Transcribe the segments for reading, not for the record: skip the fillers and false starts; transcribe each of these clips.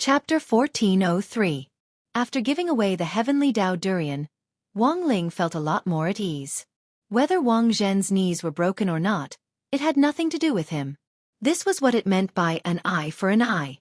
Chapter 1403. After giving away the heavenly Dao durian, Wang Ling felt a lot more at ease. Whether Wang Zhen's knees were broken or not, it had nothing to do with him. This was what it meant by an eye for an eye.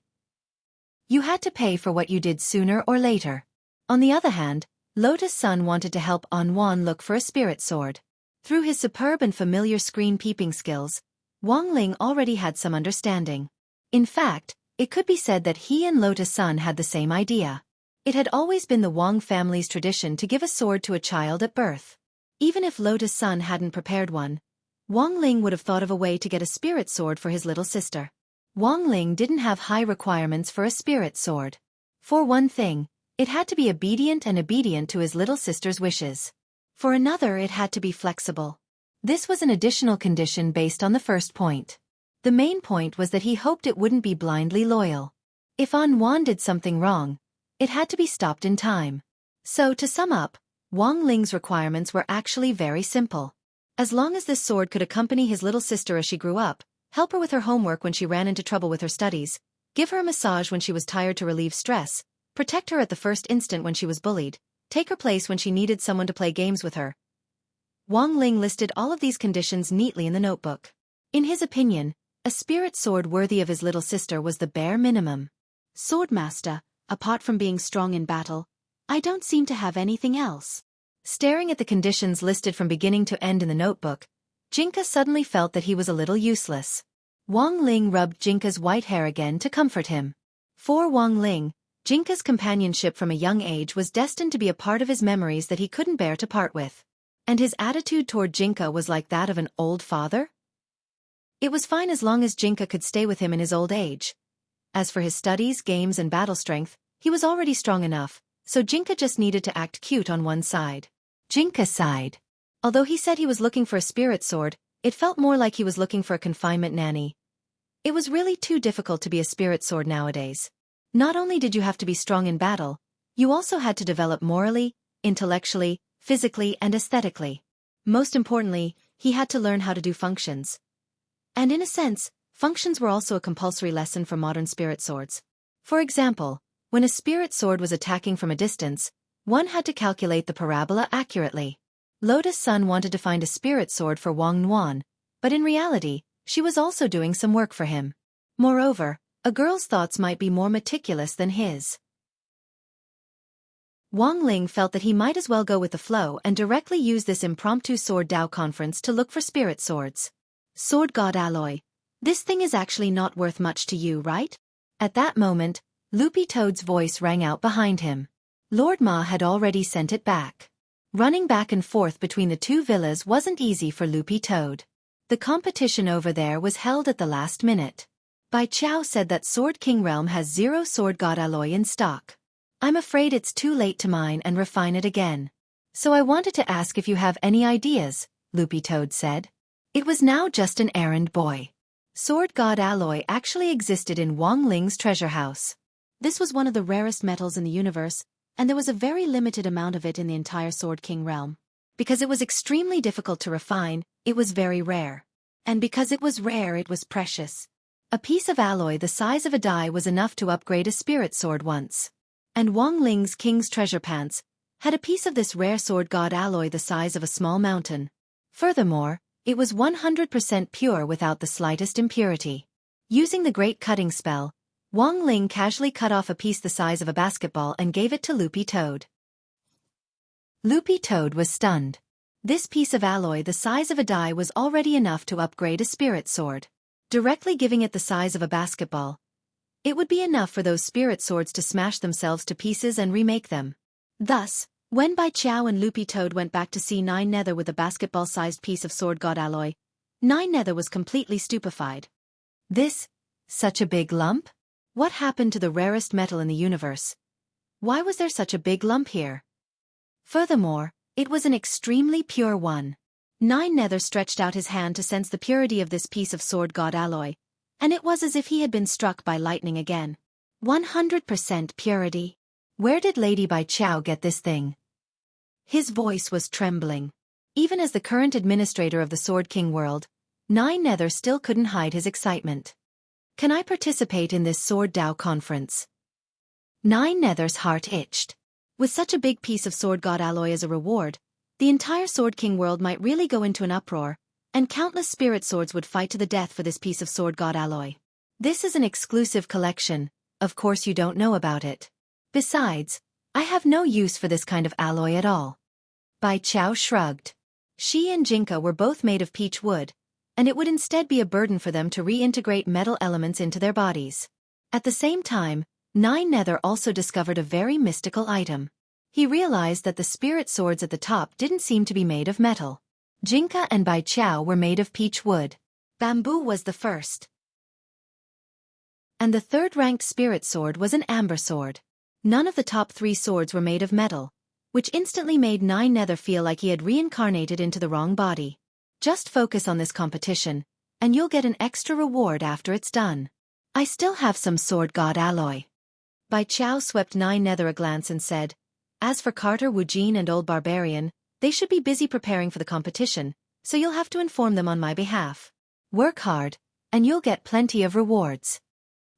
You had to pay for what you did sooner or later. On the other hand, Lotus Sun wanted to help An Wan look for a spirit sword. Through his superb and familiar screen peeping skills, Wang Ling already had some understanding. In fact, it could be said that he and Lotus Sun had the same idea. It had always been the Wang family's tradition to give a sword to a child at birth. Even if Lotus Sun hadn't prepared one, Wang Ling would have thought of a way to get a spirit sword for his little sister. Wang Ling didn't have high requirements for a spirit sword. For one thing, it had to be obedient to his little sister's wishes. For another, it had to be flexible. This was an additional condition based on the first point. The main point was that he hoped it wouldn't be blindly loyal. If An Wan did something wrong, it had to be stopped in time. So, to sum up, Wang Ling's requirements were actually very simple. As long as this sword could accompany his little sister as she grew up, help her with her homework when she ran into trouble with her studies, give her a massage when she was tired to relieve stress, protect her at the first instant when she was bullied, take her place when she needed someone to play games with her. Wang Ling listed all of these conditions neatly in the notebook. In his opinion, a spirit sword worthy of his little sister was the bare minimum. Swordmaster, apart from being strong in battle, I don't seem to have anything else. Staring at the conditions listed from beginning to end in the notebook, Jinka suddenly felt that he was a little useless. Wang Ling rubbed Jinka's white hair again to comfort him. For Wang Ling, Jinka's companionship from a young age was destined to be a part of his memories that he couldn't bear to part with. And his attitude toward Jinka was like that of an old father? It was fine as long as Jinka could stay with him in his old age. As for his studies, games and battle strength, he was already strong enough, so Jinka just needed to act cute on one side. Jinka sighed. Although he said he was looking for a spirit sword, it felt more like he was looking for a confinement nanny. It was really too difficult to be a spirit sword nowadays. Not only did you have to be strong in battle, you also had to develop morally, intellectually, physically and aesthetically. Most importantly, he had to learn how to do functions. And in a sense, functions were also a compulsory lesson for modern spirit swords. For example, when a spirit sword was attacking from a distance, one had to calculate the parabola accurately. Lotus Sun wanted to find a spirit sword for Wang Nuan, but in reality, she was also doing some work for him. Moreover, a girl's thoughts might be more meticulous than his. Wang Ling felt that he might as well go with the flow and directly use this impromptu sword Dao conference to look for spirit swords. Sword God alloy. This thing is actually not worth much to you, right? At that moment, Loopy Toad's voice rang out behind him. Lord Ma had already sent it back. Running back and forth between the two villas wasn't easy for Loopy Toad. The competition over there was held at the last minute. Bai Chao said that Sword King Realm has 0 Sword God alloy in stock. I'm afraid it's too late to mine and refine it again. So I wanted to ask if you have any ideas, Loopy Toad said. It was now just an errand boy. Sword God alloy actually existed in Wang Ling's treasure house. This was one of the rarest metals in the universe, and there was a very limited amount of it in the entire Sword King realm. Because it was extremely difficult to refine, it was very rare. And because it was rare, it was precious. A piece of alloy the size of a die was enough to upgrade a spirit sword once. And Wang Ling's king's treasure pants had a piece of this rare Sword God alloy the size of a small mountain. Furthermore, it was 100% pure without the slightest impurity. Using the great cutting spell, Wang Ling casually cut off a piece the size of a basketball and gave it to Loopy Toad. Loopy Toad was stunned. This piece of alloy the size of a die was already enough to upgrade a spirit sword. Directly giving it the size of a basketball, it would be enough for those spirit swords to smash themselves to pieces and remake them. Thus, when Bai Chao and Loopy Toad went back to see Nine Nether with a basketball-sized piece of Sword God alloy, Nine Nether was completely stupefied. This? Such a big lump? What happened to the rarest metal in the universe? Why was there such a big lump here? Furthermore, it was an extremely pure one. Nine Nether stretched out his hand to sense the purity of this piece of Sword God alloy, and it was as if he had been struck by lightning again. 100% purity. Where did Lady Bai Chao get this thing? His voice was trembling. Even as the current administrator of the Sword King world, Nine Nether still couldn't hide his excitement. Can I participate in this Sword Dao conference? Nine Nether's heart itched. With such a big piece of sword god alloy as a reward, the entire Sword King world might really go into an uproar, and countless spirit swords would fight to the death for this piece of sword god alloy. This is an exclusive collection, of course you don't know about it. Besides, I have no use for this kind of alloy at all. Bai Chao shrugged. She and Jinka were both made of peach wood, and it would instead be a burden for them to reintegrate metal elements into their bodies. At the same time, Nine Nether also discovered a very mystical item. He realized that the spirit swords at the top didn't seem to be made of metal. Jinka and Bai Chao were made of peach wood. Bamboo was the first. And the third-ranked spirit sword was an amber sword. None of the top 3 swords were made of metal, which instantly made Nine Nether feel like he had reincarnated into the wrong body. Just focus on this competition, and you'll get an extra reward after it's done. I still have some sword god alloy. Bai Chao swept Nine Nether a glance and said, as for Carter, Wujin and Old Barbarian, they should be busy preparing for the competition, so you'll have to inform them on my behalf. Work hard, and you'll get plenty of rewards.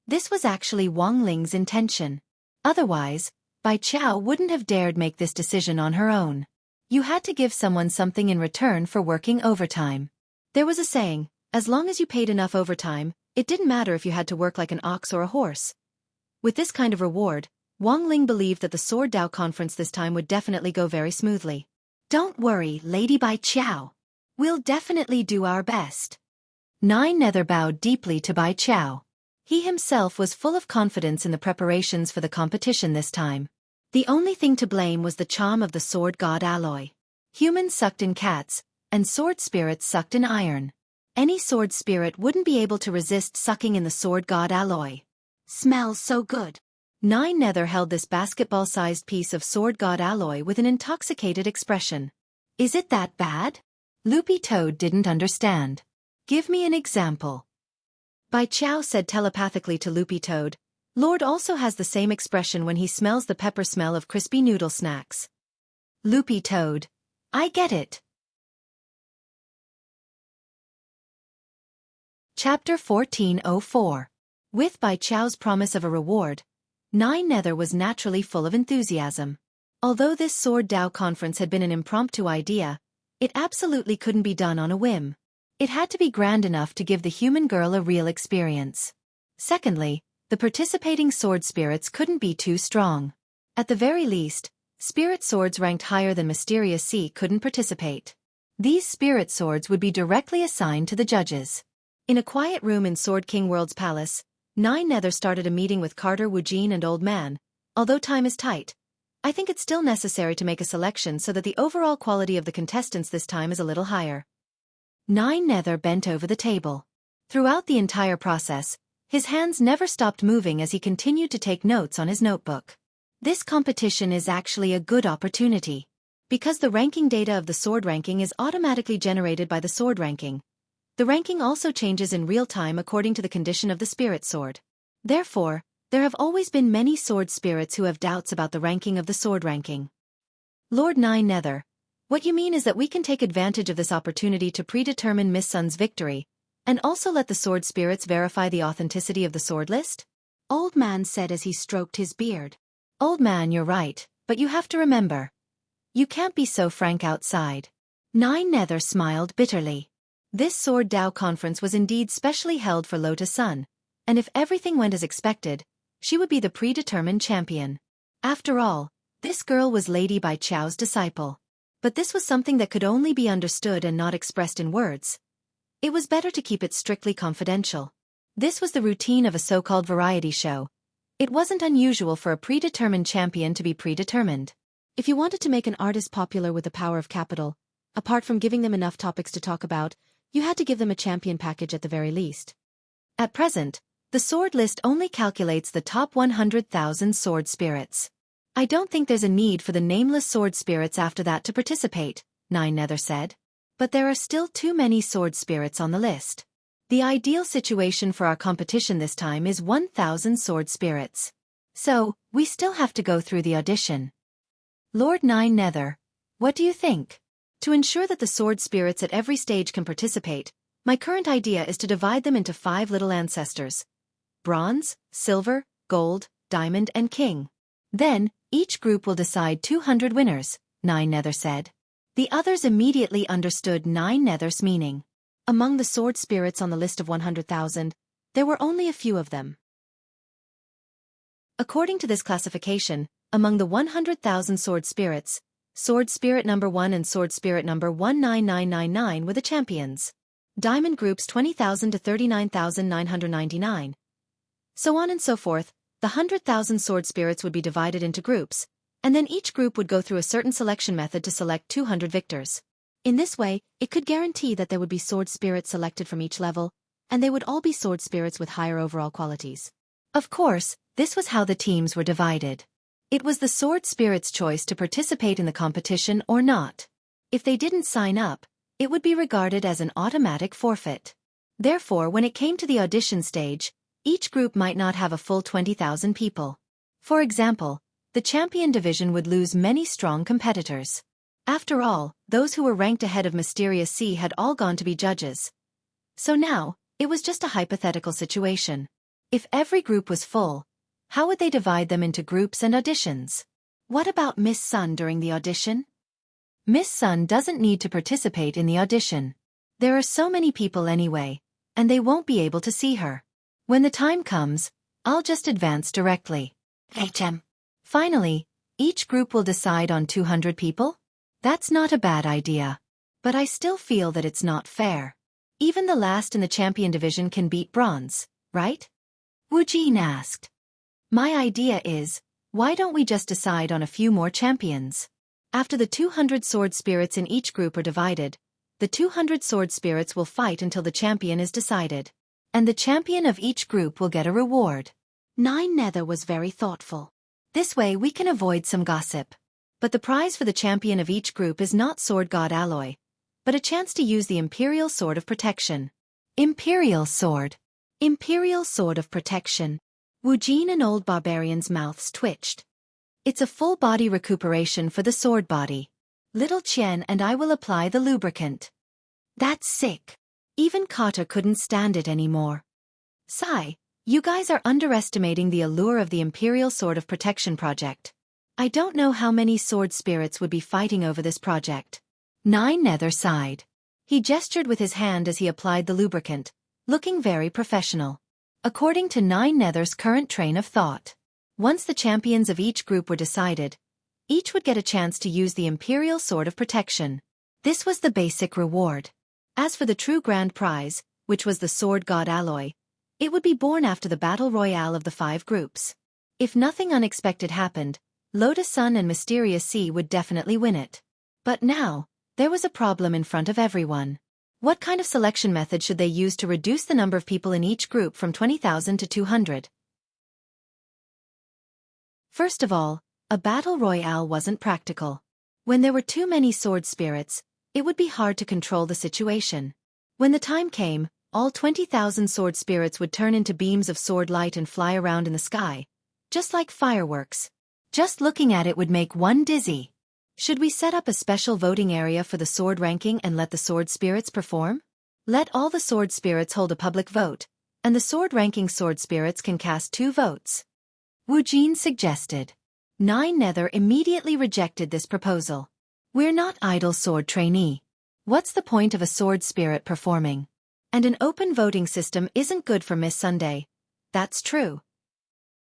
This was actually Wang Ling's intention. Otherwise, Bai Chao wouldn't have dared make this decision on her own. You had to give someone something in return for working overtime. There was a saying, as long as you paid enough overtime, it didn't matter if you had to work like an ox or a horse. With this kind of reward, Wang Ling believed that the Sword Dao conference this time would definitely go very smoothly. Don't worry, Lady Bai Chao. We'll definitely do our best. Nine Nether bowed deeply to Bai Chao. He himself was full of confidence in the preparations for the competition this time. The only thing to blame was the charm of the sword god alloy. Humans sucked in cats, and sword spirits sucked in iron. Any sword spirit wouldn't be able to resist sucking in the sword god alloy. Smells so good. Nine Nether held this basketball-sized piece of sword god alloy with an intoxicated expression. Is it that bad? Loopy Toad didn't understand. Give me an example. Bai Chao said telepathically to Loopy Toad, Lord also has the same expression when he smells the pepper smell of crispy noodle snacks. Loopy Toad. I get it. Chapter 1404. With Bai Chao's promise of a reward, Nine Nether was naturally full of enthusiasm. Although this Sword Dao conference had been an impromptu idea, it absolutely couldn't be done on a whim. It had to be grand enough to give the human girl a real experience. Secondly, the participating sword spirits couldn't be too strong. At the very least, spirit swords ranked higher than Mysterious Sea couldn't participate. These spirit swords would be directly assigned to the judges. In a quiet room in Sword King World's palace, Nine Nether started a meeting with Carter, Wujin and Old Man. Although time is tight, I think it's still necessary to make a selection so that the overall quality of the contestants this time is a little higher. Nine Nether bent over the table. Throughout the entire process, his hands never stopped moving as he continued to take notes on his notebook. This competition is actually a good opportunity. Because the ranking data of the sword ranking is automatically generated by the sword ranking, the ranking also changes in real time according to the condition of the spirit sword. Therefore, there have always been many sword spirits who have doubts about the ranking of the sword ranking. Lord Nine Nether, what you mean is that we can take advantage of this opportunity to predetermine Miss Sun's victory, and also let the sword spirits verify the authenticity of the sword list? Old Man said as he stroked his beard. Old Man, you're right, but you have to remember. You can't be so frank outside. Nine Nether smiled bitterly. This Sword Dao conference was indeed specially held for Lotus Sun, and if everything went as expected, she would be the predetermined champion. After all, this girl was Lady Bai Chao's disciple. But this was something that could only be understood and not expressed in words. It was better to keep it strictly confidential. This was the routine of a so-called variety show. It wasn't unusual for a predetermined champion to be predetermined. If you wanted to make an artist popular with the power of capital, apart from giving them enough topics to talk about, you had to give them a champion package at the very least. At present, the sword list only calculates the top 100,000 sword spirits. I don't think there's a need for the nameless sword spirits after that to participate, Nine Nether said. But there are still too many sword spirits on the list. The ideal situation for our competition this time is 1,000 sword spirits. So, we still have to go through the audition. Lord Nine Nether, what do you think? To ensure that the sword spirits at every stage can participate, my current idea is to divide them into 5 little ancestors: bronze, silver, gold, diamond and king. Then, each group will decide 200 winners, Nine Nether said. The others immediately understood Nine Nether's meaning. Among the sword spirits on the list of 100,000, there were only a few of them. According to this classification, among the 100,000 sword spirits, Sword Spirit number 1 and Sword Spirit number 19999 were the champions. Diamond groups 20,000 to 39,999. So on and so forth, the 100,000 sword spirits would be divided into groups, and then each group would go through a certain selection method to select 200 victors. In this way, it could guarantee that there would be sword spirits selected from each level, and they would all be sword spirits with higher overall qualities. Of course, this was how the teams were divided. It was the sword spirits' choice to participate in the competition or not. If they didn't sign up, it would be regarded as an automatic forfeit. Therefore, when it came to the audition stage, each group might not have a full 20,000 people. For example, the champion division would lose many strong competitors. After all, those who were ranked ahead of Mysterious Sea had all gone to be judges. So now, it was just a hypothetical situation. If every group was full, how would they divide them into groups and auditions? What about Miss Sun during the audition? Miss Sun doesn't need to participate in the audition. There are so many people anyway, and they won't be able to see her. When the time comes, I'll just advance directly. Finally, each group will decide on 200 people? That's not a bad idea. But I still feel that it's not fair. Even the last in the champion division can beat bronze, right? Wu Jin asked. My idea is, why don't we just decide on a few more champions? After the 200 sword spirits in each group are divided, the 200 sword spirits will fight until the champion is decided. And the champion of each group will get a reward. Nine Nether was very thoughtful. This way we can avoid some gossip. But the prize for the champion of each group is not Sword God Alloy, but a chance to use the Imperial Sword of Protection. Imperial Sword. Imperial Sword of Protection. Wu Jin and Old Barbarian's mouths twitched. It's a full-body recuperation for the sword body. Little Qian and I will apply the lubricant. That's sick. Even Kata couldn't stand it anymore. Sigh, you guys are underestimating the allure of the Imperial Sword of Protection project. I don't know how many sword spirits would be fighting over this project. Nine Nether sighed. He gestured with his hand as he applied the lubricant, looking very professional. According to Nine Nether's current train of thought, once the champions of each group were decided, each would get a chance to use the Imperial Sword of Protection. This was the basic reward. As for the true grand prize, which was the Sword God Alloy, it would be born after the Battle Royale of the 5 groups. If nothing unexpected happened, Lotus Sun and Mysterious Sea would definitely win it. But now, there was a problem in front of everyone. What kind of selection method should they use to reduce the number of people in each group from 20,000 to 200? First of all, a battle royale wasn't practical. When there were too many sword spirits, it would be hard to control the situation. When the time came, all 20,000 sword spirits would turn into beams of sword light and fly around in the sky, just like fireworks. Just looking at it would make one dizzy. Should we set up a special voting area for the sword ranking and let the sword spirits perform? Let all the sword spirits hold a public vote, and the sword ranking sword spirits can cast 2 votes. Wu Jin suggested. Nine Nether immediately rejected this proposal. We're not idle sword trainee. What's the point of a sword spirit performing? And an open voting system isn't good for Miss Sunday. That's true.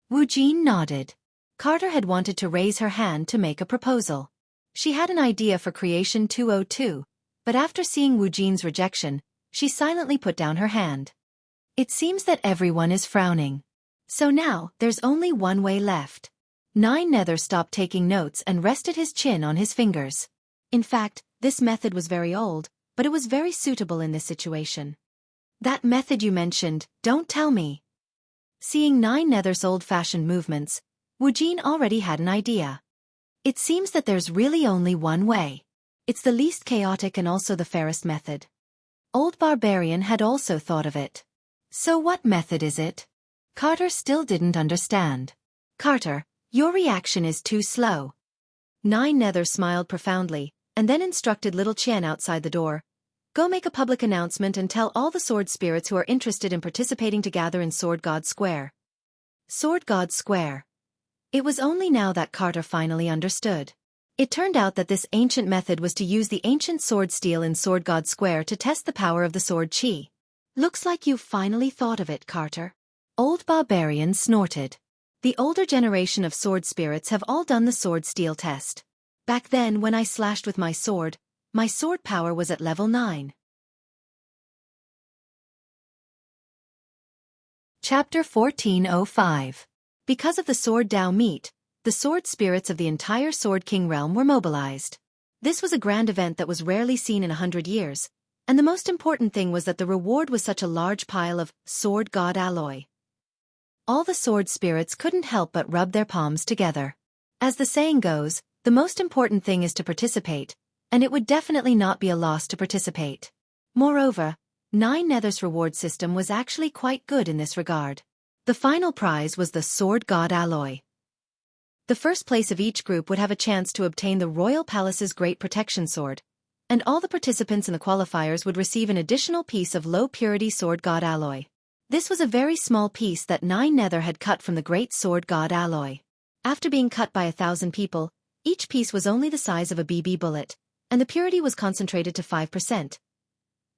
Wu Jin nodded. Carter had wanted to raise her hand to make a proposal. She had an idea for Creation 202, but after seeing Wu Jin's rejection, she silently put down her hand. It seems that everyone is frowning. So now, there's only one way left. Nine Nether stopped taking notes and rested his chin on his fingers. In fact, this method was very old, but it was very suitable in this situation. That method you mentioned, don't tell me. Seeing Nine Nether's old-fashioned movements, Wu Jin already had an idea. It seems that there's really only one way. It's the least chaotic and also the fairest method. Old Barbarian had also thought of it. So what method is it? Carter still didn't understand. Carter, your reaction is too slow. Nine Nether smiled profoundly, and then instructed little Qian outside the door. Go make a public announcement and tell all the sword spirits who are interested in participating to gather in Sword God Square. Sword God Square. It was only now that Carter finally understood. It turned out that this ancient method was to use the ancient sword steel in Sword God Square to test the power of the sword chi. Looks like you've finally thought of it, Carter. Old Barbarian snorted. The older generation of sword spirits have all done the sword steel test. Back then when I slashed with my sword power was at level 9. Chapter 1405. Because of the Sword Dao meet, the sword spirits of the entire Sword King realm were mobilized. This was a grand event that was rarely seen in 100 years, and the most important thing was that the reward was such a large pile of Sword God alloy. All the sword spirits couldn't help but rub their palms together. As the saying goes, the most important thing is to participate, and it would definitely not be a loss to participate. Moreover, Nine Nether's reward system was actually quite good in this regard. The final prize was the Sword God alloy. The first place of each group would have a chance to obtain the Royal Palace's Great Protection Sword, and all the participants in the qualifiers would receive an additional piece of low-purity Sword God alloy. This was a very small piece that Nine Nether had cut from the Great Sword God alloy. After being cut by 1,000 people, each piece was only the size of a BB bullet, and the purity was concentrated to 5%.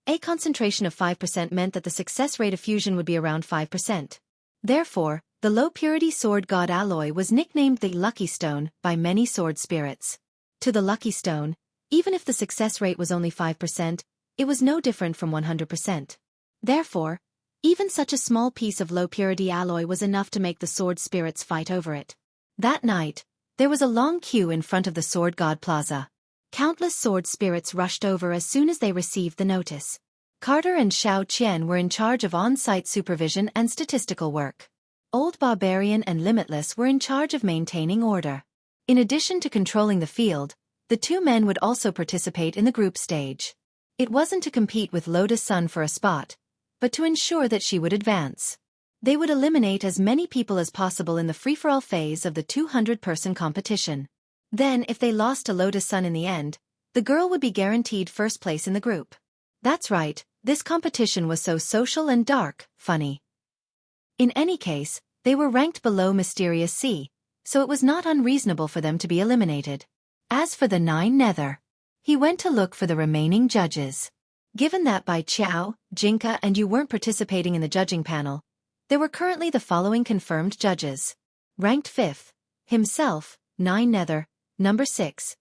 A concentration of 5% meant that the success rate of fusion would be around 5%. Therefore, the low-purity Sword God alloy was nicknamed the Lucky Stone by many sword spirits. To the Lucky Stone, even if the success rate was only 5%, it was no different from 100%. Therefore, even such a small piece of low-purity alloy was enough to make the sword spirits fight over it. That night, there was a long queue in front of the Sword God Plaza. Countless sword spirits rushed over as soon as they received the notice. Carter and Xiao Qian were in charge of on-site supervision and statistical work. Old Barbarian and Limitless were in charge of maintaining order. In addition to controlling the field, the two men would also participate in the group stage. It wasn't to compete with Lotus Sun for a spot, but to ensure that she would advance. They would eliminate as many people as possible in the free-for-all phase of the 200-person competition. Then, if they lost to Lotus Sun in the end, the girl would be guaranteed first place in the group. That's right, this competition was so social and dark, funny. In any case, they were ranked below Mysterious Sea, so it was not unreasonable for them to be eliminated. As for the Nine Nether, he went to look for the remaining judges. Given that Bai Qiao, Jinka and you weren't participating in the judging panel, there were currently the following confirmed judges. Ranked 5th, himself, Nine Nether, number 6.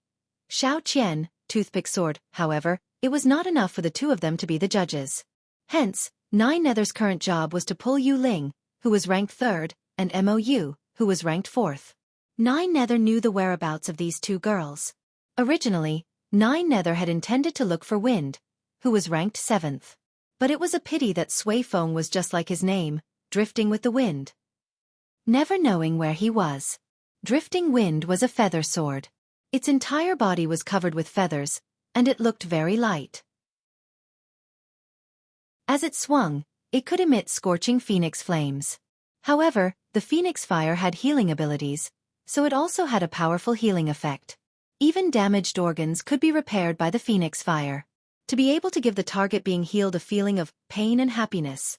Xiao Qian, Toothpick Sword. However, it was not enough for the two of them to be the judges. Hence, Nine Nether's current job was to pull Yu Ling, who was ranked 3rd, and Mou, who was ranked 4th. Nine Nether knew the whereabouts of these two girls. Originally, Nine Nether had intended to look for Wind, who was ranked 7th. But it was a pity that Sui Feng was just like his name, drifting with the wind. Never knowing where he was. Drifting Wind was a feather sword. Its entire body was covered with feathers, and it looked very light. As it swung, it could emit scorching phoenix flames. However, the phoenix fire had healing abilities, so it also had a powerful healing effect. Even damaged organs could be repaired by the phoenix fire. To be able to give the target being healed a feeling of pain and happiness.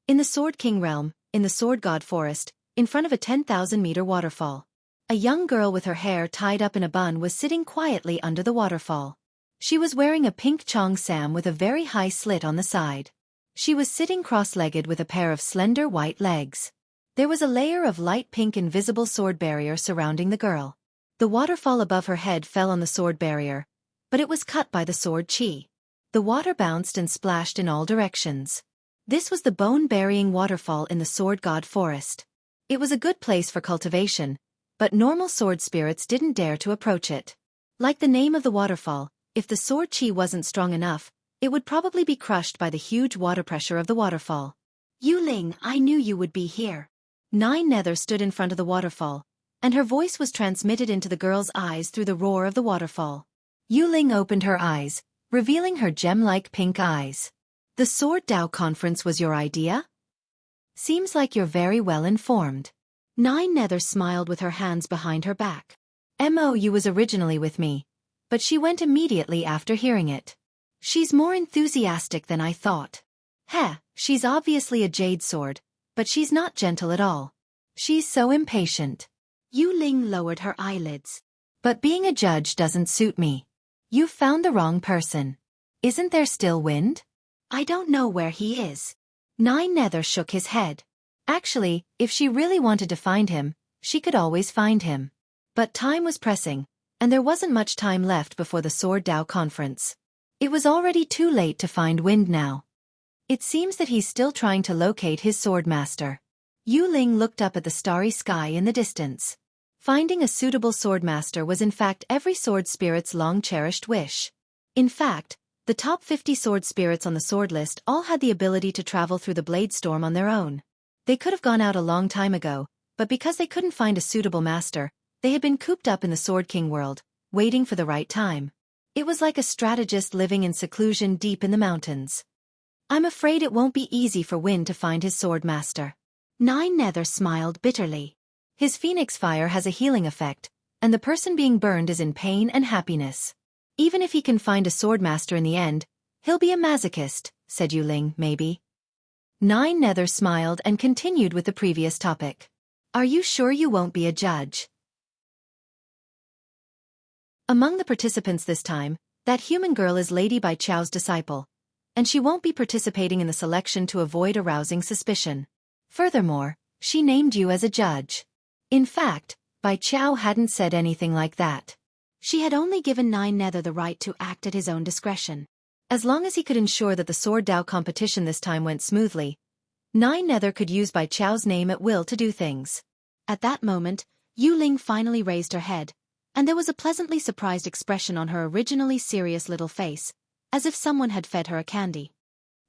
In the Sword King realm, in the Sword God Forest, in front of a 10,000-meter waterfall, a young girl with her hair tied up in a bun was sitting quietly under the waterfall. She was wearing a pink chong sam with a very high slit on the side. She was sitting cross-legged with a pair of slender white legs. There was a layer of light pink invisible sword barrier surrounding the girl. The waterfall above her head fell on the sword barrier, but it was cut by the sword chi. The water bounced and splashed in all directions. This was the bone-burying waterfall in the Sword God Forest. It was a good place for cultivation, but normal sword spirits didn't dare to approach it. Like the name of the waterfall, if the sword chi wasn't strong enough, it would probably be crushed by the huge water pressure of the waterfall. Yu Ling, I knew you would be here. Nine Nether stood in front of the waterfall, and her voice was transmitted into the girl's eyes through the roar of the waterfall. Yu Ling opened her eyes, revealing her gem-like pink eyes. The Sword Dao Conference was your idea? Seems like you're very well informed. Nine Nether smiled with her hands behind her back. Mou was originally with me, but she went immediately after hearing it. She's more enthusiastic than I thought. Heh, she's obviously a jade sword, but she's not gentle at all. She's so impatient. Yu Ling lowered her eyelids. But being a judge doesn't suit me. You've found the wrong person. Isn't there still wind? I don't know where he is. Nine Nether shook his head. Actually, if she really wanted to find him, she could always find him. But time was pressing, and there wasn't much time left before the Sword Dao conference. It was already too late to find Wind now. It seems that he's still trying to locate his sword master. Yu Ling looked up at the starry sky in the distance. Finding a suitable swordmaster was in fact every sword spirit's long-cherished wish. In fact, the top 50 sword spirits on the sword list all had the ability to travel through the blade storm on their own. They could have gone out a long time ago, but because they couldn't find a suitable master, they had been cooped up in the Sword King world, waiting for the right time. It was like a strategist living in seclusion deep in the mountains. I'm afraid it won't be easy for Wind to find his sword master. Nine Nether smiled bitterly. His phoenix fire has a healing effect, and the person being burned is in pain and happiness. Even if he can find a swordmaster in the end, he'll be a masochist, said Yu Ling, maybe. Nine Nether smiled and continued with the previous topic. Are you sure you won't be a judge? Among the participants this time, that human girl is Lady Bai Chao's disciple, and she won't be participating in the selection to avoid arousing suspicion. Furthermore, she named you as a judge. In fact, Bai Chao hadn't said anything like that. She had only given Nine Nether the right to act at his own discretion. As long as he could ensure that the Sword Dao competition this time went smoothly, Nine Nether could use Bai Chao's name at will to do things. At that moment, Yu Ling finally raised her head, and there was a pleasantly surprised expression on her originally serious little face, as if someone had fed her a candy.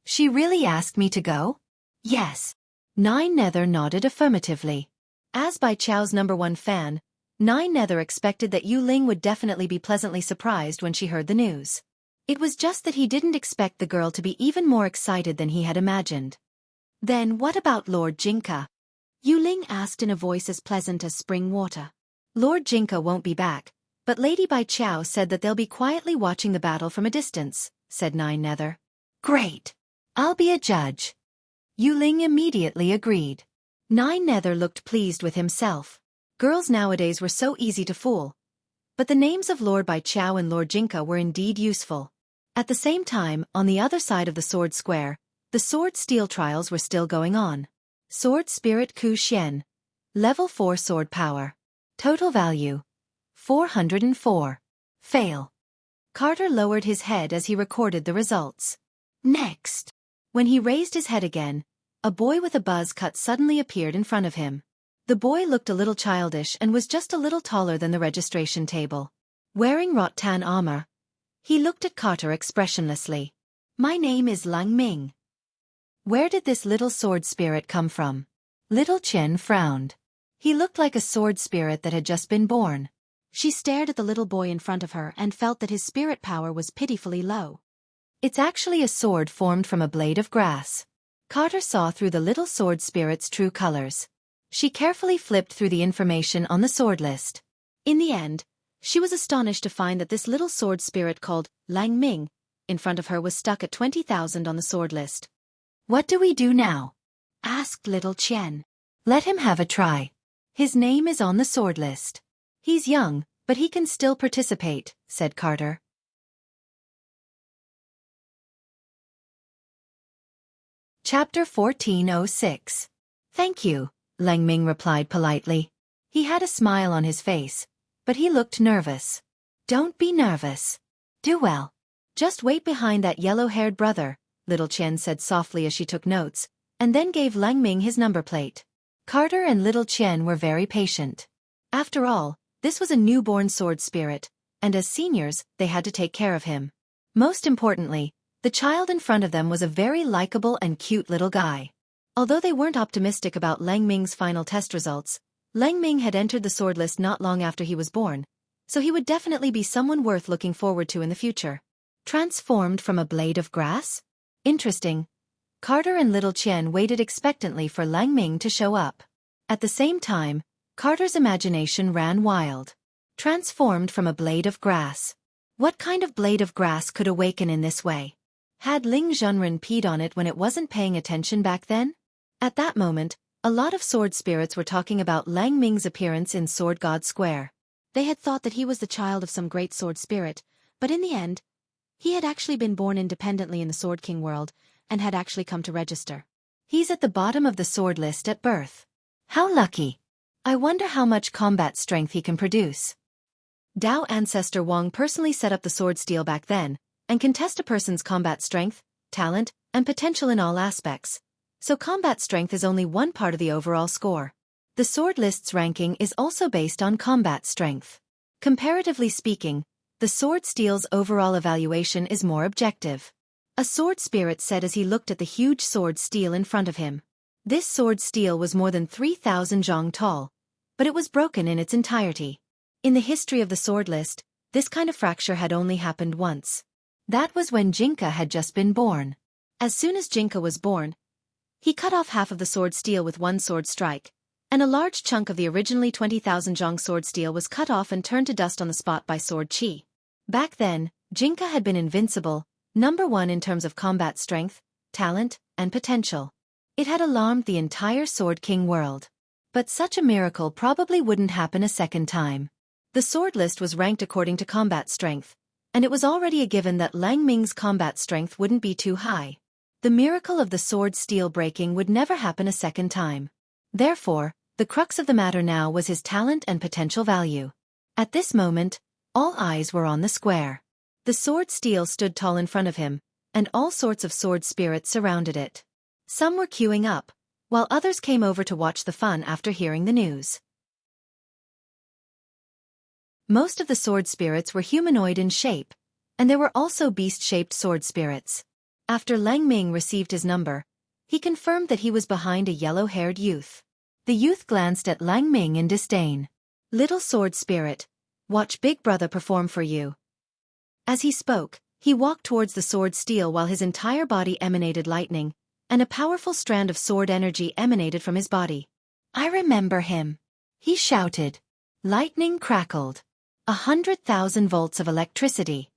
She really asked me to go? Yes. Nine Nether nodded affirmatively. As Bai Chao's #1 fan, Nine Nether expected that Yu Ling would definitely be pleasantly surprised when she heard the news. It was just that he didn't expect the girl to be even more excited than he had imagined. Then what about Lord Jinka? Yu Ling asked in a voice as pleasant as spring water. Lord Jinka won't be back, but Lady Bai Chao said that they'll be quietly watching the battle from a distance, said Nine Nether. Great! I'll be a judge. Yu Ling immediately agreed. Nine Nether looked pleased with himself. Girls nowadays were so easy to fool. But the names of Lord Bai Chao and Lord Jinka were indeed useful. At the same time, on the other side of the sword square, the sword steel trials were still going on. Sword Spirit Ku Xian. Level 4 sword power. Total value. 404. Fail. Carter lowered his head as he recorded the results. Next. When he raised his head again, a boy with a buzz cut suddenly appeared in front of him. The boy looked a little childish and was just a little taller than the registration table. Wearing rattan armor, he looked at Carter expressionlessly. My name is Lang Ming. Where did this little sword spirit come from? Little Chen frowned. He looked like a sword spirit that had just been born. She stared at the little boy in front of her and felt that his spirit power was pitifully low. It's actually a sword formed from a blade of grass. Carter saw through the little sword spirit's true colors. She carefully flipped through the information on the sword list. In the end, she was astonished to find that this little sword spirit called Lang Ming in front of her was stuck at 20,000 on the sword list. What do we do now? Asked little Chen. Let him have a try. His name is on the sword list. He's young, but he can still participate, said Carter. Chapter 1406. Thank you, Lang Ming replied politely. He had a smile on his face, but he looked nervous. Don't be nervous. Do well. Just wait behind that yellow-haired brother, little Chen said softly as she took notes, and then gave Lang Ming his number plate. Carter and little Chen were very patient. After all, this was a newborn sword spirit, and as seniors, they had to take care of him. Most importantly, the child in front of them was a very likable and cute little guy. Although they weren't optimistic about Lang Ming's final test results, Lang Ming had entered the sword list not long after he was born, so he would definitely be someone worth looking forward to in the future. Transformed from a blade of grass? Interesting. Carter and little Chen waited expectantly for Lang Ming to show up. At the same time, Carter's imagination ran wild. Transformed from a blade of grass. What kind of blade of grass could awaken in this way? Had Ling Zhenren peed on it when it wasn't paying attention back then? At that moment, A lot of sword spirits were talking about Lang Ming's appearance in Sword God Square. They had thought that he was the child of some great sword spirit, but in the end, he had actually been born independently in the Sword King world, and had actually come to register. He's at the bottom of the sword list at birth. How lucky. I wonder how much combat strength he can produce. Dao ancestor Wang personally set up the sword steel back then, and can test a person's combat strength, talent, and potential in all aspects. So combat strength is only one part of the overall score. The sword list's ranking is also based on combat strength. Comparatively speaking, the sword steel's overall evaluation is more objective. A sword spirit said as he looked at the huge sword steel in front of him. This sword steel was more than 3,000 zhang tall, but it was broken in its entirety. In the history of the sword list, this kind of fracture had only happened once. That was when Jinka had just been born. As soon as Jinka was born, he cut off half of the sword steel with one sword strike, and a large chunk of the originally 20,000 zhang sword steel was cut off and turned to dust on the spot by sword chi. Back then, Jinka had been invincible, #1 in terms of combat strength, talent, and potential. It had alarmed the entire Sword King world. But such a miracle probably wouldn't happen a second time. The sword list was ranked according to combat strength, and it was already a given that Lang Ming's combat strength wouldn't be too high. The miracle of the sword steel breaking would never happen a second time. Therefore, the crux of the matter now was his talent and potential value. At this moment, all eyes were on the square. The sword steel stood tall in front of him, and all sorts of sword spirits surrounded it. Some were queuing up, while others came over to watch the fun after hearing the news. Most of the sword spirits were humanoid in shape, and there were also beast-shaped sword spirits. After Lang Ming received his number, he confirmed that he was behind a yellow-haired youth. The youth glanced at Lang Ming in disdain. "Little sword spirit, watch Big Brother perform for you." As he spoke, he walked towards the sword steel while his entire body emanated lightning, and a powerful strand of sword energy emanated from his body. "I remember him," he shouted. Lightning crackled. 100,000 volts of electricity.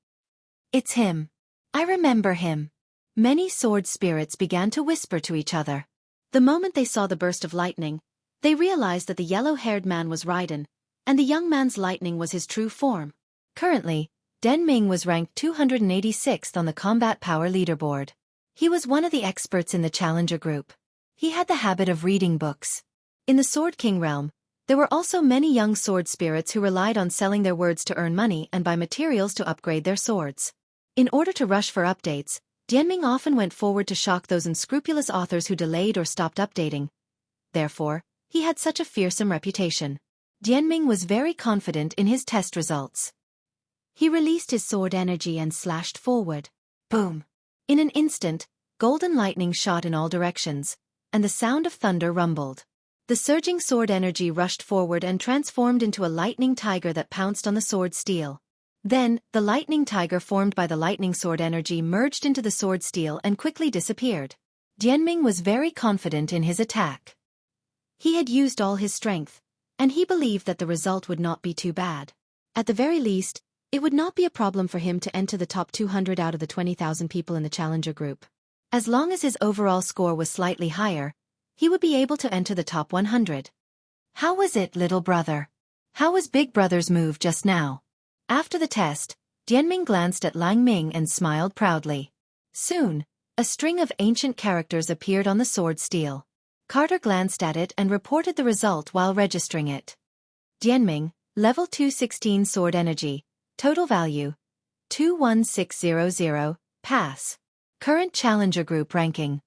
"It's him. I remember him." Many sword spirits began to whisper to each other. The moment they saw the burst of lightning, they realized that the yellow-haired man was Raiden, and the young man's lightning was his true form. Currently, Den Ming was ranked 286th on the combat power leaderboard. He was one of the experts in the challenger group. He had the habit of reading books. In the Sword King realm, there were also many young sword spirits who relied on selling their words to earn money and buy materials to upgrade their swords. In order to rush for updates, Dianming often went forward to shock those unscrupulous authors who delayed or stopped updating. Therefore, he had such a fearsome reputation. Dianming was very confident in his test results. He released his sword energy and slashed forward. Boom! In an instant, golden lightning shot in all directions, and the sound of thunder rumbled. The surging sword energy rushed forward and transformed into a lightning tiger that pounced on the sword steel. Then, the lightning tiger formed by the lightning sword energy merged into the sword steel and quickly disappeared. Dianming was very confident in his attack. He had used all his strength, and he believed that the result would not be too bad. At the very least, it would not be a problem for him to enter the top 200 out of the 20,000 people in the challenger group. As long as his overall score was slightly higher, he would be able to enter the top 100. How was it, little brother? How was Big Brother's move just now? After the test, Dianming glanced at Lang Ming and smiled proudly. Soon, a string of ancient characters appeared on the sword steel. Carter glanced at it and reported the result while registering it. Dianming, level 216 sword energy, total value 21600, pass. Current challenger group ranking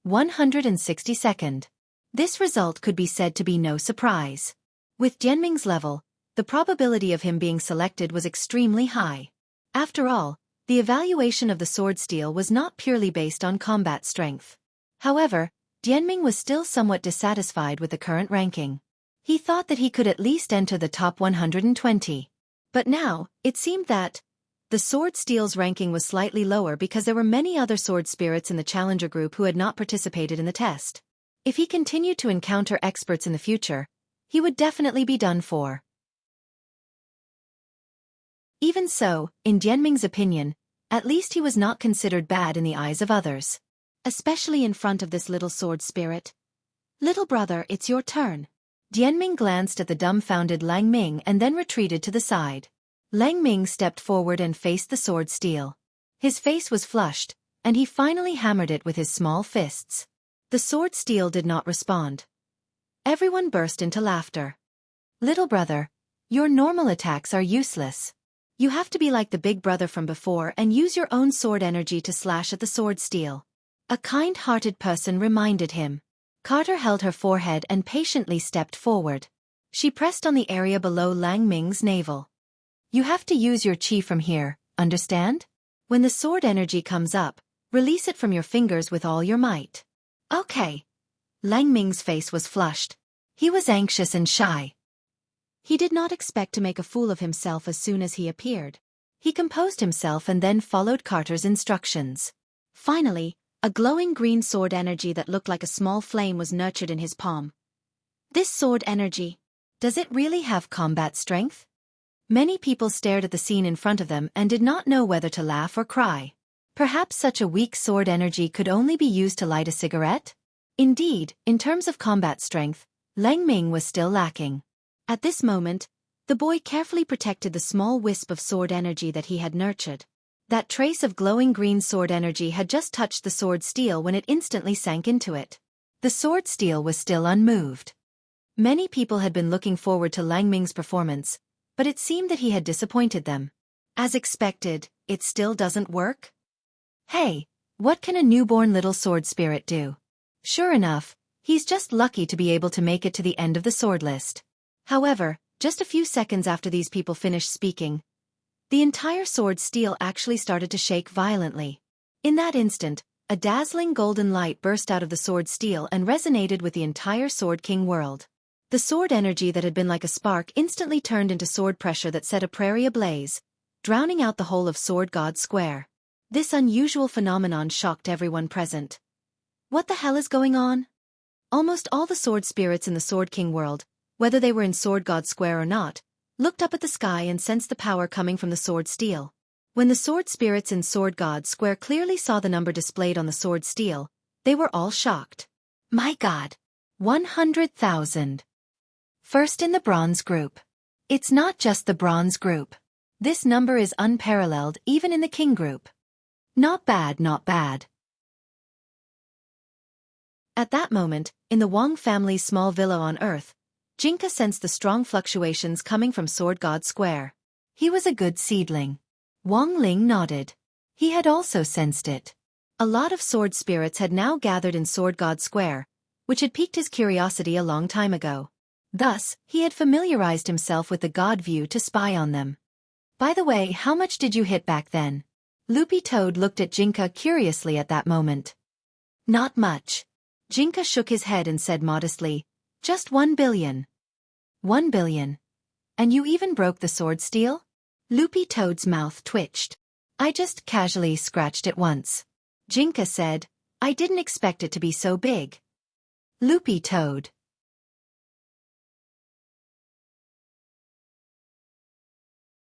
162nd. This result could be said to be no surprise. With Dianming's level, the probability of him being selected was extremely high. After all, the evaluation of the sword steel was not purely based on combat strength. However, Dianming was still somewhat dissatisfied with the current ranking. He thought that he could at least enter the top 120. But now, it seemed that the sword steel's ranking was slightly lower because there were many other sword spirits in the challenger group who had not participated in the test. If he continued to encounter experts in the future, he would definitely be done for. Even so, in Dianming's opinion, at least he was not considered bad in the eyes of others. Especially in front of this little sword spirit. Little brother, it's your turn. Dianming glanced at the dumbfounded Lang Ming and then retreated to the side. Lang Ming stepped forward and faced the sword steel. His face was flushed, and he finally hammered it with his small fists. The sword steel did not respond. Everyone burst into laughter. Little brother, your normal attacks are useless. You have to be like the big brother from before and use your own sword energy to slash at the sword steel. A kind-hearted person reminded him. Carter held her forehead and patiently stepped forward. She pressed on the area below Lang Ming's navel. You have to use your chi from here, understand? When the sword energy comes up, release it from your fingers with all your might. Okay. Lang Ming's face was flushed. He was anxious and shy. He did not expect to make a fool of himself as soon as he appeared. He composed himself and then followed Carter's instructions. Finally, a glowing green sword energy that looked like a small flame was nurtured in his palm. This sword energy, does it really have combat strength? Many people stared at the scene in front of them and did not know whether to laugh or cry. Perhaps such a weak sword energy could only be used to light a cigarette? Indeed, in terms of combat strength, Lang Ming was still lacking. At this moment, the boy carefully protected the small wisp of sword energy that he had nurtured. That trace of glowing green sword energy had just touched the sword steel when it instantly sank into it. The sword steel was still unmoved. Many people had been looking forward to Lang Ming's performance, but it seemed that he had disappointed them. As expected, it still doesn't work? Hey, what can a newborn little sword spirit do? Sure enough, he's just lucky to be able to make it to the end of the sword list. However, just a few seconds after these people finished speaking, the entire sword steel actually started to shake violently. In that instant, a dazzling golden light burst out of the sword steel and resonated with the entire Sword King world. The sword energy that had been like a spark instantly turned into sword pressure that set a prairie ablaze, drowning out the whole of Sword God Square. This unusual phenomenon shocked everyone present. What the hell is going on? Almost all the sword spirits in the Sword King world, whether they were in Sword God Square or not, looked up at the sky and sensed the power coming from the sword steel. When the sword spirits in Sword God Square clearly saw the number displayed on the sword steel, they were all shocked. My God! 100,000. First in the bronze group. It's not just the bronze group. This number is unparalleled even in the king group. Not bad, not bad. At that moment, in the Wang family's small villa on Earth, Jinka sensed the strong fluctuations coming from Sword God Square. He was a good seedling. Wang Ling nodded. He had also sensed it. A lot of sword spirits had now gathered in Sword God Square, which had piqued his curiosity a long time ago. Thus, he had familiarized himself with the God View to spy on them. By the way, how much did you hit back then? Loopy Toad looked at Jinka curiously at that moment. Not much. Jinka shook his head and said modestly, just 1 billion. 1 billion. And you even broke the sword steel? Loopy Toad's mouth twitched. I just casually scratched it once. Jinka said, I didn't expect it to be so big. Loopy Toad.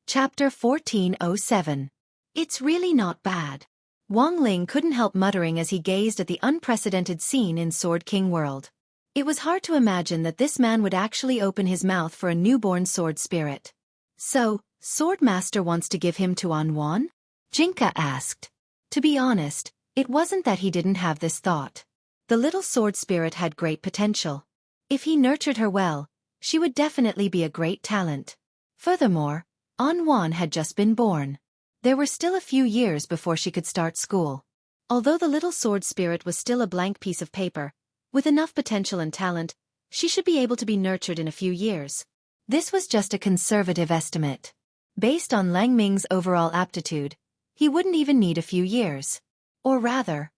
Chapter 1407. It's really not bad. Wang Ling couldn't help muttering as he gazed at the unprecedented scene in Sword King world. It was hard to imagine that this man would actually open his mouth for a newborn sword spirit. So, Sword Master wants to give him to Anwan? Jinka asked. To be honest, it wasn't that he didn't have this thought. The little sword spirit had great potential. If he nurtured her well, she would definitely be a great talent. Furthermore, Anwan had just been born. There were still a few years before she could start school. Although the little sword spirit was still a blank piece of paper, with enough potential and talent, she should be able to be nurtured in a few years. This was just a conservative estimate. Based on Lang Ming's overall aptitude, he wouldn't even need a few years. Or rather,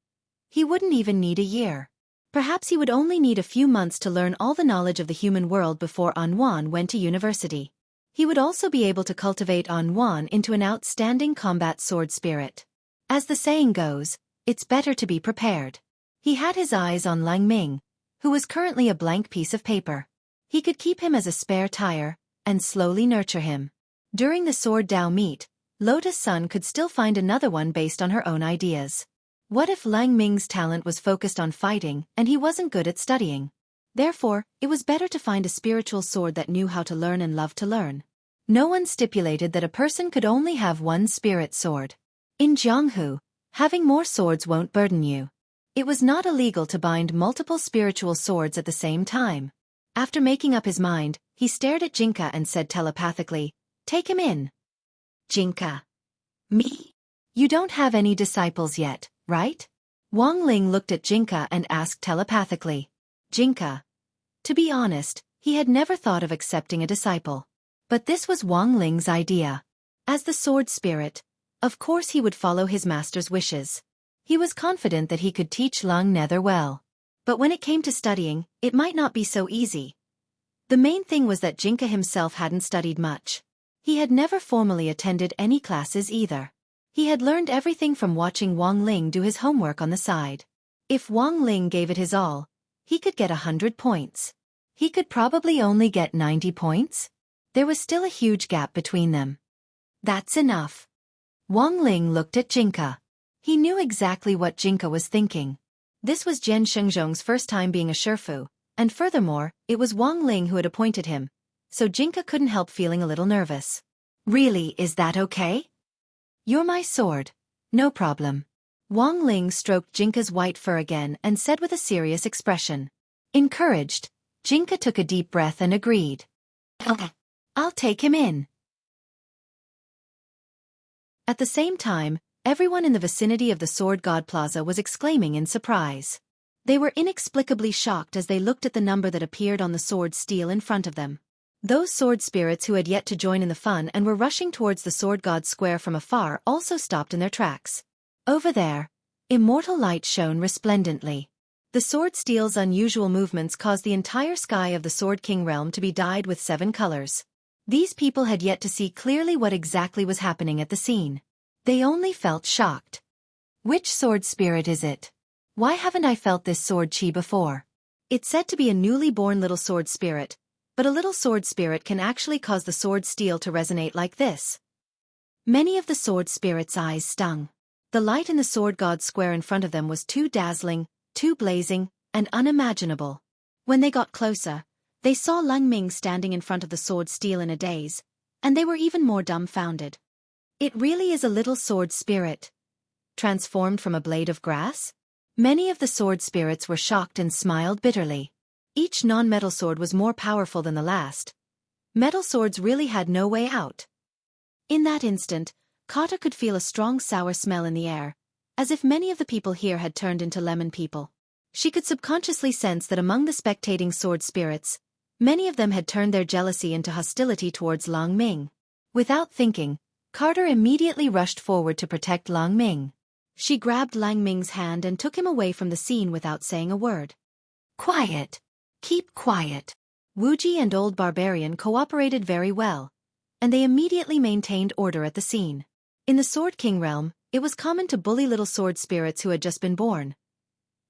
he wouldn't even need a year. Perhaps he would only need a few months to learn all the knowledge of the human world before Anwan went to university. He would also be able to cultivate Anwan into an outstanding combat sword spirit. As the saying goes, it's better to be prepared. He had his eyes on Lang Ming, who was currently a blank piece of paper. He could keep him as a spare tire, and slowly nurture him. During the Sword Dao meet, Lotus Sun could still find another one based on her own ideas. What if Lang Ming's talent was focused on fighting and he wasn't good at studying? Therefore, it was better to find a spiritual sword that knew how to learn and loved to learn. No one stipulated that a person could only have one spirit sword. In Jianghu, having more swords won't burden you. It was not illegal to bind multiple spiritual swords at the same time. After making up his mind, he stared at Jinka and said telepathically, "Take him in." Jinka. Me? You don't have any disciples yet, right? Wang Ling looked at Jinka and asked telepathically. Jinka. To be honest, he had never thought of accepting a disciple. But this was Wang Ling's idea. As the sword spirit, of course he would follow his master's wishes. He was confident that he could teach Lung Nether well. But when it came to studying, it might not be so easy. The main thing was that Jinka himself hadn't studied much. He had never formally attended any classes either. He had learned everything from watching Wang Ling do his homework on the side. If Wang Ling gave it his all, he could get 100 points. He could probably only get 90 points. There was still a huge gap between them. That's enough. Wang Ling looked at Jinka. He knew exactly what Jinka was thinking. This was Jian Shengzhong's first time being a Shifu, and furthermore, it was Wang Ling who had appointed him, so Jinka couldn't help feeling a little nervous. Really, is that okay? You're my sword. No problem. Wang Ling stroked Jinka's white fur again and said with a serious expression. Encouraged, Jinka took a deep breath and agreed. I'll take him in. At the same time, everyone in the vicinity of the Sword God Plaza was exclaiming in surprise. They were inexplicably shocked as they looked at the number that appeared on the sword steel in front of them. Those sword spirits who had yet to join in the fun and were rushing towards the Sword God Square from afar also stopped in their tracks. Over there, immortal light shone resplendently. The sword steel's unusual movements caused the entire sky of the Sword King realm to be dyed with 7 colors. These people had yet to see clearly what exactly was happening at the scene. They only felt shocked. Which sword spirit is it? Why haven't I felt this sword chi before? It's said to be a newly born little sword spirit, but a little sword spirit can actually cause the sword steel to resonate like this. Many of the sword spirits' eyes stung. The light in the Sword God Square in front of them was too dazzling, too blazing, and unimaginable. When they got closer, they saw Lung Ming standing in front of the sword steel in a daze, and they were even more dumbfounded. It really is a little sword spirit, transformed from a blade of grass? Many of the sword spirits were shocked and smiled bitterly. Each non-metal sword was more powerful than the last. Metal swords really had no way out. In that instant, Kata could feel a strong sour smell in the air, as if many of the people here had turned into lemon people. She could subconsciously sense that among the spectating sword spirits, many of them had turned their jealousy into hostility towards Lang Ming. Without thinking, Carter immediately rushed forward to protect Lang Ming. She grabbed Lang Ming's hand and took him away from the scene without saying a word. Quiet. Keep quiet. Wuji and Old Barbarian cooperated very well, and they immediately maintained order at the scene. In the Sword King realm, it was common to bully little sword spirits who had just been born.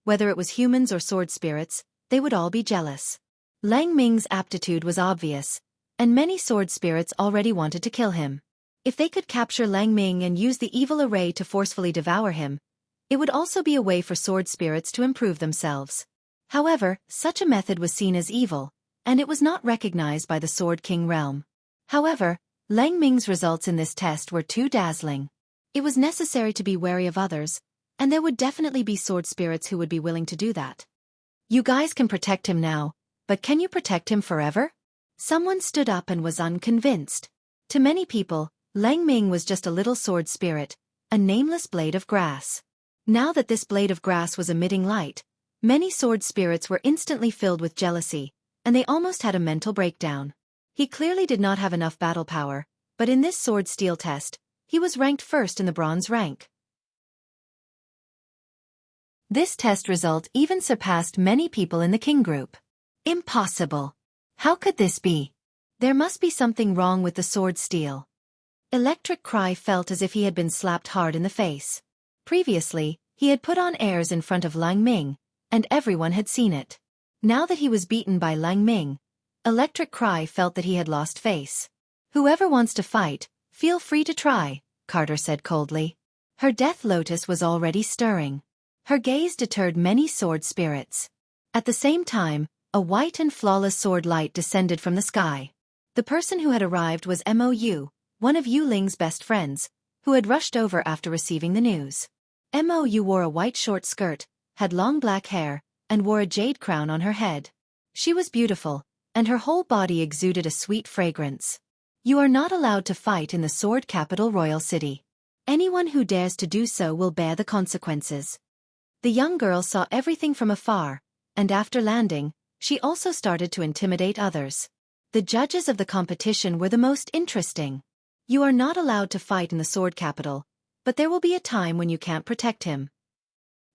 Whether it was humans or sword spirits, they would all be jealous. Lang Ming's aptitude was obvious, and many sword spirits already wanted to kill him. If they could capture Lang Ming and use the evil array to forcefully devour him, it would also be a way for sword spirits to improve themselves. However, such a method was seen as evil, and it was not recognized by the Sword King realm. However, Lang Ming's results in this test were too dazzling. It was necessary to be wary of others, and there would definitely be sword spirits who would be willing to do that. You guys can protect him now, but can you protect him forever? Someone stood up and was unconvinced. To many people, Lang Ming was just a little sword spirit, a nameless blade of grass. Now that this blade of grass was emitting light, many sword spirits were instantly filled with jealousy, and they almost had a mental breakdown. He clearly did not have enough battle power, but in this sword steel test, he was ranked first in the bronze rank. This test result even surpassed many people in the King group. Impossible. How could this be? There must be something wrong with the sword steel. Electric Cry felt as if he had been slapped hard in the face. Previously, he had put on airs in front of Lang Ming, and everyone had seen it. Now that he was beaten by Lang Ming, Electric Cry felt that he had lost face. Whoever wants to fight, feel free to try, Carter said coldly. Her death lotus was already stirring. Her gaze deterred many sword spirits. At the same time, A white and flawless sword light descended from the sky. The person who had arrived was Mou, one of Yu Ling's best friends, who had rushed over after receiving the news. Mou wore a white short skirt, had long black hair, and wore a jade crown on her head. She was beautiful, and her whole body exuded a sweet fragrance. You are not allowed to fight in the sword capital royal city. Anyone who dares to do so will bear the consequences. The young girl saw everything from afar, and after landing, she also started to intimidate others. The judges of the competition were the most interesting. You are not allowed to fight in the sword capital, but there will be a time when you can't protect him.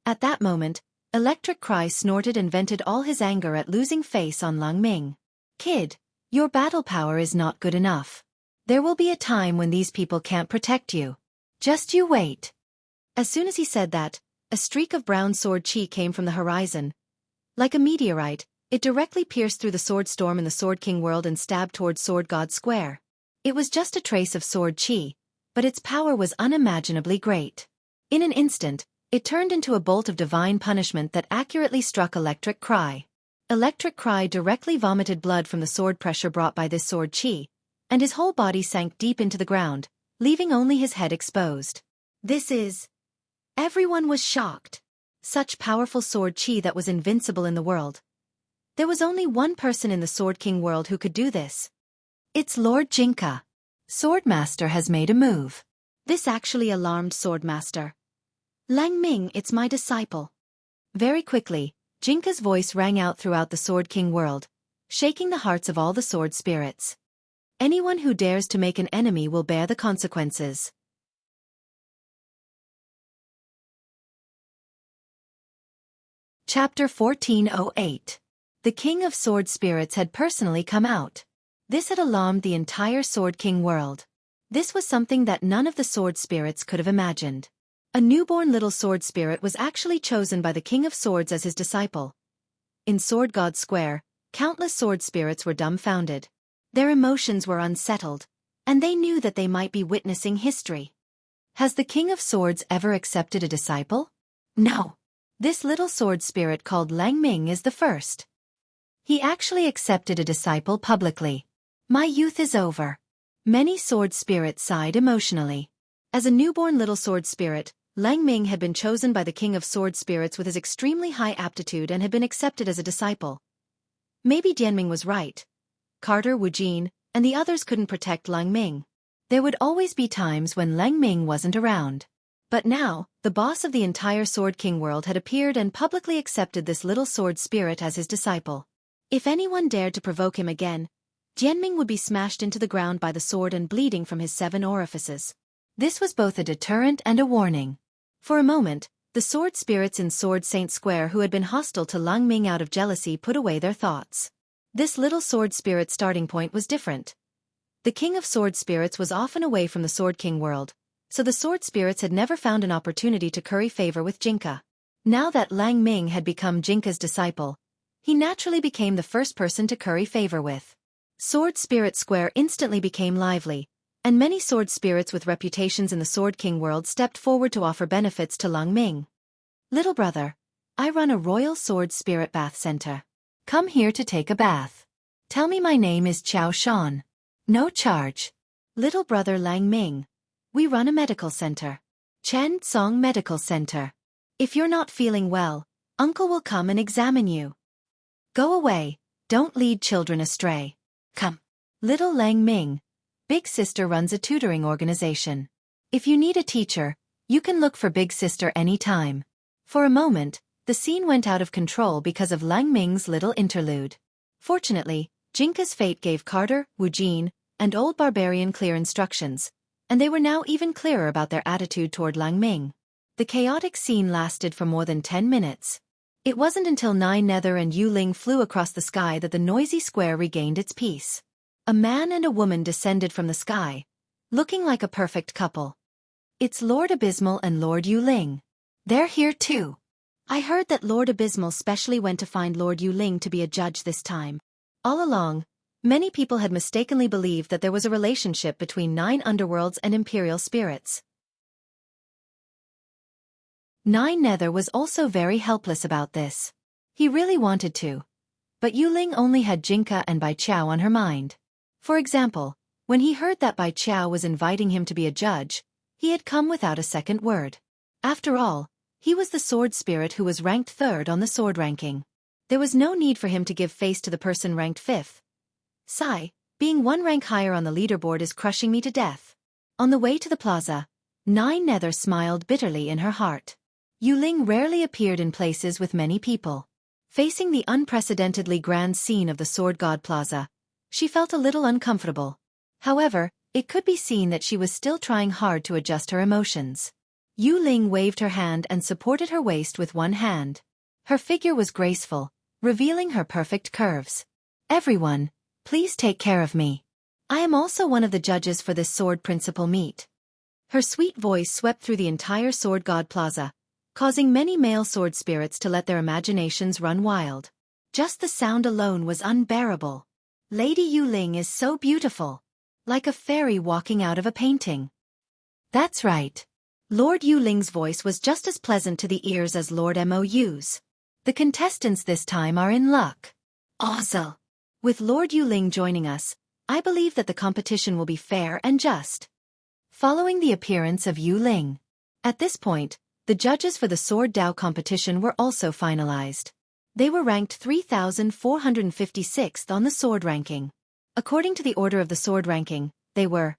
At that moment, Electric Cry snorted and vented all his anger at losing face on Lang Ming. Kid, your battle power is not good enough. There will be a time when these people can't protect you. Just you wait. As soon as he said that, a streak of brown sword chi came from the horizon. Like a meteorite, it directly pierced through the sword storm in the Sword King world and stabbed towards Sword God Square. It was just a trace of sword chi, but its power was unimaginably great. In an instant, it turned into a bolt of divine punishment that accurately struck Electric Cry. Electric Cry directly vomited blood from the sword pressure brought by this sword chi, and his whole body sank deep into the ground, leaving only his head exposed. This is... Everyone was shocked. Such powerful sword chi that was invincible in the world. There was only one person in the Sword King world who could do this. It's Lord Jinka. Swordmaster has made a move. This actually alarmed Swordmaster. Lang Ming, it's my disciple. Very quickly, Jinka's voice rang out throughout the Sword King world, shaking the hearts of all the sword spirits. Anyone who dares to make an enemy will bear the consequences. Chapter 1408. The King of Sword Spirits had personally come out. This had alarmed the entire Sword King world. This was something that none of the sword spirits could have imagined. A newborn little sword spirit was actually chosen by the King of Swords as his disciple. In Sword God Square, countless sword spirits were dumbfounded. Their emotions were unsettled, and they knew that they might be witnessing history. Has the King of Swords ever accepted a disciple? No. This little sword spirit called Lang Ming is the first. He actually accepted a disciple publicly. My youth is over. Many sword spirits sighed emotionally. As a newborn little sword spirit, Lang Ming had been chosen by the King of Sword Spirits with his extremely high aptitude and had been accepted as a disciple. Maybe Dianming was right. Carter, Wu Jin, and the others couldn't protect Lang Ming. There would always be times when Lang Ming wasn't around. But now, the boss of the entire Sword King world had appeared and publicly accepted this little sword spirit as his disciple. If anyone dared to provoke him again, Dianming would be smashed into the ground by the sword and bleeding from his 7 orifices. This was both a deterrent and a warning. For a moment, the sword spirits in Sword Saint Square who had been hostile to Lang Ming out of jealousy put away their thoughts. This little sword spirit starting point was different. The King of Sword Spirits was often away from the Sword King world, so the sword spirits had never found an opportunity to curry favor with Jinka. Now that Lang Ming had become Jinka's disciple, he naturally became the first person to curry favor with. Sword Spirit Square instantly became lively, and many sword spirits with reputations in the Sword King world stepped forward to offer benefits to Lang Ming. Little brother, I run a royal sword spirit bath center. Come here to take a bath. Tell me my name is Qiao Shan. No charge. Little brother Lang Ming. We run a medical center. Chen Song Medical Center. If you're not feeling well, Uncle will come and examine you. Go away, don't lead children astray. Come. Little Lang Ming. Big Sister runs a tutoring organization. If you need a teacher, you can look for Big Sister anytime. For a moment, the scene went out of control because of Lang Ming's little interlude. Fortunately, Jinka's fate gave Carter, Wu Jin, and Old Barbarian clear instructions, and they were now even clearer about their attitude toward Lang Ming. The chaotic scene lasted for more than 10 minutes. It wasn't until Nine Nether and Yu Ling flew across the sky that the noisy square regained its peace. A man and a woman descended from the sky, looking like a perfect couple. It's Lord Abysmal and Lord Yu Ling. They're here too. I heard that Lord Abysmal specially went to find Lord Yu Ling to be a judge this time. All along, many people had mistakenly believed that there was a relationship between 9 underworlds and imperial spirits. Nine Nether was also very helpless about this. He really wanted to, But Yuling only had Jinka and Bai Chao on her mind. For example, when he heard that Bai Chao was inviting him to be a judge, he had come without a second word. After all, he was the sword spirit who was ranked 3rd on the sword ranking. There was no need for him to give face to the person ranked 5th. Sigh, being 1 rank higher on the leaderboard is crushing me to death. On the way to the plaza, Nine Nether smiled bitterly in her heart. Yuling rarely appeared in places with many people. Facing the unprecedentedly grand scene of the Sword God Plaza, she felt a little uncomfortable. However, it could be seen that she was still trying hard to adjust her emotions. Yuling waved her hand and supported her waist with one hand. Her figure was graceful, revealing her perfect curves. Everyone, please take care of me. I am also one of the judges for this sword principal meet. Her sweet voice swept through the entire Sword God Plaza, causing many male sword spirits to let their imaginations run wild. Just the sound alone was unbearable. Lady Yuling is so beautiful. Like a fairy walking out of a painting. That's right. Lord Yuling's voice was just as pleasant to the ears as Lord Mou's. The contestants this time are in luck. Awesome. With Lord Yuling joining us, I believe that the competition will be fair and just. Following the appearance of Yuling. At this point, the judges for the Sword Dao competition were also finalized. They were ranked 3,456th on the sword ranking. According to the order of the sword ranking, they were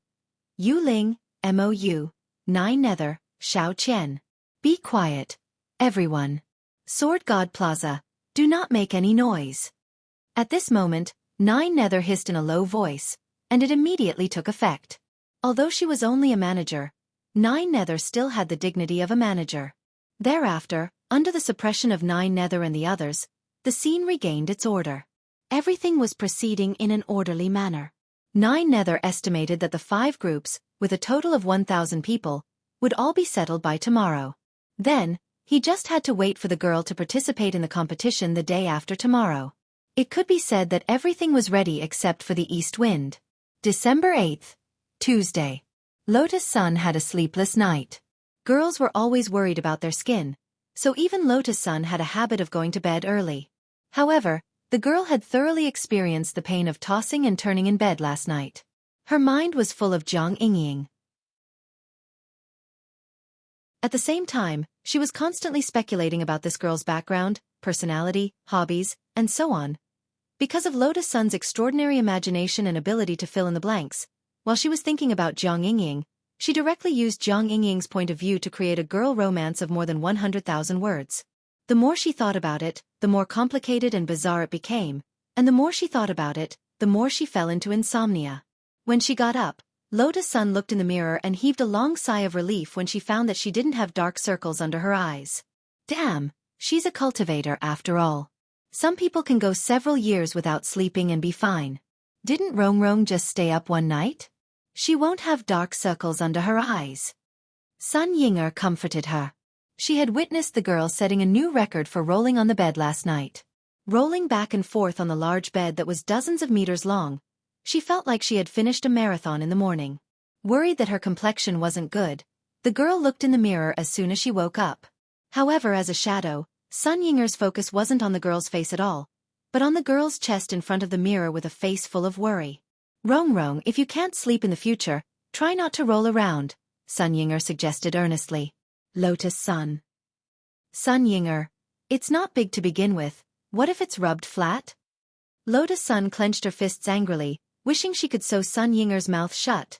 Yuling, Mou, Nine Nether, Xiao Qian. Be quiet, everyone. Sword God Plaza, do not make any noise. At this moment, Nine Nether hissed in a low voice, and it immediately took effect. Although she was only a manager, Nine Nether still had the dignity of a manager. Thereafter, under the suppression of Nine Nether and the others, the scene regained its order. Everything was proceeding in an orderly manner. Nine Nether estimated that the 5 groups, with a total of 1,000 people, would all be settled by tomorrow. Then, he just had to wait for the girl to participate in the competition the day after tomorrow. It could be said that everything was ready except for the east wind. December 8th, Tuesday. Lotus Sun had a sleepless night. Girls were always worried about their skin, so even Lotus Sun had a habit of going to bed early. However, the girl had thoroughly experienced the pain of tossing and turning in bed last night. Her mind was full of Jiang Yingying. At the same time, she was constantly speculating about this girl's background, personality, hobbies, and so on. Because of Lotus Sun's extraordinary imagination and ability to fill in the blanks, while she was thinking about Jiang Yingying, she directly used Jiang Yingying's point of view to create a girl romance of more than 100,000 words. The more she thought about it, the more complicated and bizarre it became, and the more she thought about it, the more she fell into insomnia. When she got up, Lotus Sun looked in the mirror and heaved a long sigh of relief when she found that she didn't have dark circles under her eyes. Damn, she's a cultivator after all. Some people can go several years without sleeping and be fine. Didn't Rong just stay up one night? She won't have dark circles under her eyes. Sun Yinger comforted her. She had witnessed the girl setting a new record for rolling on the bed last night. Rolling back and forth on the large bed that was dozens of meters long, she felt like she had finished a marathon in the morning. Worried that her complexion wasn't good, the girl looked in the mirror as soon as she woke up. However, as a shadow, Sun Yinger's focus wasn't on the girl's face at all, but on the girl's chest in front of the mirror with a face full of worry. Rong, if you can't sleep in the future, try not to roll around, Sun Yinger suggested earnestly. Lotus Sun. Sun Yinger, it's not big to begin with, what if it's rubbed flat? Lotus Sun clenched her fists angrily, wishing she could sew Sun Yinger's mouth shut.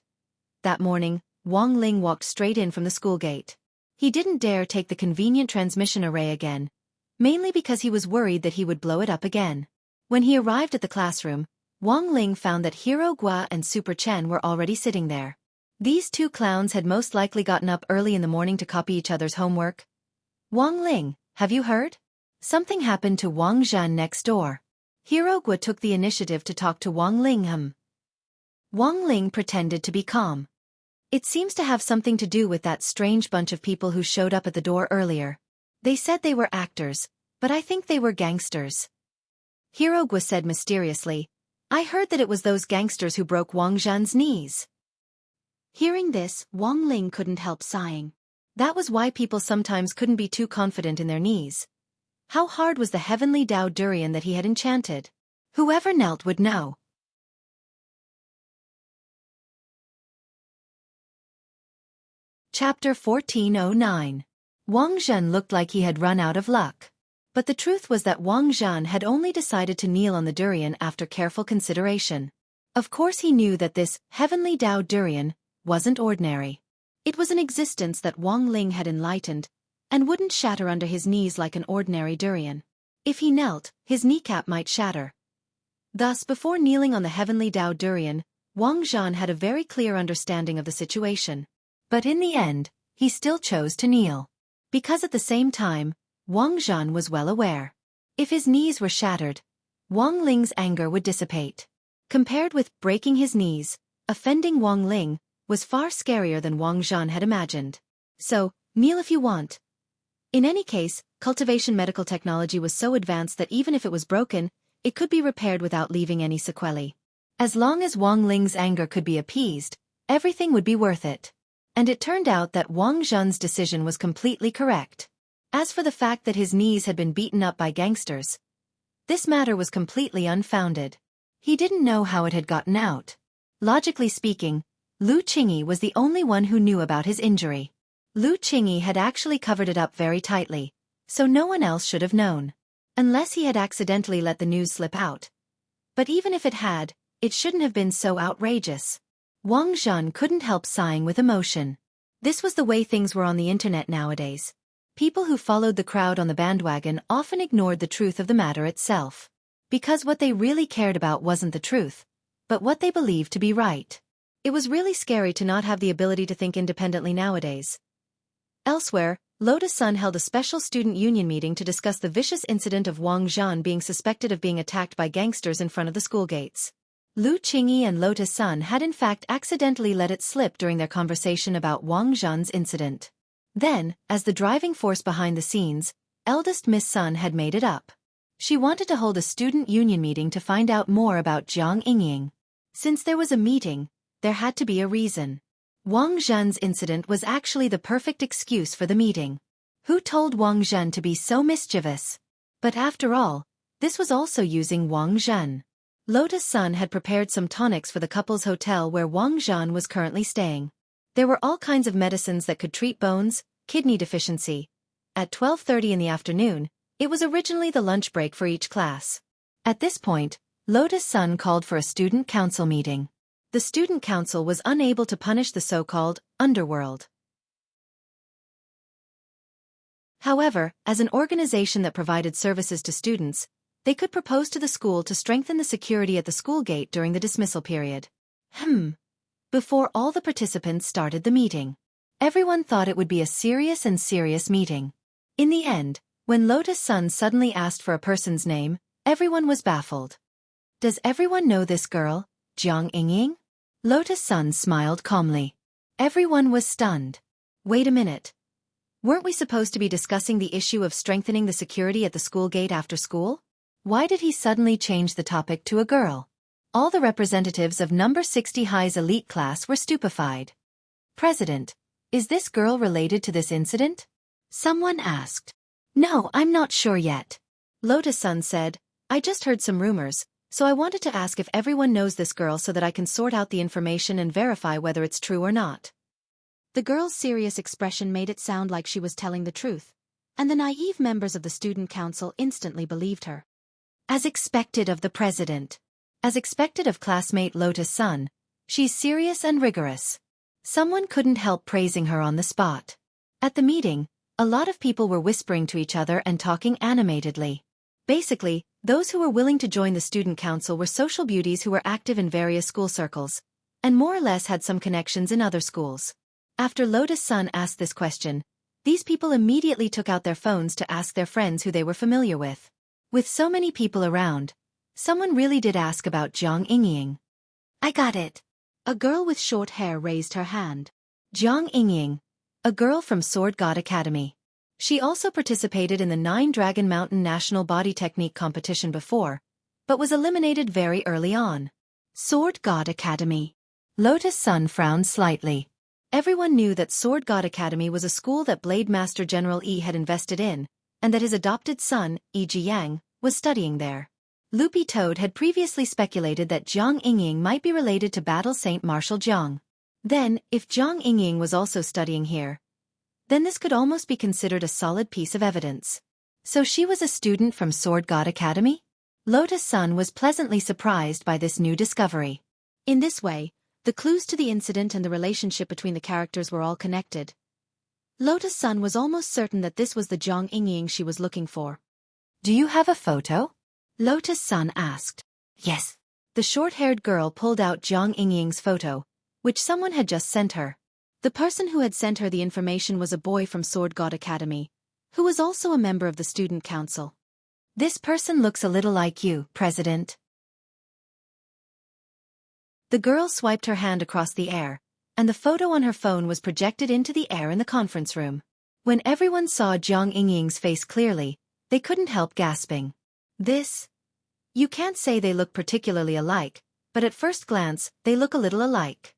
That morning, Wang Ling walked straight in from the school gate. He didn't dare take the convenient transmission array again, mainly because he was worried that he would blow it up again. When he arrived at the classroom, Wang Ling found that Hero Gua and Super Chen were already sitting there. These 2 clowns had most likely gotten up early in the morning to copy each other's homework. Wang Ling, have you heard? Something happened to Wang Zhan next door. Hero Gua took the initiative to talk to Wang Ling. Wang Ling pretended to be calm. It seems to have something to do with that strange bunch of people who showed up at the door earlier. They said they were actors, but I think they were gangsters. Hero Gua said mysteriously, I heard that it was those gangsters who broke Wang Zhan's knees. Hearing this, Wang Ling couldn't help sighing. That was why people sometimes couldn't be too confident in their knees. How hard was the heavenly Tao durian that he had enchanted? Whoever knelt would know. Chapter 1409. Wang Zhen looked like he had run out of luck. But the truth was that Wang Zhen had only decided to kneel on the durian after careful consideration. Of course he knew that this heavenly Tao durian wasn't ordinary. It was an existence that Wang Ling had enlightened, and wouldn't shatter under his knees like an ordinary durian. If he knelt, his kneecap might shatter. Thus, before kneeling on the heavenly Tao durian, Wang Zhen had a very clear understanding of the situation. But in the end, he still chose to kneel. Because at the same time, Wang Zhen was well aware. If his knees were shattered, Wang Ling's anger would dissipate. Compared with breaking his knees, offending Wang Ling was far scarier than Wang Zhen had imagined. So, kneel if you want. In any case, cultivation medical technology was so advanced that even if it was broken, it could be repaired without leaving any sequelae. As long as Wang Ling's anger could be appeased, everything would be worth it. And it turned out that Wang Zhen's decision was completely correct. As for the fact that his knees had been beaten up by gangsters, this matter was completely unfounded. He didn't know how it had gotten out. Logically speaking, Lu Qingyi was the only one who knew about his injury. Lu Qingyi had actually covered it up very tightly, so no one else should have known. Unless he had accidentally let the news slip out. But even if it had, it shouldn't have been so outrageous. Wang Zhen couldn't help sighing with emotion. This was the way things were on the internet nowadays. People who followed the crowd on the bandwagon often ignored the truth of the matter itself. Because what they really cared about wasn't the truth, but what they believed to be right. It was really scary to not have the ability to think independently nowadays. Elsewhere, Lotus Sun held a special student union meeting to discuss the vicious incident of Wang Zhen being suspected of being attacked by gangsters in front of the school gates. Lu Qingyi and Lotus Sun had in fact accidentally let it slip during their conversation about Wang Zhen's incident. Then, as the driving force behind the scenes, eldest Miss Sun had made it up. She wanted to hold a student union meeting to find out more about Jiang Yingying. Since there was a meeting, there had to be a reason. Wang Zhen's incident was actually the perfect excuse for the meeting. Who told Wang Zhen to be so mischievous? But after all, this was also using Wang Zhen. Lotus Sun had prepared some tonics for the couple's hotel where Wang Zhen was currently staying. There were all kinds of medicines that could treat bones, kidney deficiency. At 12:30 in the afternoon, it was originally the lunch break for each class. At this point, Lotus Sun called for a student council meeting. The student council was unable to punish the so-called underworld. However, as an organization that provided services to students, they could propose to the school to strengthen the security at the school gate during the dismissal period. Before all the participants started the meeting, everyone thought it would be a serious meeting. In the end, when Lotus Sun suddenly asked for a person's name, everyone was baffled. Does everyone know this girl, Jiang Yingying? Lotus Sun smiled calmly. Everyone was stunned. Wait a minute. Weren't we supposed to be discussing the issue of strengthening the security at the school gate after school? Why did he suddenly change the topic to a girl? All the representatives of number 60 High's elite class were stupefied. President, is this girl related to this incident? Someone asked. No, I'm not sure yet. Lotus Sun said, I just heard some rumors, so I wanted to ask if everyone knows this girl so that I can sort out the information and verify whether it's true or not. The girl's serious expression made it sound like she was telling the truth, and the naive members of the student council instantly believed her. As expected of the president. As expected of classmate Lotus Sun, she's serious and rigorous. Someone couldn't help praising her on the spot. At the meeting, a lot of people were whispering to each other and talking animatedly. Basically, those who were willing to join the student council were social beauties who were active in various school circles, and more or less had some connections in other schools. After Lotus Sun asked this question, these people immediately took out their phones to ask their friends who they were familiar with. With so many people around, someone really did ask about Jiang Yingying. I got it. A girl with short hair raised her hand. Jiang Yingying, a girl from Sword God Academy. She also participated in the 9 Dragon Mountain National Body Technique competition before, but was eliminated very early on. Sword God Academy. Lotus Sun frowned slightly. Everyone knew that Sword God Academy was a school that Blade Master General Yi had invested in, and that his adopted son, E.G. Yang, was studying there. Loopy Toad had previously speculated that Jiang Yingying might be related to Battle Saint Marshal Jiang. Then, if Jiang Yingying was also studying here, then this could almost be considered a solid piece of evidence. So she was a student from Sword God Academy? Lotus Sun was pleasantly surprised by this new discovery. In this way, the clues to the incident and the relationship between the characters were all connected. Lotus Sun was almost certain that this was the Jiang Yingying she was looking for. Do you have a photo? Lotus Sun asked. Yes. The short-haired girl pulled out Jiang Yingying's photo, which someone had just sent her. The person who had sent her the information was a boy from Sword God Academy, who was also a member of the student council. This person looks a little like you, President. The girl swiped her hand across the air, and the photo on her phone was projected into the air in the conference room. When everyone saw Jiang Yingying's face clearly, they couldn't help gasping. You can't say they look particularly alike, but at first glance, they look a little alike.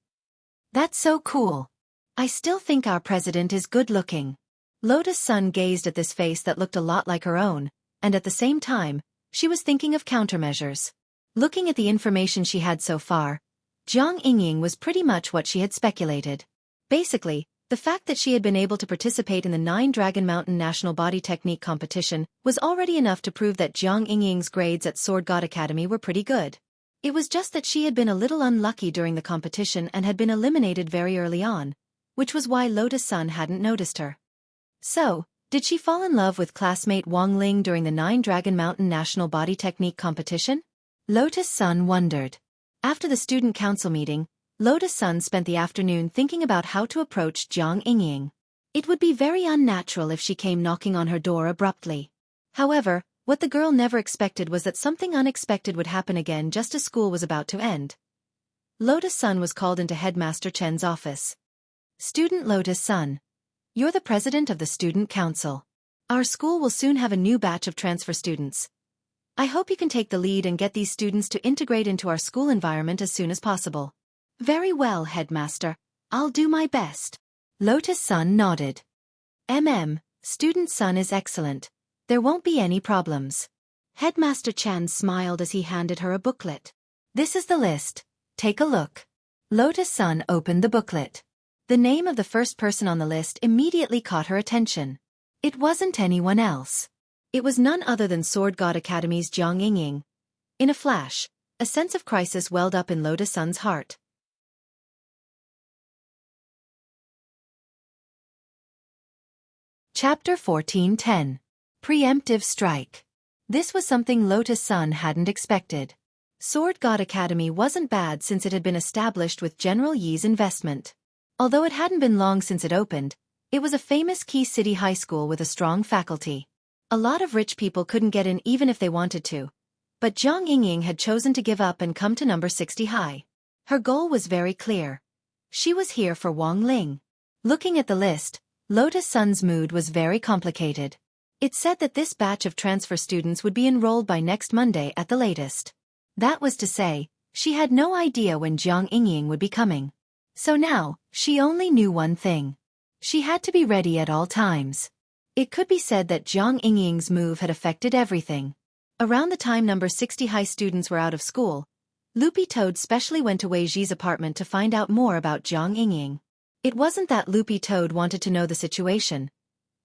That's so cool. I still think our president is good-looking. Lotus Sun gazed at this face that looked a lot like her own, and at the same time, she was thinking of countermeasures. Looking at the information she had so far, Jiang Yingying was pretty much what she had speculated. Basically, the fact that she had been able to participate in the 9 Dragon Mountain National Body Technique competition was already enough to prove that Jiang Yingying's grades at Sword God Academy were pretty good. It was just that she had been a little unlucky during the competition and had been eliminated very early on, which was why Lotus Sun hadn't noticed her. So, did she fall in love with classmate Wang Ling during the 9 Dragon Mountain National Body Technique competition? Lotus Sun wondered. After the student council meeting, Lotus Sun spent the afternoon thinking about how to approach Jiang Yingying. It would be very unnatural if she came knocking on her door abruptly. However, what the girl never expected was that something unexpected would happen again just as school was about to end. Lotus Sun was called into Headmaster Chen's office. Student Lotus Sun. You're the president of the student council. Our school will soon have a new batch of transfer students. I hope you can take the lead and get these students to integrate into our school environment as soon as possible. Very well, Headmaster. I'll do my best. Lotus Sun nodded. Student Sun is excellent. There won't be any problems. Headmaster Chan smiled as he handed her a booklet. This is the list. Take a look. Lotus Sun opened the booklet. The name of the first person on the list immediately caught her attention. It wasn't anyone else. It was none other than Sword God Academy's Jiang Yingying. In a flash, a sense of crisis welled up in Lotus Sun's heart. Chapter 14:10. Preemptive Strike. This was something Lotus Sun hadn't expected. Sword God Academy wasn't bad since it had been established with General Yi's investment. Although it hadn't been long since it opened, it was a famous key city high school with a strong faculty. A lot of rich people couldn't get in even if they wanted to. But Jiang Yingying had chosen to give up and come to number 60 high. Her goal was very clear. She was here for Wang Ling. Looking at the list, Lotus Sun's mood was very complicated. It said that this batch of transfer students would be enrolled by next Monday at the latest. That was to say, she had no idea when Jiang Yingying would be coming. So now, she only knew one thing. She had to be ready at all times. It could be said that Jiang Yingying's move had affected everything. Around the time number 60 high students were out of school, Loopy Toad specially went to Wei Ji's apartment to find out more about Jiang Yingying. It wasn't that Loopy Toad wanted to know the situation.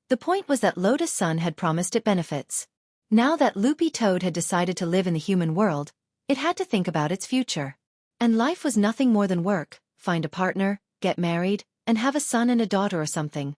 The point was that Lotus Sun had promised it benefits. Now that Loopy Toad had decided to live in the human world, it had to think about its future. And life was nothing more than work, find a partner, get married, and have a son and a daughter or something.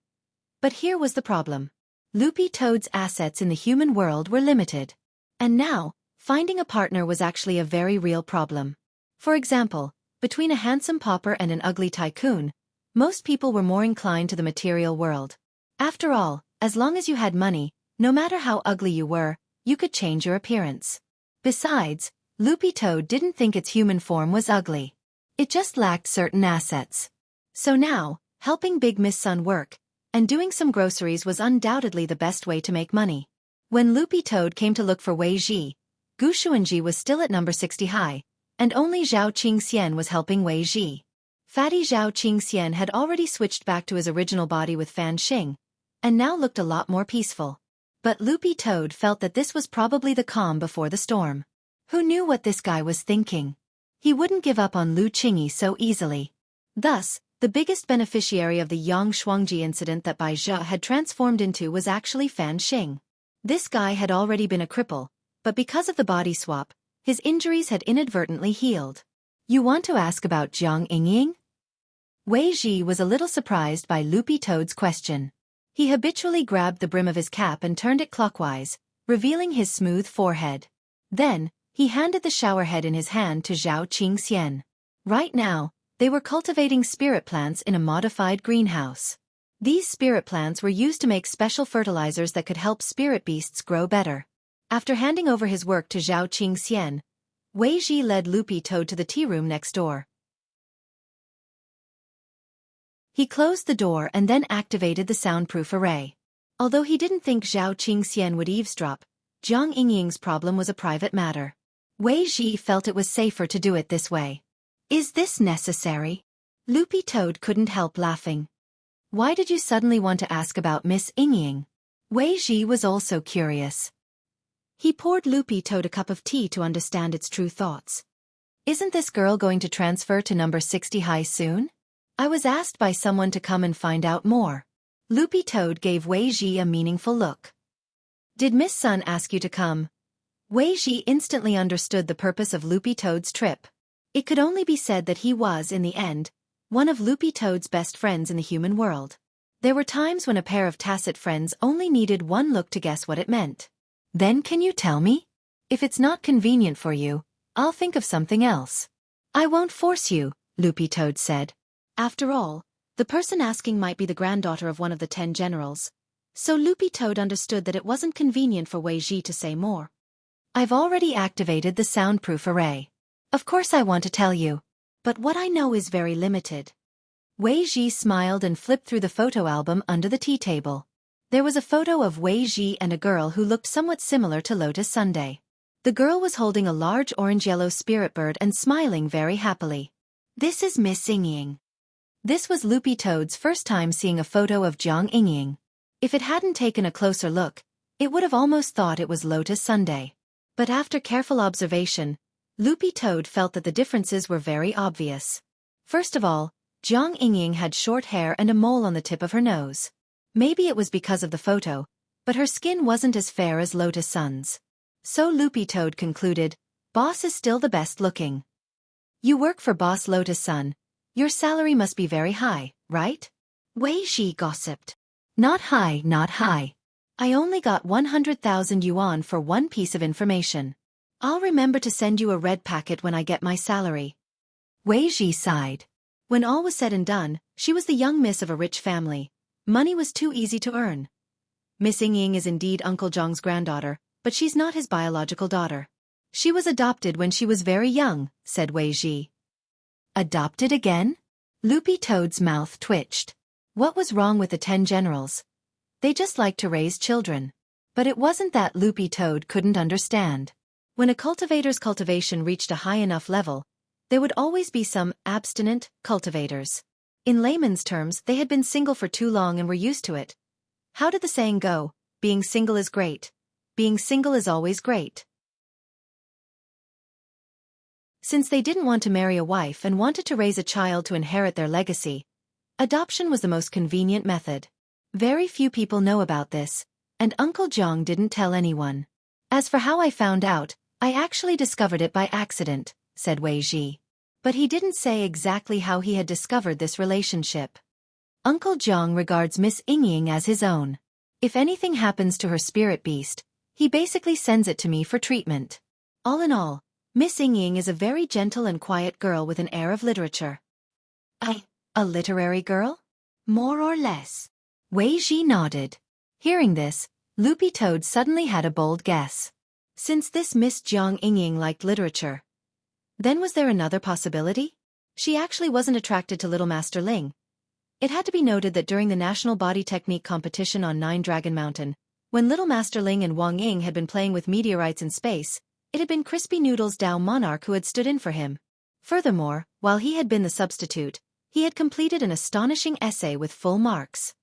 But here was the problem. Loopy Toad's assets in the human world were limited. And now, finding a partner was actually a very real problem. For example, between a handsome pauper and an ugly tycoon, most people were more inclined to the material world. After all, as long as you had money, no matter how ugly you were, you could change your appearance. Besides, Loopy Toad didn't think its human form was ugly. It just lacked certain assets. So now, helping Big Miss Sun work, and doing some groceries was undoubtedly the best way to make money. When Loopy Toad came to look for Wei Ji, Gu Xuanji was still at number 60 high, and only Zhao Qingxian was helping Wei Ji. Fatty Zhao Qingxian had already switched back to his original body with Fan Xing, and now looked a lot more peaceful. But Loopy Toad felt that this was probably the calm before the storm. Who knew what this guy was thinking? He wouldn't give up on Lu Qingyi so easily. Thus, the biggest beneficiary of the Yang Shuangji incident that Bai Zhe had transformed into was actually Fan Xing. This guy had already been a cripple, but because of the body swap, his injuries had inadvertently healed. You want to ask about Jiang Yingying? Wei Ji was a little surprised by Loopy Toad's question. He habitually grabbed the brim of his cap and turned it clockwise, revealing his smooth forehead. Then, he handed the shower head in his hand to Zhao Qingxian. Right now, they were cultivating spirit plants in a modified greenhouse. These spirit plants were used to make special fertilizers that could help spirit beasts grow better. After handing over his work to Zhao Qingxian, Wei Ji led Loopy Toad to the tea room next door. He closed the door and then activated the soundproof array. Although he didn't think Zhao Qingxian would eavesdrop, Jiang Yingying's problem was a private matter. Wei Ji felt it was safer to do it this way. Is this necessary? Loopy Toad couldn't help laughing. Why did you suddenly want to ask about Miss Yingying? Wei Ji was also curious. He poured Loopy Toad a cup of tea to understand its true thoughts. Isn't this girl going to transfer to number 60 high soon? I was asked by someone to come and find out more. Loopy Toad gave Wei Ji a meaningful look. Did Miss Sun ask you to come? Wei Ji instantly understood the purpose of Loopy Toad's trip. It could only be said that he was, in the end, one of Loopy Toad's best friends in the human world. There were times when a pair of tacit friends only needed one look to guess what it meant. Then can you tell me? If it's not convenient for you, I'll think of something else. I won't force you, Loopy Toad said. After all, the person asking might be the granddaughter of one of the 10 generals, so Loopy Toad understood that it wasn't convenient for Wei Ji to say more. I've already activated the soundproof array. Of course I want to tell you, but what I know is very limited. Wei Ji smiled and flipped through the photo album under the tea table. There was a photo of Wei Ji and a girl who looked somewhat similar to Lotus Sunday. The girl was holding a large orange-yellow spirit bird and smiling very happily. This is Miss Yingying. This was Loopy Toad's first time seeing a photo of Jiang Yingying. If it hadn't taken a closer look, it would have almost thought it was Lotus Sunday. But after careful observation, Loopy Toad felt that the differences were very obvious. First of all, Jiang Yingying had short hair and a mole on the tip of her nose. Maybe it was because of the photo, but her skin wasn't as fair as Lotus Sun's. So Loopy Toad concluded, Boss is still the best looking. You work for Boss Lotus Sun. Your salary must be very high, right? Wei Ji gossiped. Not high, not high. I only got 100,000 yuan for one piece of information. I'll remember to send you a red packet when I get my salary. Wei Ji sighed. When all was said and done, she was the young miss of a rich family. Money was too easy to earn. Miss Yingying is indeed Uncle Zhang's granddaughter, but she's not his biological daughter. She was adopted when she was very young, said Wei Ji. Adopted again? Loopy Toad's mouth twitched. What was wrong with the 10 generals? They just liked to raise children. But it wasn't that Loopy Toad couldn't understand. When a cultivator's cultivation reached a high enough level, there would always be some abstinent cultivators. In layman's terms, they had been single for too long and were used to it. How did the saying go? Being single is great. Being single is always great. Since they didn't want to marry a wife and wanted to raise a child to inherit their legacy, adoption was the most convenient method. Very few people know about this, and Uncle Zhang didn't tell anyone. As for how I found out, I actually discovered it by accident, said Wei Ji. But he didn't say exactly how he had discovered this relationship. Uncle Zhang regards Miss Yingying as his own. If anything happens to her spirit beast, he basically sends it to me for treatment. All in all, Miss Yingying is a very gentle and quiet girl with an air of literature. A literary girl? More or less. Wei Ji nodded. Hearing this, Loopy Toad suddenly had a bold guess. Since this Miss Jiang Yingying liked literature, then was there another possibility? She actually wasn't attracted to Little Master Ling. It had to be noted that during the National Body Technique competition on 9 Dragon Mountain, when Little Master Ling and Wang Ying had been playing with meteorites in space, it had been Crispy Noodles Dao Monarch who had stood in for him. Furthermore, while he had been the substitute, he had completed an astonishing essay with full marks.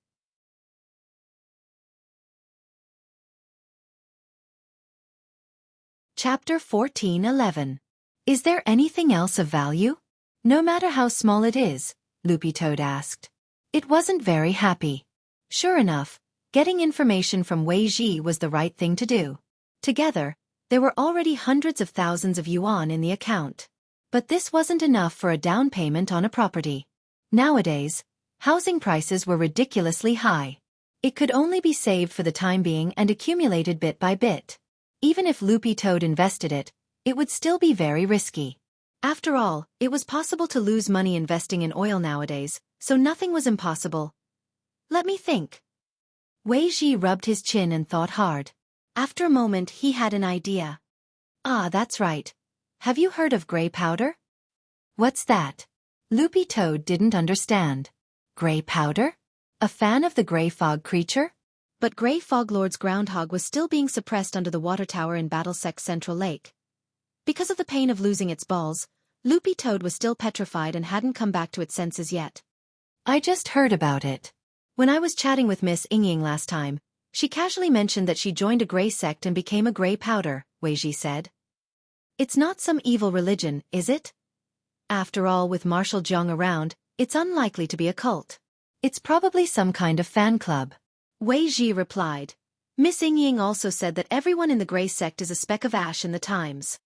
Chapter 14:11. Is there anything else of value? No matter how small it is, Loopy Toad asked. It wasn't very happy. Sure enough, getting information from Wei Ji was the right thing to do. Together, there were already hundreds of thousands of yuan in the account. But this wasn't enough for a down payment on a property. Nowadays, housing prices were ridiculously high. It could only be saved for the time being and accumulated bit by bit. Even if Loopy Toad invested it, it would still be very risky. After all, it was possible to lose money investing in oil nowadays, so nothing was impossible. Let me think. Wei Ji rubbed his chin and thought hard. After a moment he had an idea. Ah, that's right. Have you heard of gray powder? What's that? Loopy Toad didn't understand. Gray powder? A fan of the gray fog creature? But Grey Fog Lord's groundhog was still being suppressed under the water tower in Battlesec Central Lake. Because of the pain of losing its balls, Loopy Toad was still petrified and hadn't come back to its senses yet. I just heard about it. When I was chatting with Miss Ying last time, she casually mentioned that she joined a gray sect and became a gray powder, Wei Ji said. It's not some evil religion, is it? After all, with Marshal Zhang around, it's unlikely to be a cult. It's probably some kind of fan club. Wei Ji replied. Miss Ying also said that everyone in the gray sect is a speck of ash in the times.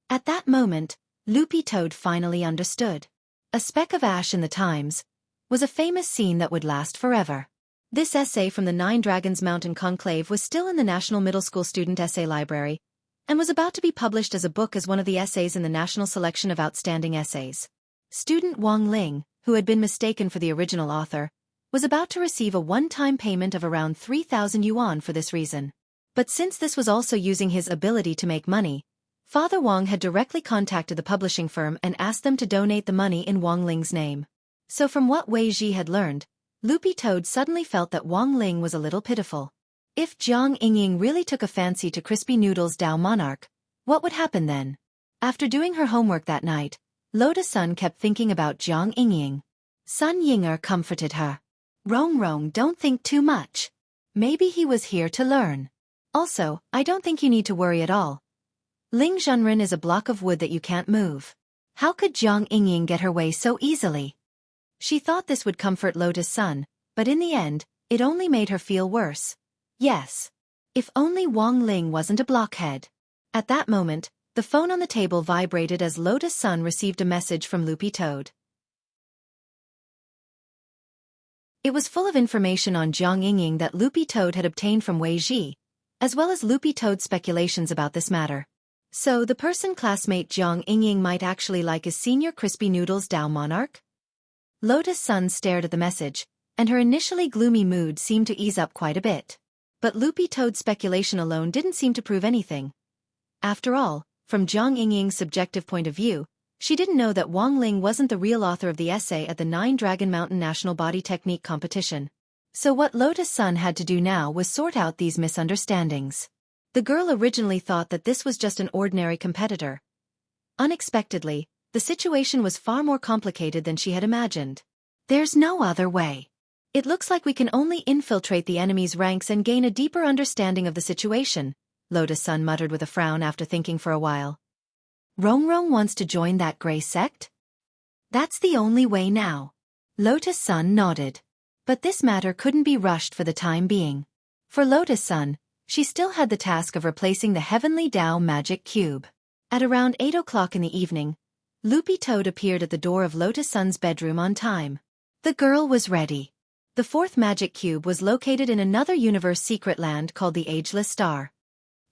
At that moment, Loopy Toad finally understood. A speck of ash in the times was a famous scene that would last forever. This essay from the Nine Dragons Mountain Conclave was still in the National Middle School Student Essay Library, and was about to be published as a book as one of the essays in the National Selection of Outstanding Essays. Student Wang Ling, who had been mistaken for the original author, was about to receive a one-time payment of around 3,000 yuan for this reason. But since this was also using his ability to make money, Father Wang had directly contacted the publishing firm and asked them to donate the money in Wang Ling's name. So from what Wei Ji had learned, Loopy Toad suddenly felt that Wang Ling was a little pitiful. If Jiang Yingying really took a fancy to Crispy Noodle's Dao Monarch, what would happen then? After doing her homework that night, Lotus Sun kept thinking about Jiang Yingying. Sun Yinger comforted her. Rong Rong, don't think too much. Maybe he was here to learn. Also, I don't think you need to worry at all. Ling Zhenren is a block of wood that you can't move. How could Jiang Yingying get her way so easily? She thought this would comfort Lotus Sun, but in the end, it only made her feel worse. Yes. If only Wang Ling wasn't a blockhead. At that moment, the phone on the table vibrated as Lotus Sun received a message from Loopy Toad. It was full of information on Jiang Yingying that Loopy Toad had obtained from Wei Ji, as well as Loopy Toad's speculations about this matter. So the person classmate Jiang Yingying might actually like is Senior Crispy Noodle's Dao Monarch? Lotus Sun stared at the message, and her initially gloomy mood seemed to ease up quite a bit. But Loopy Toad's speculation alone didn't seem to prove anything. After all, from Jiang Yingying's subjective point of view, she didn't know that Wang Ling wasn't the real author of the essay at the Nine Dragon Mountain National Body Technique Competition. So what Lotus Sun had to do now was sort out these misunderstandings. The girl originally thought that this was just an ordinary competitor. Unexpectedly, the situation was far more complicated than she had imagined. There's no other way. It looks like we can only infiltrate the enemy's ranks and gain a deeper understanding of the situation, Lotus Sun muttered with a frown after thinking for a while. Rong Rong wants to join that gray sect? That's the only way now. Lotus Sun nodded. But this matter couldn't be rushed for the time being. For Lotus Sun, she still had the task of replacing the Heavenly Dao Magic Cube. At around 8 o'clock in the evening, Loopy Toad appeared at the door of Lotus Sun's bedroom on time. The girl was ready. The fourth magic cube was located in another universe secret land called the Ageless Star.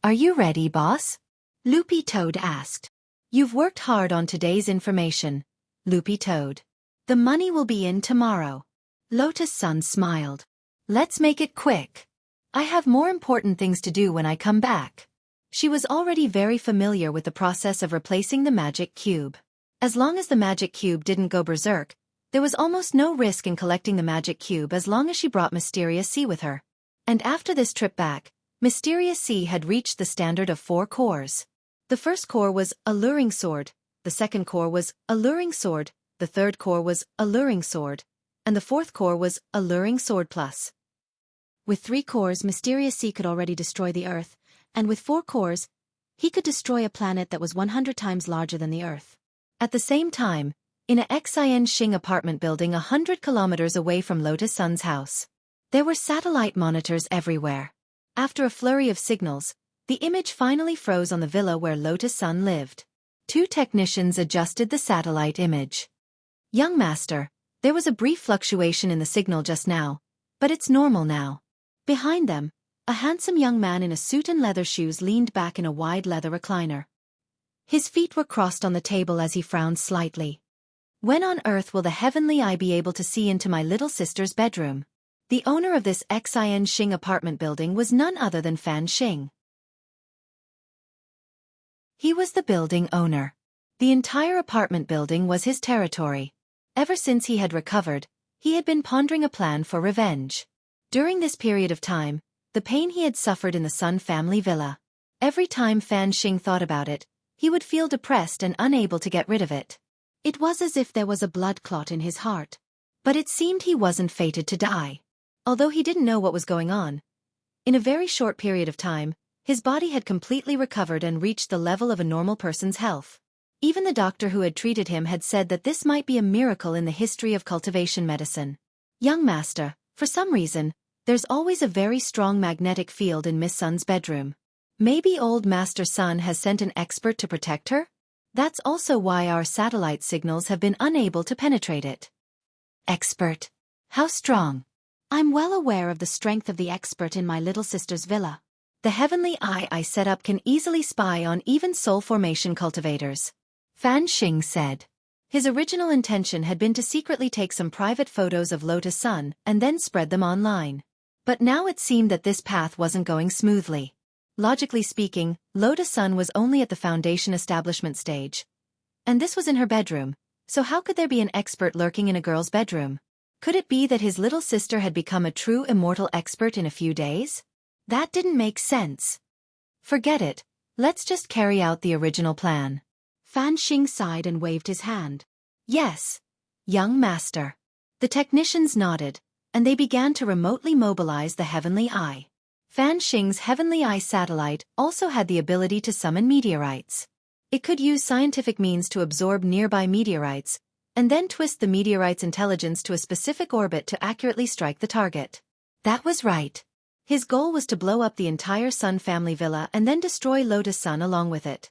Are you ready, boss? Loopy Toad asked. You've worked hard on today's information, Loopy Toad. The money will be in tomorrow. Lotus Sun smiled. Let's make it quick. I have more important things to do when I come back. She was already very familiar with the process of replacing the magic cube. As long as the magic cube didn't go berserk, there was almost no risk in collecting the magic cube as long as she brought Mysterious Sea with her. And after this trip back, Mysterious Sea had reached the standard of 4 cores. The first core was Alluring Sword, the second core was Alluring Sword, the third core was Alluring Sword, and the fourth core was Alluring Sword Plus. With 3 cores, Mysterious Sea could already destroy the Earth, and with 4 cores, He could destroy a planet that was 100 times larger than the Earth. At the same time, in a Xianxing apartment building 100 kilometers away from Lotus Sun's house, there were satellite monitors everywhere. After a flurry of signals, the image finally froze on the villa where Lotus Sun lived. 2 technicians adjusted the satellite image. Young master, there was a brief fluctuation in the signal just now, but it's normal now. Behind them, a handsome young man in a suit and leather shoes leaned back in a wide leather recliner. His feet were crossed on the table as he frowned slightly. When on earth will the heavenly eye be able to see into my little sister's bedroom? The owner of this Xianxing apartment building was none other than Fan Xing. He was the building owner. The entire apartment building was his territory. Ever since he had recovered, he had been pondering a plan for revenge. During this period of time, the pain he had suffered in the Sun family villa. Every time Fan Xing thought about it, he would feel depressed and unable to get rid of it. It was as if there was a blood clot in his heart. But it seemed he wasn't fated to die. Although he didn't know what was going on, in a very short period of time, his body had completely recovered and reached the level of a normal person's health. Even the doctor who had treated him had said that this might be a miracle in the history of cultivation medicine. Young master, for some reason, there's always a very strong magnetic field in Miss Sun's bedroom. Maybe old Master Sun has sent an expert to protect her? That's also why our satellite signals have been unable to penetrate it. Expert? How strong? I'm well aware of the strength of the expert in my little sister's villa. The heavenly eye I set up can easily spy on even soul formation cultivators. Fan Xing said. His original intention had been to secretly take some private photos of Lotus Sun and then spread them online. But now it seemed that this path wasn't going smoothly. Logically speaking, Lotus Sun was only at the foundation establishment stage. And this was in her bedroom, so how could there be an expert lurking in a girl's bedroom? Could it be that his little sister had become a true immortal expert in a few days? That didn't make sense. Forget it, let's just carry out the original plan. Fan Xing sighed and waved his hand. Yes, young master. The technicians nodded, and they began to remotely mobilize the heavenly eye. Fan Xing's heavenly eye satellite also had the ability to summon meteorites. It could use scientific means to absorb nearby meteorites, and then twist the meteorite's intelligence to a specific orbit to accurately strike the target. That was right. His goal was to blow up the entire Sun family villa and then destroy Lotus Sun along with it.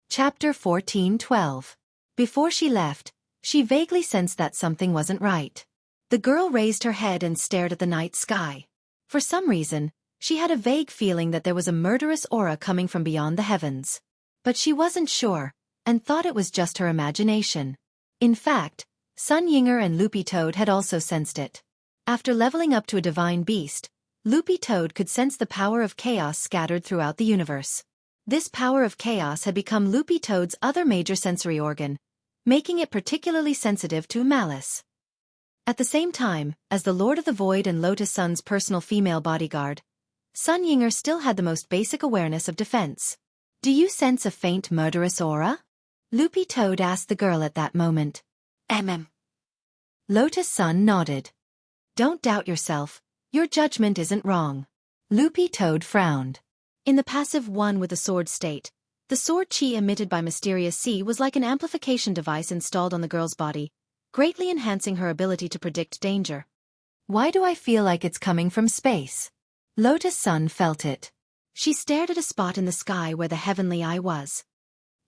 Chapter 14:12. Before she left, she vaguely sensed that something wasn't right. The girl raised her head and stared at the night sky. For some reason, she had a vague feeling that there was a murderous aura coming from beyond the heavens. But she wasn't sure, and thought it was just her imagination. In fact, Sun Yinger and Loopy Toad had also sensed it. After leveling up to a divine beast, Loopy Toad could sense the power of chaos scattered throughout the universe. This power of chaos had become Loopy Toad's other major sensory organ, making it particularly sensitive to malice. At the same time, as the Lord of the Void and Lotus Sun's personal female bodyguard, Sun Yinger still had the most basic awareness of defense. Do you sense a faint murderous aura? Loopy Toad asked the girl at that moment. Lotus Sun nodded. Don't doubt yourself, your judgment isn't wrong. Loopy Toad frowned. In the passive one with the sword state, the sword chi emitted by Mysterious Sea was like an amplification device installed on the girl's body, greatly enhancing her ability to predict danger. Why do I feel like it's coming from space? Lotus Sun felt it. She stared at a spot in the sky where the heavenly eye was.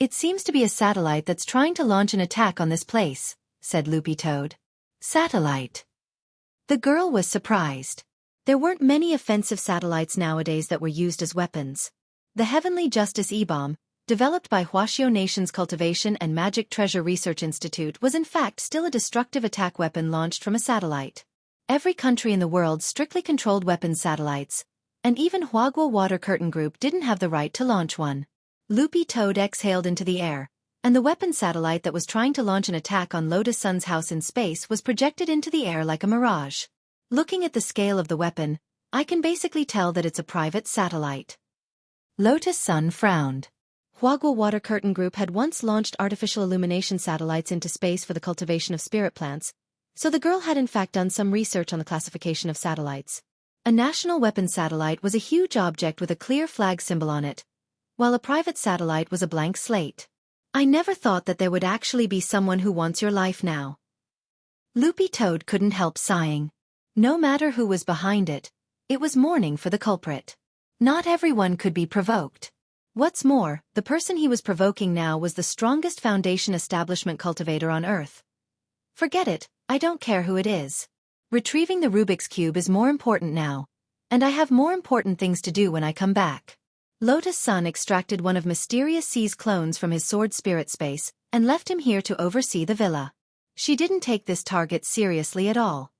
It seems to be a satellite that's trying to launch an attack on this place, said Loopy Toad. Satellite. The girl was surprised. There weren't many offensive satellites nowadays that were used as weapons. The Heavenly Justice E-Bomb, developed by Huaxiao Nation's Cultivation and Magic Treasure Research Institute, was in fact still a destructive attack weapon launched from a satellite. Every country in the world strictly controlled weapons satellites, and even Huaguo Water Curtain Group didn't have the right to launch one. Loopy Toad exhaled into the air, and the weapon satellite that was trying to launch an attack on Lotus Sun's house in space was projected into the air like a mirage. Looking at the scale of the weapon, I can basically tell that it's a private satellite. Lotus Sun frowned. Huaguo Water Curtain Group had once launched artificial illumination satellites into space for the cultivation of spirit plants, So the girl had in fact done some research on the classification of satellites. A national weapons satellite was a huge object with a clear flag symbol on it, while a private satellite was a blank slate. I never thought that there would actually be someone who wants your life now. Loopy Toad couldn't help sighing. No matter who was behind it, it was morning for the culprit. Not everyone could be provoked. What's more, the person he was provoking now was the strongest Foundation establishment cultivator on Earth. Forget it, I don't care who it is. Retrieving the Rubik's Cube is more important now, and I have more important things to do when I come back. Lotus Sun extracted one of Mysterious C's clones from his sword spirit space and left him here to oversee the villa. She didn't take this target seriously at all.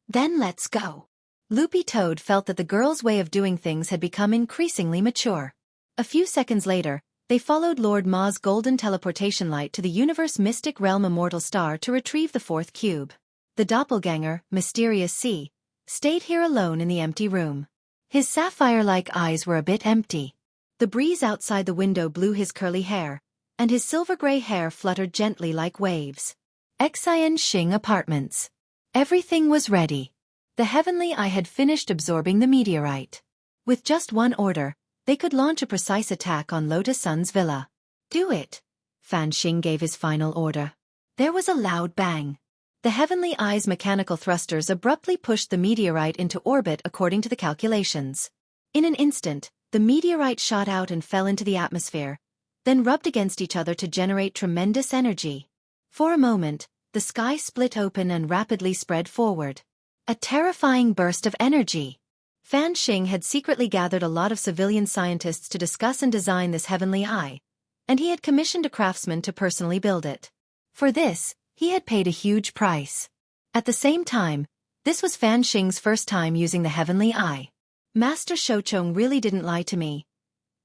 Then let's go. Loopy Toad felt that the girl's way of doing things had become increasingly mature. A few seconds later, they followed Lord Ma's golden teleportation light to the universe mystic realm Immortal Star to retrieve the fourth cube. The doppelganger, Mysterious C, stayed here alone in the empty room. His sapphire-like eyes were a bit empty. The breeze outside the window blew his curly hair, and his silver-gray hair fluttered gently like waves. Enchanting Apartments. Everything was ready. The Heavenly Eye had finished absorbing the meteorite. With just one order, they could launch a precise attack on Lotus Sun's villa. Do it. Fan Xing gave his final order. There was a loud bang. The Heavenly Eye's mechanical thrusters abruptly pushed the meteorite into orbit according to the calculations. In an instant, the meteorite shot out and fell into the atmosphere, then rubbed against each other to generate tremendous energy. For a moment, the sky split open and rapidly spread forward. A terrifying burst of energy. Fan Xing had secretly gathered a lot of civilian scientists to discuss and design this Heavenly Eye, and he had commissioned a craftsman to personally build it. For this, he had paid a huge price. At the same time, this was Fan Xing's first time using the Heavenly Eye. Master Shouchong really didn't lie to me.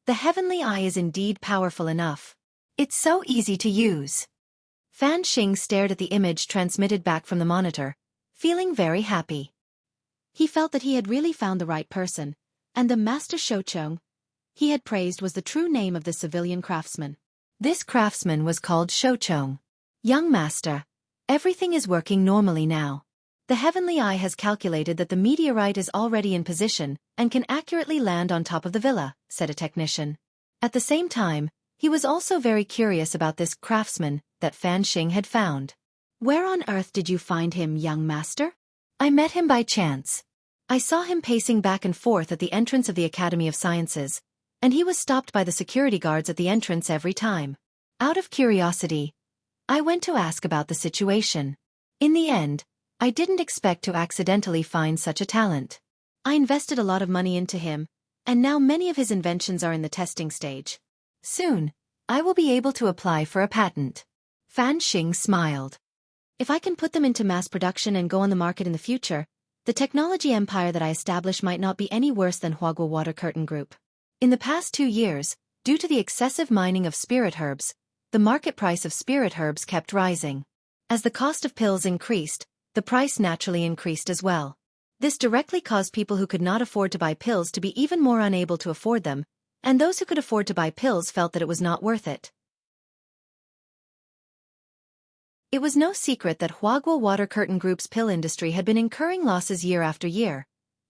The Heavenly Eye is indeed powerful enough. It's so easy to use. Fan Xing stared at the image transmitted back from the monitor, feeling very happy. He felt that he had really found the right person, and the Master Shouchong he had praised was the true name of the civilian craftsman. This craftsman was called Shouchong. Young Master, everything is working normally now. The Heavenly Eye has calculated that the meteorite is already in position and can accurately land on top of the villa, said a technician. At the same time, he was also very curious about this craftsman that Fan Xing had found. Where on earth did you find him, young master? I met him by chance. I saw him pacing back and forth at the entrance of the Academy of Sciences, and he was stopped by the security guards at the entrance every time. Out of curiosity, I went to ask about the situation. In the end, I didn't expect to accidentally find such a talent. I invested a lot of money into him, and now many of his inventions are in the testing stage. Soon, I will be able to apply for a patent. Fan Xing smiled. If I can put them into mass production and go on the market in the future, the technology empire that I establish might not be any worse than Huaguo Water Curtain Group. In the past 2 years, due to the excessive mining of spirit herbs, the market price of spirit herbs kept rising. As the cost of pills increased, the price naturally increased as well. This directly caused people who could not afford to buy pills to be even more unable to afford them, and those who could afford to buy pills felt that it was not worth it. It was no secret that Huaguo Water Curtain Group's pill industry had been incurring losses year after year,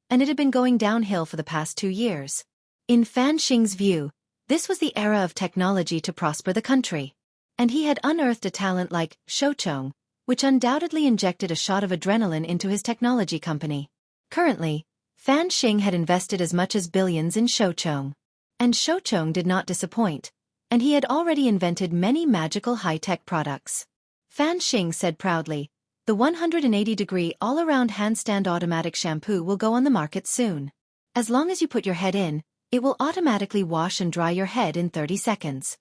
and it had been going downhill for the past 2 years. In Fan Xing's view, this was the era of technology to prosper the country, and he had unearthed a talent like Shouchong, which undoubtedly injected a shot of adrenaline into his technology company. Currently, Fan Xing had invested as much as billions in Shouchong. And Shouchong did not disappoint, and he had already invented many magical high-tech products. Fan Xing said proudly, the 180-degree all-around handstand automatic shampoo will go on the market soon. As long as you put your head in, it will automatically wash and dry your head in 30 seconds.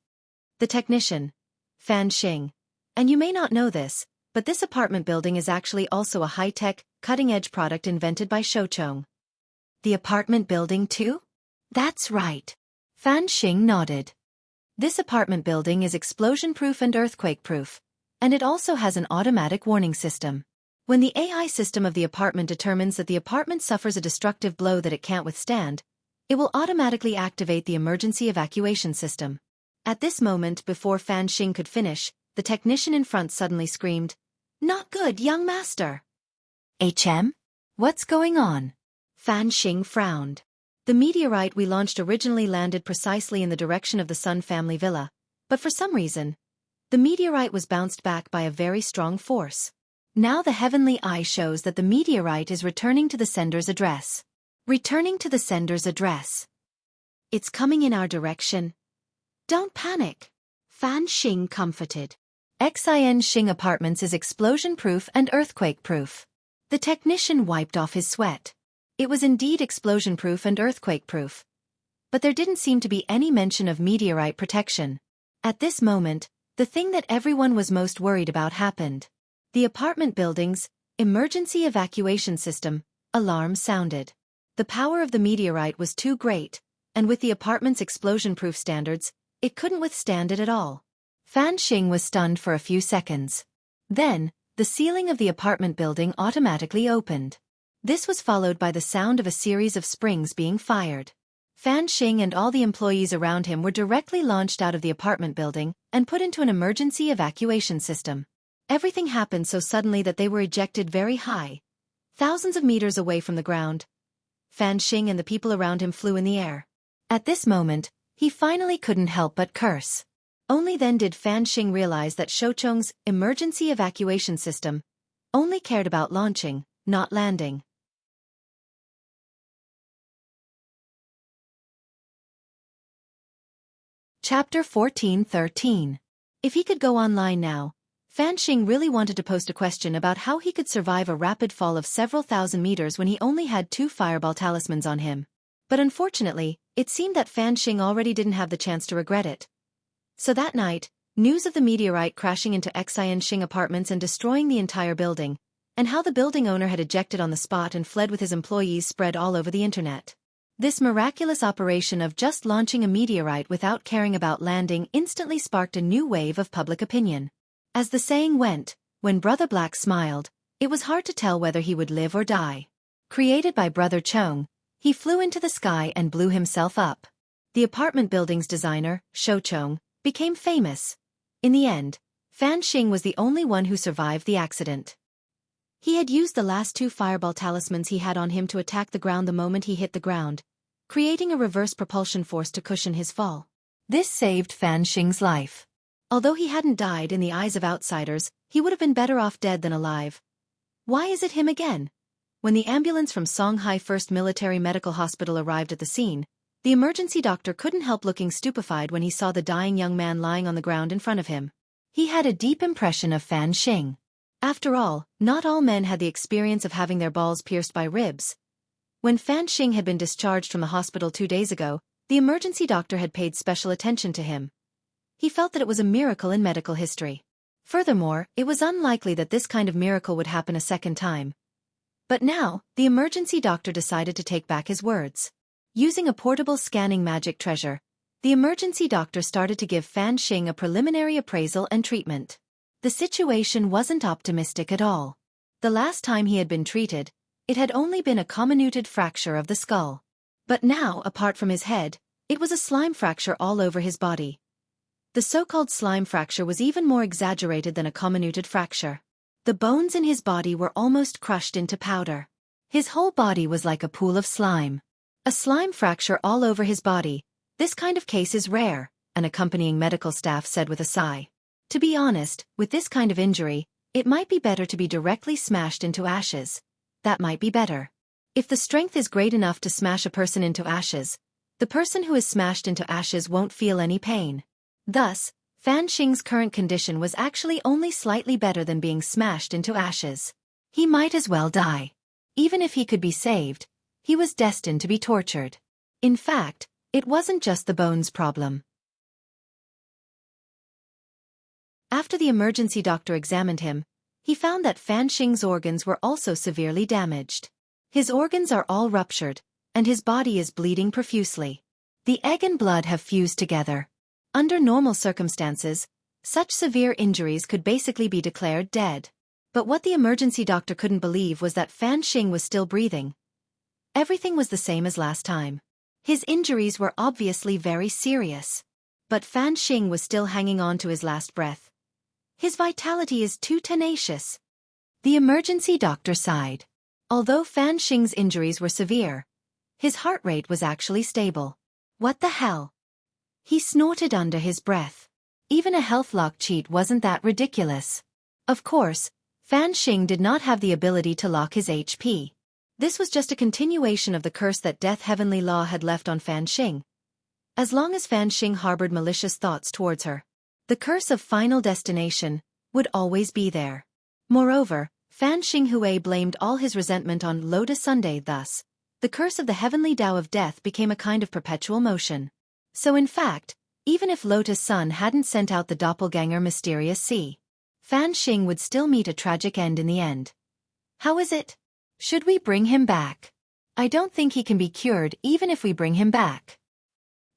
The technician, Fan Xing. And you may not know this, but this apartment building is actually also a high-tech, cutting-edge product invented by Shouchong. The apartment building too? That's right. Fan Xing nodded. This apartment building is explosion-proof and earthquake-proof, and it also has an automatic warning system. When the AI system of the apartment determines that the apartment suffers a destructive blow that it can't withstand, it will automatically activate the emergency evacuation system. At this moment, before Fan Xing could finish, the technician in front suddenly screamed, "Not good, young master!" HM? What's going on? Fan Xing frowned. The meteorite we launched originally landed precisely in the direction of the Sun family villa, but for some reason, the meteorite was bounced back by a very strong force. Now the heavenly eye shows that the meteorite is returning to the sender's address. Returning to the sender's address. It's coming in our direction. Don't panic. Fan Xing comforted. Xing Apartments is explosion-proof and earthquake-proof. The technician wiped off his sweat. It was indeed explosion-proof and earthquake-proof. But there didn't seem to be any mention of meteorite protection. At this moment, the thing that everyone was most worried about happened. The apartment building's emergency evacuation system alarm sounded. The power of the meteorite was too great, and with the apartment's explosion-proof standards, it couldn't withstand it at all. Fan Xing was stunned for a few seconds. Then, the ceiling of the apartment building automatically opened. This was followed by the sound of a series of springs being fired. Fan Xing and all the employees around him were directly launched out of the apartment building and put into an emergency evacuation system. Everything happened so suddenly that they were ejected very high, thousands of meters away from the ground. Fan Xing and the people around him flew in the air. At this moment, he finally couldn't help but curse. Only then did Fan Xing realize that Shoucheng's emergency evacuation system only cared about launching, not landing. Chapter 14:13. If he could go online now, Fan Xing really wanted to post a question about how he could survive a rapid fall of several thousand meters when he only had 2 fireball talismans on him. But unfortunately, it seemed that Fan Xing already didn't have the chance to regret it. So that night, news of the meteorite crashing into Xing Apartments and destroying the entire building, and how the building owner had ejected on the spot and fled with his employees spread all over the internet. This miraculous operation of just launching a meteorite without caring about landing instantly sparked a new wave of public opinion. As the saying went, when Brother Black smiled, it was hard to tell whether he would live or die. Created by Brother Chong, he flew into the sky and blew himself up. The apartment building's designer, Shoucheng, became famous. In the end, Fan Xing was the only one who survived the accident. He had used the last 2 fireball talismans he had on him to attack the ground the moment he hit the ground, creating a reverse propulsion force to cushion his fall. This saved Fan Xing's life. Although he hadn't died in the eyes of outsiders, he would have been better off dead than alive. Why is it him again? When the ambulance from Songhai First Military Medical Hospital arrived at the scene, the emergency doctor couldn't help looking stupefied when he saw the dying young man lying on the ground in front of him. He had a deep impression of Fan Xing. After all, not all men had the experience of having their balls pierced by ribs. When Fan Xing had been discharged from the hospital 2 days ago, the emergency doctor had paid special attention to him. He felt that it was a miracle in medical history. Furthermore, it was unlikely that this kind of miracle would happen a second time. But now, the emergency doctor decided to take back his words. Using a portable scanning magic treasure, the emergency doctor started to give Fan Xing a preliminary appraisal and treatment. The situation wasn't optimistic at all. The last time he had been treated, it had only been a comminuted fracture of the skull. But now, apart from his head, it was a slime fracture all over his body. The so-called slime fracture was even more exaggerated than a comminuted fracture. The bones in his body were almost crushed into powder. His whole body was like a pool of slime. A slime fracture all over his body. This kind of case is rare, an accompanying medical staff said with a sigh. To be honest, with this kind of injury, it might be better to be directly smashed into ashes. That might be better. If the strength is great enough to smash a person into ashes, the person who is smashed into ashes won't feel any pain. Thus, Fan Xing's current condition was actually only slightly better than being smashed into ashes. He might as well die. Even if he could be saved, he was destined to be tortured. In fact, it wasn't just the bones problem. After the emergency doctor examined him, he found that Fan Xing's organs were also severely damaged. His organs are all ruptured, and his body is bleeding profusely. The egg and blood have fused together. Under normal circumstances, such severe injuries could basically be declared dead. But what the emergency doctor couldn't believe was that Fan Xing was still breathing. Everything was the same as last time. His injuries were obviously very serious. But Fan Xing was still hanging on to his last breath. His vitality is too tenacious. The emergency doctor sighed. Although Fan Xing's injuries were severe, his heart rate was actually stable. What the hell? He snorted under his breath. Even a health lock cheat wasn't that ridiculous. Of course, Fan Xing did not have the ability to lock his HP. This was just a continuation of the curse that Death Heavenly Law had left on Fan Xing. As long as Fan Xing harbored malicious thoughts towards her, the curse of Final Destination would always be there. Moreover, Fan Xinghui blamed all his resentment on Lotus Sunday. Thus, the curse of the heavenly Tao of death became a kind of perpetual motion. So in fact, even if Lotus Sun hadn't sent out the doppelganger Mysterious Sea, Fan Xing would still meet a tragic end in the end. How is it? Should we bring him back? I don't think he can be cured even if we bring him back.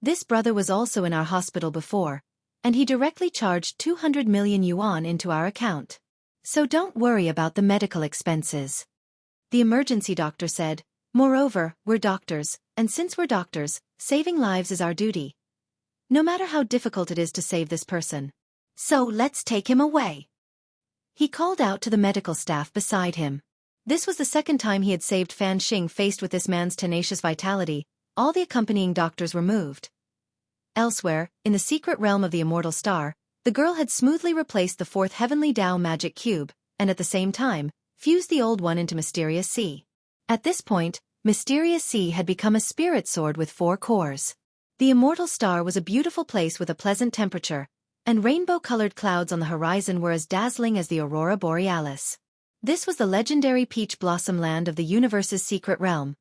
This brother was also in our hospital before, and he directly charged 200 million yuan into our account. So don't worry about the medical expenses. The emergency doctor said, moreover, we're doctors, and since we're doctors, saving lives is our duty. No matter how difficult it is to save this person. So let's take him away. He called out to the medical staff beside him. This was the second time he had saved Fan Xing. Faced with this man's tenacious vitality, all the accompanying doctors were moved. Elsewhere, in the secret realm of the Immortal Star, the girl had smoothly replaced the fourth Heavenly Tao magic cube, and at the same time, fused the old one into Mysterious Sea. At this point, Mysterious Sea had become a spirit sword with 4 cores. The Immortal Star was a beautiful place with a pleasant temperature, and rainbow-colored clouds on the horizon were as dazzling as the aurora borealis. This was the legendary peach blossom land of the universe's secret realm,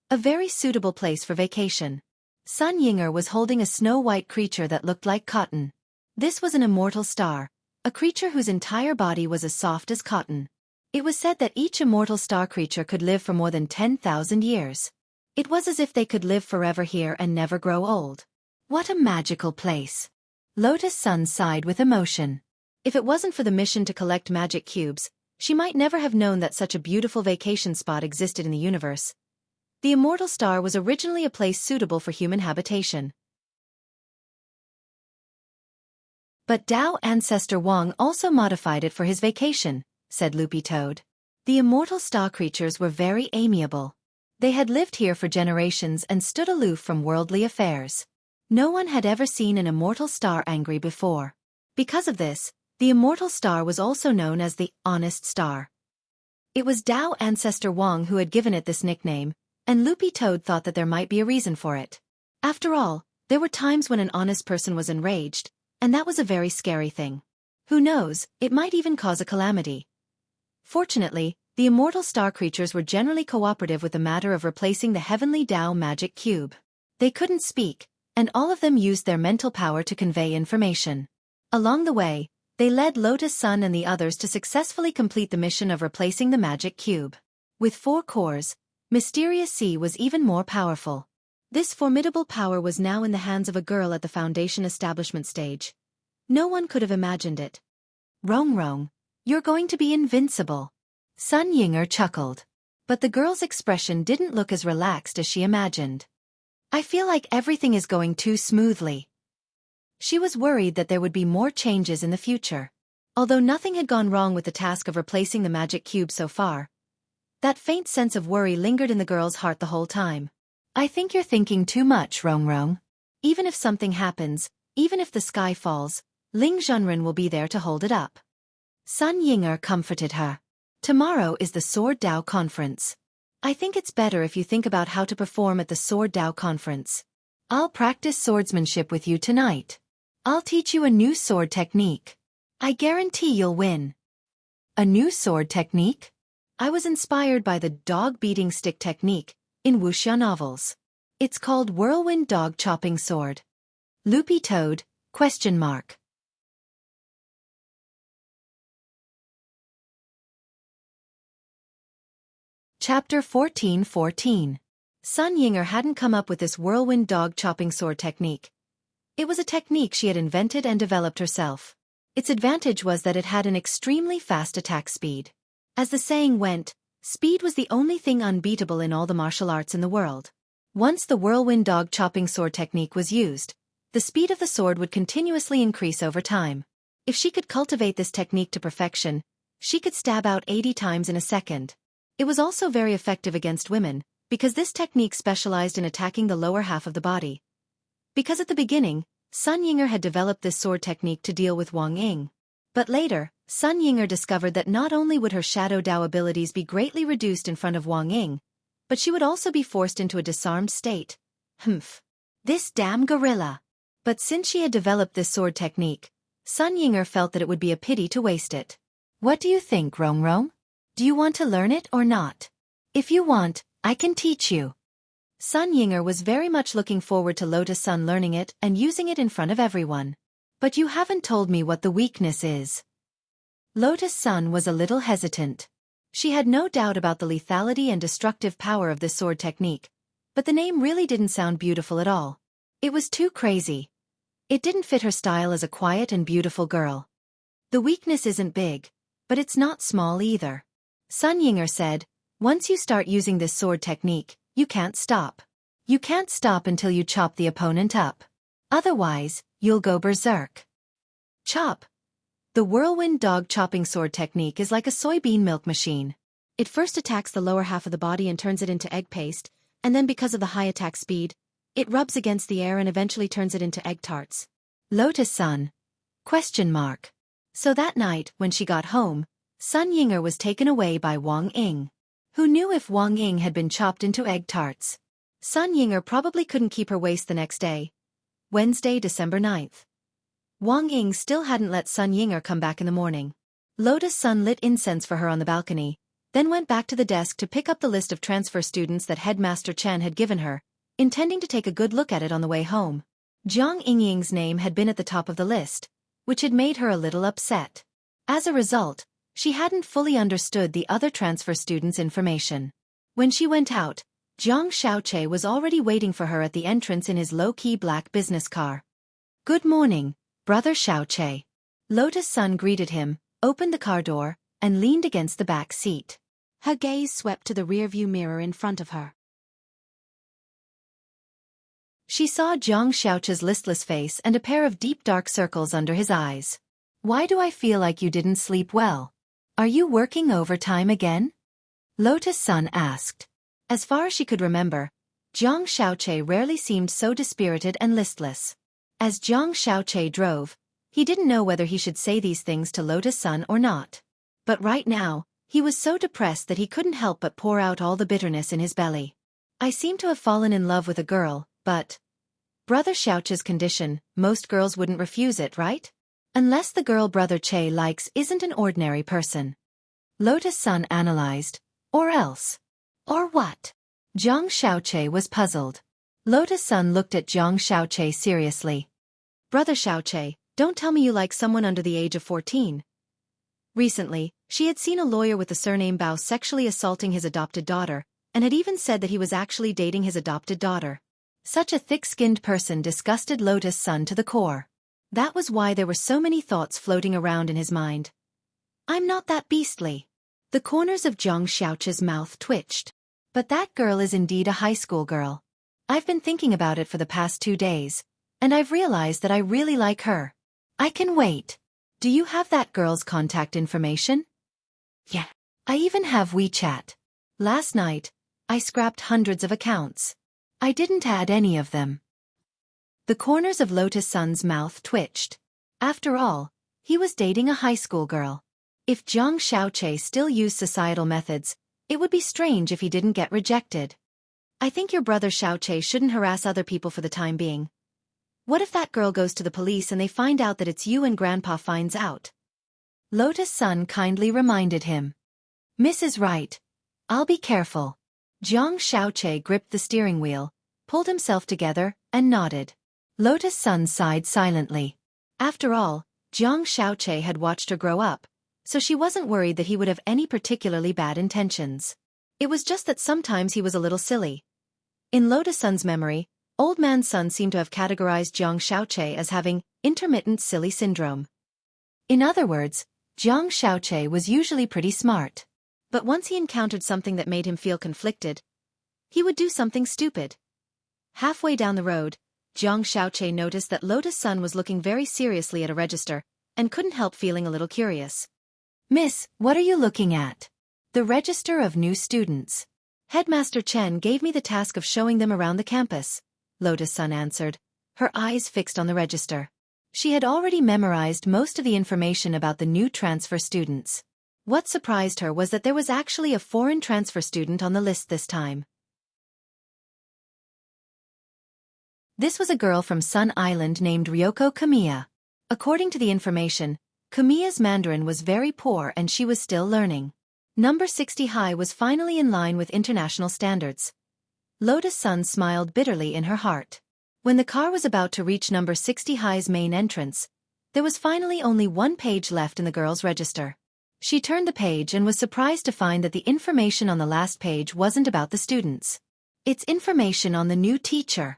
a very suitable place for vacation. Sun Yinger was holding a snow-white creature that looked like cotton. This was an immortal star, a creature whose entire body was as soft as cotton. It was said that each immortal star creature could live for more than 10,000 years. It was as if they could live forever here and never grow old. What a magical place. Lotus Sun sighed with emotion. If it wasn't for the mission to collect magic cubes, she might never have known that such a beautiful vacation spot existed in the universe. The Immortal Star was originally a place suitable for human habitation. But Tao ancestor Wang also modified it for his vacation, said Loopy Toad. The immortal star creatures were very amiable. They had lived here for generations and stood aloof from worldly affairs. No one had ever seen an immortal star angry before. Because of this, the immortal star was also known as the Honest Star. It was Tao ancestor Wang who had given it this nickname, and Loopy Toad thought that there might be a reason for it. After all, there were times when an honest person was enraged, and that was a very scary thing. Who knows, it might even cause a calamity. Fortunately, the immortal star creatures were generally cooperative with the matter of replacing the heavenly Tao magic cube. They couldn't speak, and all of them used their mental power to convey information. Along the way, they led Lotus Sun and the others to successfully complete the mission of replacing the magic cube. With 4 cores, Mysterious Sea was even more powerful. This formidable power was now in the hands of a girl at the Foundation establishment stage. No one could have imagined it. Rong Rong, you're going to be invincible. Sun Yinger chuckled. But the girl's expression didn't look as relaxed as she imagined. I feel like everything is going too smoothly. She was worried that there would be more changes in the future. Although nothing had gone wrong with the task of replacing the magic cube so far, that faint sense of worry lingered in the girl's heart the whole time. I think you're thinking too much, Rong Rong. Even if something happens, even if the sky falls, Ling Zhenren will be there to hold it up. Sun Yinger comforted her. Tomorrow is the Sword Dao Conference. I think it's better if you think about how to perform at the Sword Dao Conference. I'll practice swordsmanship with you tonight. I'll teach you a new sword technique. I guarantee you'll win. A new sword technique? I was inspired by the dog-beating stick technique in wuxia novels. It's called Whirlwind Dog Chopping Sword. Loopy Toad, ? Chapter 14:14. Sun Yinger hadn't come up with this whirlwind dog chopping sword technique. It was a technique she had invented and developed herself. Its advantage was that it had an extremely fast attack speed. As the saying went, speed was the only thing unbeatable in all the martial arts in the world. Once the whirlwind dog chopping sword technique was used, the speed of the sword would continuously increase over time. If she could cultivate this technique to perfection, she could stab out 80 times in a second. It was also very effective against women, because this technique specialized in attacking the lower half of the body. Because at the beginning, Sun Yinger had developed this sword technique to deal with Wang Ying. But later, Sun Yinger discovered that not only would her Shadow Dao abilities be greatly reduced in front of Wang Ying, but she would also be forced into a disarmed state. Humph. This damn gorilla. But since she had developed this sword technique, Sun Yinger felt that it would be a pity to waste it. What do you think, Rongrong? Do you want to learn it or not? If you want, I can teach you. Sun Yinger was very much looking forward to Lotus Sun learning it and using it in front of everyone. But you haven't told me what the weakness is. Lotus Sun was a little hesitant. She had no doubt about the lethality and destructive power of this sword technique, but the name really didn't sound beautiful at all. It was too crazy. It didn't fit her style as a quiet and beautiful girl. The weakness isn't big, but it's not small either. Sun Yinger said, once you start using this sword technique, you can't stop. You can't stop until you chop the opponent up. Otherwise, you'll go berserk. Chop. The whirlwind dog chopping sword technique is like a soybean milk machine. It first attacks the lower half of the body and turns it into egg paste, and then because of the high attack speed, it rubs against the air and eventually turns it into egg tarts. Lotus Sun? ? So that night, when she got home, Sun Yinger was taken away by Wang Ying. Who knew if Wang Ying had been chopped into egg tarts? Sun Yinger probably couldn't keep her waist the next day. Wednesday, December 9th. Wang Ying still hadn't let Sun Yinger come back in the morning. Lotus Sun lit incense for her on the balcony, then went back to the desk to pick up the list of transfer students that Headmaster Chen had given her, intending to take a good look at it on the way home. Jiang Yingying's name had been at the top of the list, which had made her a little upset. As a result, she hadn't fully understood the other transfer students' information. When she went out, Jiang Xiaoche was already waiting for her at the entrance in his low-key black business car. Good morning, Brother Xiaoche. Lotus Sun greeted him, opened the car door, and leaned against the back seat. Her gaze swept to the rearview mirror in front of her. She saw Jiang Xiaoche's listless face and a pair of deep dark circles under his eyes. Why do I feel like you didn't sleep well? Are you working overtime again? Lotus Sun asked. As far as she could remember, Jiang Xiaoche rarely seemed so dispirited and listless. As Jiang Xiaoche drove, he didn't know whether he should say these things to Lotus Sun or not. But right now, he was so depressed that he couldn't help but pour out all the bitterness in his belly. I seem to have fallen in love with a girl, but... Brother Xiaoche's condition, most girls wouldn't refuse it, right? Unless the girl Brother Che likes isn't an ordinary person. Lotus Sun analyzed. Or else. Or what? Jiang Xiaoche was puzzled. Lotus Sun looked at Jiang Xiaoche seriously. Brother Xiaoche, don't tell me you like someone under the age of 14. Recently, she had seen a lawyer with the surname Bao sexually assaulting his adopted daughter, and had even said that he was actually dating his adopted daughter. Such a thick-skinned person disgusted Lotus Sun to the core. That was why there were so many thoughts floating around in his mind. I'm not that beastly. The corners of Jiang Xiaoche's mouth twitched. But that girl is indeed a high school girl. I've been thinking about it for the past 2 days, and I've realized that I really like her. I can wait. Do you have that girl's contact information? Yeah. I even have WeChat. Last night, I scrapped hundreds of accounts. I didn't add any of them. The corners of Lotus Sun's mouth twitched. After all, he was dating a high school girl. If Jiang Xiaoche still used societal methods, it would be strange if he didn't get rejected. I think your brother Xiaoche shouldn't harass other people for the time being. What if that girl goes to the police and they find out that it's you and Grandpa finds out? Lotus Sun kindly reminded him. Mrs. Right. I'll be careful. Jiang Xiaoche gripped the steering wheel, pulled himself together, and nodded. Lotus Sun sighed silently. After all, Jiang Xiaoche had watched her grow up, so she wasn't worried that he would have any particularly bad intentions. It was just that sometimes he was a little silly. In Lotus Sun's memory, Old Man Sun seemed to have categorized Jiang Xiaoche as having intermittent silly syndrome. In other words, Jiang Xiaoche was usually pretty smart. But once he encountered something that made him feel conflicted, he would do something stupid. Halfway down the road, Jiang Xiaoche noticed that Lotus Sun was looking very seriously at a register, and couldn't help feeling a little curious. Miss, what are you looking at? The register of new students. Headmaster Chen gave me the task of showing them around the campus, Lotus Sun answered, her eyes fixed on the register. She had already memorized most of the information about the new transfer students. What surprised her was that there was actually a foreign transfer student on the list this time. This was a girl from Sun Island named Ryoko Kamiya. According to the information, Kamiya's Mandarin was very poor and she was still learning. Number 60 high was finally in line with international standards. Lotus Sun smiled bitterly in her heart. When the car was about to reach number 60 high's main entrance, there was finally only one page left in the girl's register. She turned the page and was surprised to find that the information on the last page wasn't about the students. It's information on the new teacher.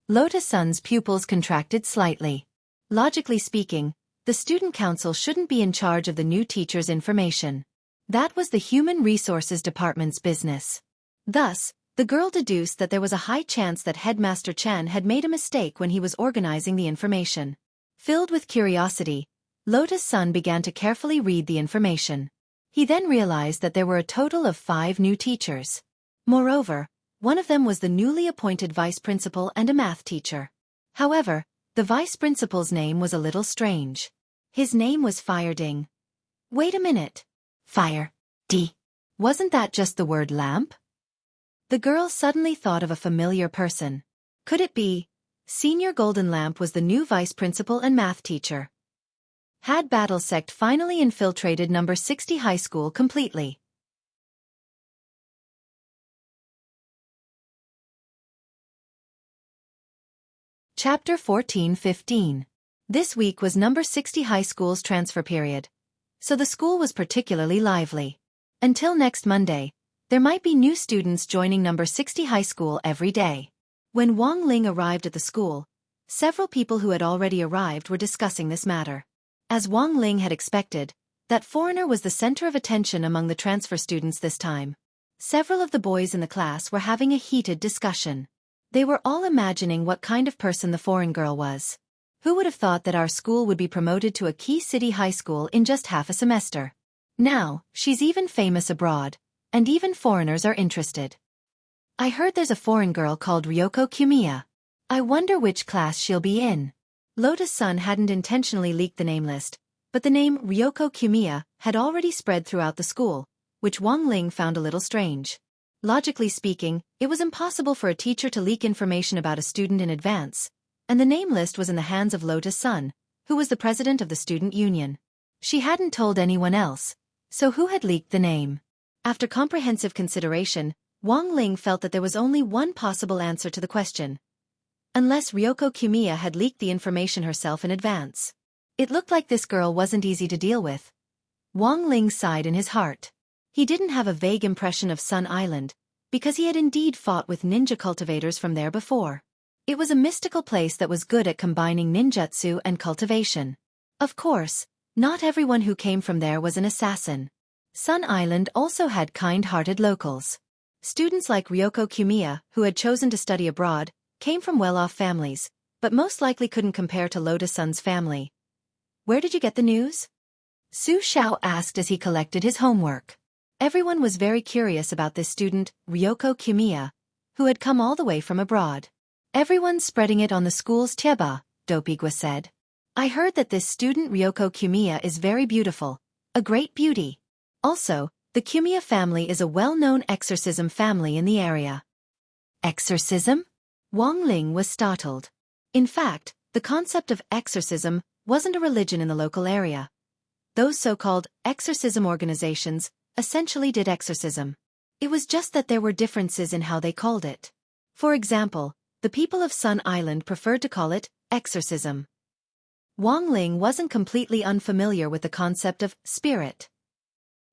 Lotus Sun's pupils contracted slightly. Logically speaking, the student council shouldn't be in charge of the new teacher's information. That was the Human Resources Department's business. Thus, the girl deduced that there was a high chance that Headmaster Chen had made a mistake when he was organizing the information. Filled with curiosity, Lotus Sun began to carefully read the information. He then realized that there were a total of 5 new teachers. Moreover, one of them was the newly appointed vice principal and a math teacher. However, the vice principal's name was a little strange. His name was Fireding. Wait a minute. Fire. D. Wasn't that just the word lamp? The girl suddenly thought of a familiar person. Could it be? Senior Golden Lamp was the new vice principal and math teacher. Had Battle Sect finally infiltrated number 60 high school completely? Chapter 14-15. This week was number 60 high school's transfer period, so the school was particularly lively. Until next Monday, there might be new students joining number 60 high school every day. When Wang Ling arrived at the school, several people who had already arrived were discussing this matter. As Wang Ling had expected, that foreigner was the center of attention among the transfer students this time. Several of the boys in the class were having a heated discussion. They were all imagining what kind of person the foreign girl was. Who would have thought that our school would be promoted to a key city high school in just half a semester? Now, she's even famous abroad, and even foreigners are interested. I heard there's a foreign girl called Ryoko Kamiya. I wonder which class she'll be in. Lotus Sun hadn't intentionally leaked the name list, but the name Ryoko Kamiya had already spread throughout the school, which Wang Ling found a little strange. Logically speaking, it was impossible for a teacher to leak information about a student in advance, and the name list was in the hands of Lotus Sun, who was the president of the student union. She hadn't told anyone else, so who had leaked the name? After comprehensive consideration, Wang Ling felt that there was only one possible answer to the question. Unless Ryoko Kamiya had leaked the information herself in advance. It looked like this girl wasn't easy to deal with. Wang Ling sighed in his heart. He didn't have a vague impression of Sun Island, because he had indeed fought with ninja cultivators from there before. It was a mystical place that was good at combining ninjutsu and cultivation. Of course, not everyone who came from there was an assassin. Sun Island also had kind-hearted locals. Students like Ryoko Kamiya, who had chosen to study abroad, came from well-off families, but most likely couldn't compare to Lotus Sun's family. Where did you get the news? Su Xiao asked as he collected his homework. Everyone was very curious about this student, Ryoko Kamiya, who had come all the way from abroad. Everyone's spreading it on the school's Tieba, Dopigwa said. I heard that this student Ryoko Kamiya is very beautiful, a great beauty. Also, the Kamiya family is a well-known exorcism family in the area. Exorcism? Wang Ling was startled. In fact, the concept of exorcism wasn't a religion in the local area. Those so-called exorcism organizations essentially did exorcism. It was just that there were differences in how they called it. For example, the people of Sun Island preferred to call it exorcism. Wang Ling wasn't completely unfamiliar with the concept of spirit.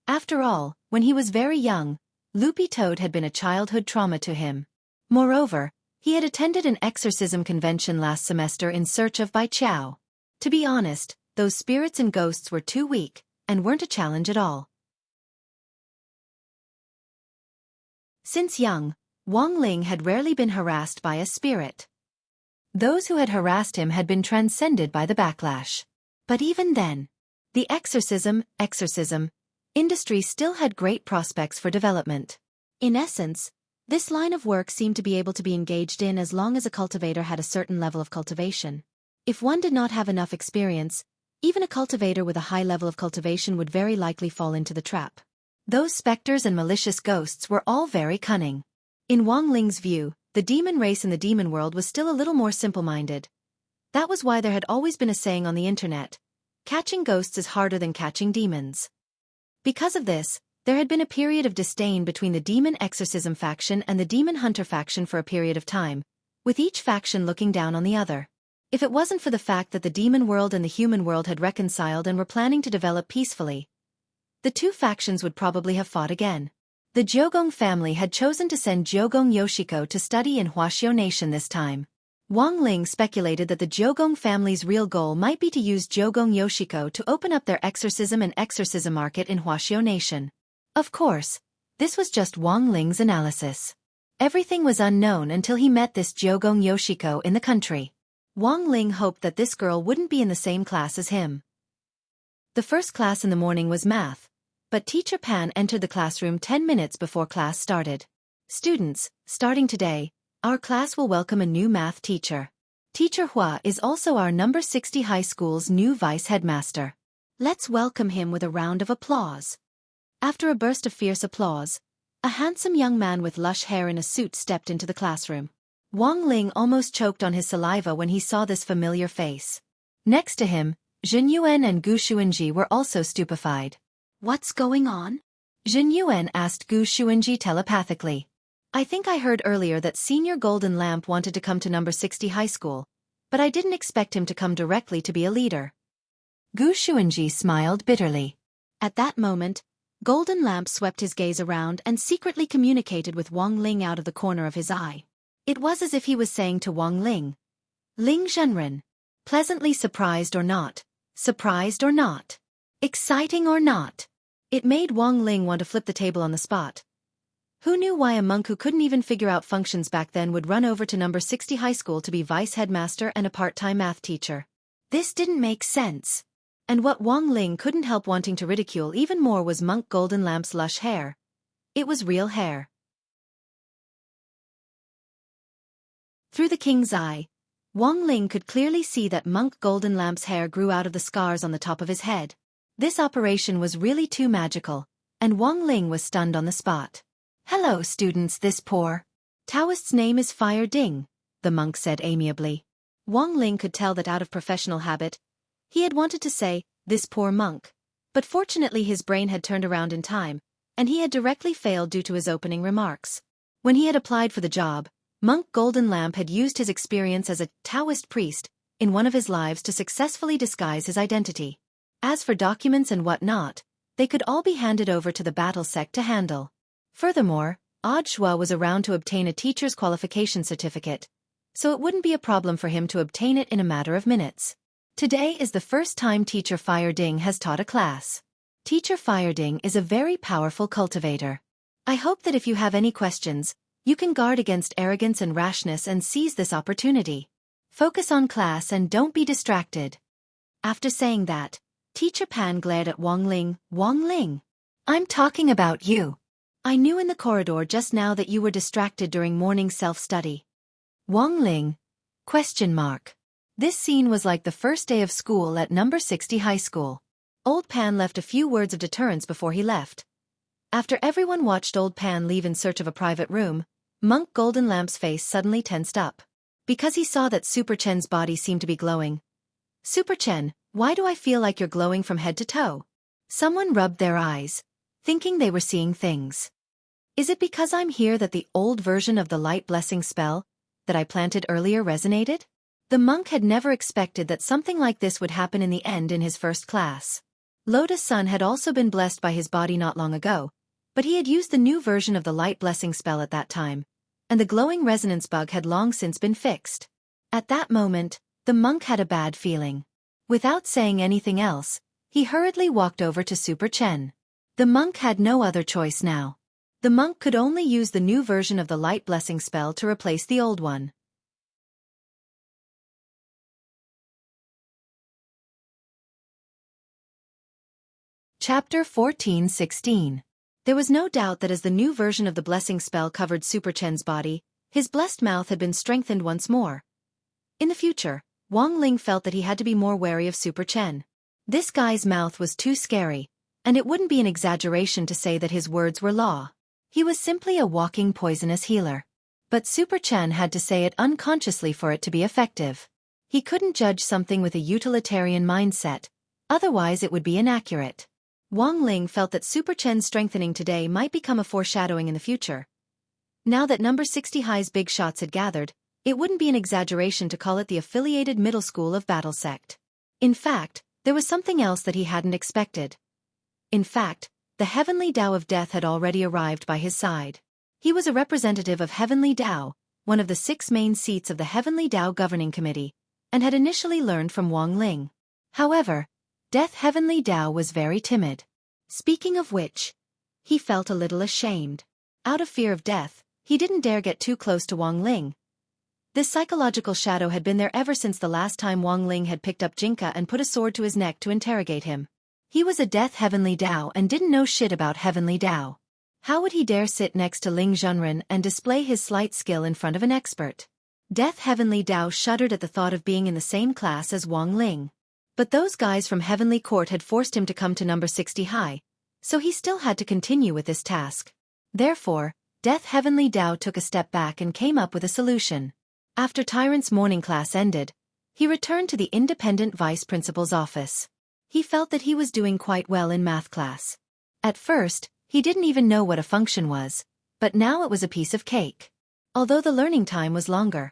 After all, when he was very young, Loopy Toad had been a childhood trauma to him. Moreover, he had attended an exorcism convention last semester in search of Bai Chao. To be honest, those spirits and ghosts were too weak, and weren't a challenge at all. Since young, Wang Ling had rarely been harassed by a spirit. Those who had harassed him had been transcended by the backlash. But even then, the exorcism industry still had great prospects for development. In essence, this line of work seemed to be able to be engaged in as long as a cultivator had a certain level of cultivation. If one did not have enough experience, even a cultivator with a high level of cultivation would very likely fall into the trap. Those specters and malicious ghosts were all very cunning. In Wang Ling's view, the demon race in the demon world was still a little more simple-minded. That was why there had always been a saying on the internet, catching ghosts is harder than catching demons. Because of this, there had been a period of disdain between the demon exorcism faction and the demon hunter faction for a period of time, with each faction looking down on the other. If it wasn't for the fact that the demon world and the human world had reconciled and were planning to develop peacefully, the two factions would probably have fought again. The Jiugong family had chosen to send Jiugong Yoshiko to study in Huaxiao Nation this time. Wang Ling speculated that the Jiugong family's real goal might be to use Jiugong Yoshiko to open up their exorcism market in Huaxiao Nation. Of course, this was just Wang Ling's analysis. Everything was unknown until he met this Jiugong Yoshiko in the country. Wang Ling hoped that this girl wouldn't be in the same class as him. The first class in the morning was math, but Teacher Pan entered the classroom 10 minutes before class started. Students, starting today, our class will welcome a new math teacher. Teacher Hua is also our number 60 high school's new vice headmaster. Let's welcome him with a round of applause. After a burst of fierce applause, a handsome young man with lush hair in a suit stepped into the classroom. Wang Ling almost choked on his saliva when he saw this familiar face. Next to him, Jin Yuan and Gu Xuanji were also stupefied. What's going on? Jin Yuan asked Gu Xuanji telepathically. I think I heard earlier that Senior Golden Lamp wanted to come to number 60 high school, but I didn't expect him to come directly to be a leader. Gu Xuanji smiled bitterly. At that moment, Golden Lamp swept his gaze around and secretly communicated with Wang Ling out of the corner of his eye. It was as if he was saying to Wang Ling, Ling Zhenren, pleasantly surprised or not, exciting or not. It made Wang Ling want to flip the table on the spot. Who knew why a monk who couldn't even figure out functions back then would run over to number 60 high school to be vice headmaster and a part-time math teacher? This didn't make sense. And what Wang Ling couldn't help wanting to ridicule even more was Monk Golden Lamp's lush hair. It was real hair. Through the king's eye, Wang Ling could clearly see that Monk Golden Lamp's hair grew out of the scars on the top of his head. This operation was really too magical, and Wang Ling was stunned on the spot. Hello, students, this poor Taoist's name is Fire Ding, the monk said amiably. Wang Ling could tell that out of professional habit, he had wanted to say, this poor monk, but fortunately his brain had turned around in time, and he had directly failed due to his opening remarks. When he had applied for the job, Monk Golden Lamp had used his experience as a Taoist priest in one of his lives to successfully disguise his identity. As for documents and whatnot, they could all be handed over to the battle sect to handle. Furthermore, Odd Shua was around to obtain a teacher's qualification certificate, so it wouldn't be a problem for him to obtain it in a matter of minutes. Today is the first time Teacher Fire Ding has taught a class. Teacher Fire Ding is a very powerful cultivator. I hope that if you have any questions, you can guard against arrogance and rashness and seize this opportunity. Focus on class and don't be distracted. After saying that, Teacher Pan glared at Wang Ling. Wang Ling, I'm talking about you. I knew in the corridor just now that you were distracted during morning self-study. Wang Ling? ? This scene was like the first day of school at number 60 high school. Old Pan left a few words of deterrence before he left. After everyone watched Old Pan leave in search of a private room, Monk Golden Lamp's face suddenly tensed up. Because he saw that Super Chen's body seemed to be glowing. Super Chen, why do I feel like you're glowing from head to toe? Someone rubbed their eyes, thinking they were seeing things. Is it because I'm here that the old version of the light blessing spell that I planted earlier resonated? The monk had never expected that something like this would happen in the end in his first class. Lotus Sun had also been blessed by his body not long ago, but he had used the new version of the light blessing spell at that time, and the glowing resonance bug had long since been fixed. At that moment, the monk had a bad feeling. Without saying anything else, he hurriedly walked over to Super Chen. The monk had no other choice now. The monk could only use the new version of the light blessing spell to replace the old one. Chapter 14:16. There was no doubt that as the new version of the blessing spell covered Super Chen's body, his blessed mouth had been strengthened once more. In the future, Wang Ling felt that he had to be more wary of Super Chen. This guy's mouth was too scary, and it wouldn't be an exaggeration to say that his words were law. He was simply a walking poisonous healer. But Super Chen had to say it unconsciously for it to be effective. He couldn't judge something with a utilitarian mindset, otherwise it would be inaccurate. Wang Ling felt that Super Chen's strengthening today might become a foreshadowing in the future. Now that number 60 High's big shots had gathered, it wouldn't be an exaggeration to call it the affiliated middle school of battle sect. In fact, there was something else that he hadn't expected. In fact, the heavenly Tao of death had already arrived by his side. He was a representative of Heavenly Tao, one of the 6 main seats of the Heavenly Tao Governing Committee, and had initially learned from Wang Ling. However, Death Heavenly Tao was very timid. Speaking of which, he felt a little ashamed. Out of fear of death, he didn't dare get too close to Wang Ling. This psychological shadow had been there ever since the last time Wang Ling had picked up Jinka and put a sword to his neck to interrogate him. He was a Death Heavenly Tao and didn't know shit about Heavenly Tao. How would he dare sit next to Ling Junren and display his slight skill in front of an expert? Death Heavenly Tao shuddered at the thought of being in the same class as Wang Ling. But those guys from Heavenly Court had forced him to come to number 60 High, so he still had to continue with this task. Therefore, Death Heavenly Tao took a step back and came up with a solution. After Tyrant's morning class ended, he returned to the independent vice principal's office. He felt that he was doing quite well in math class. At first, he didn't even know what a function was, but now it was a piece of cake. Although the learning time was longer.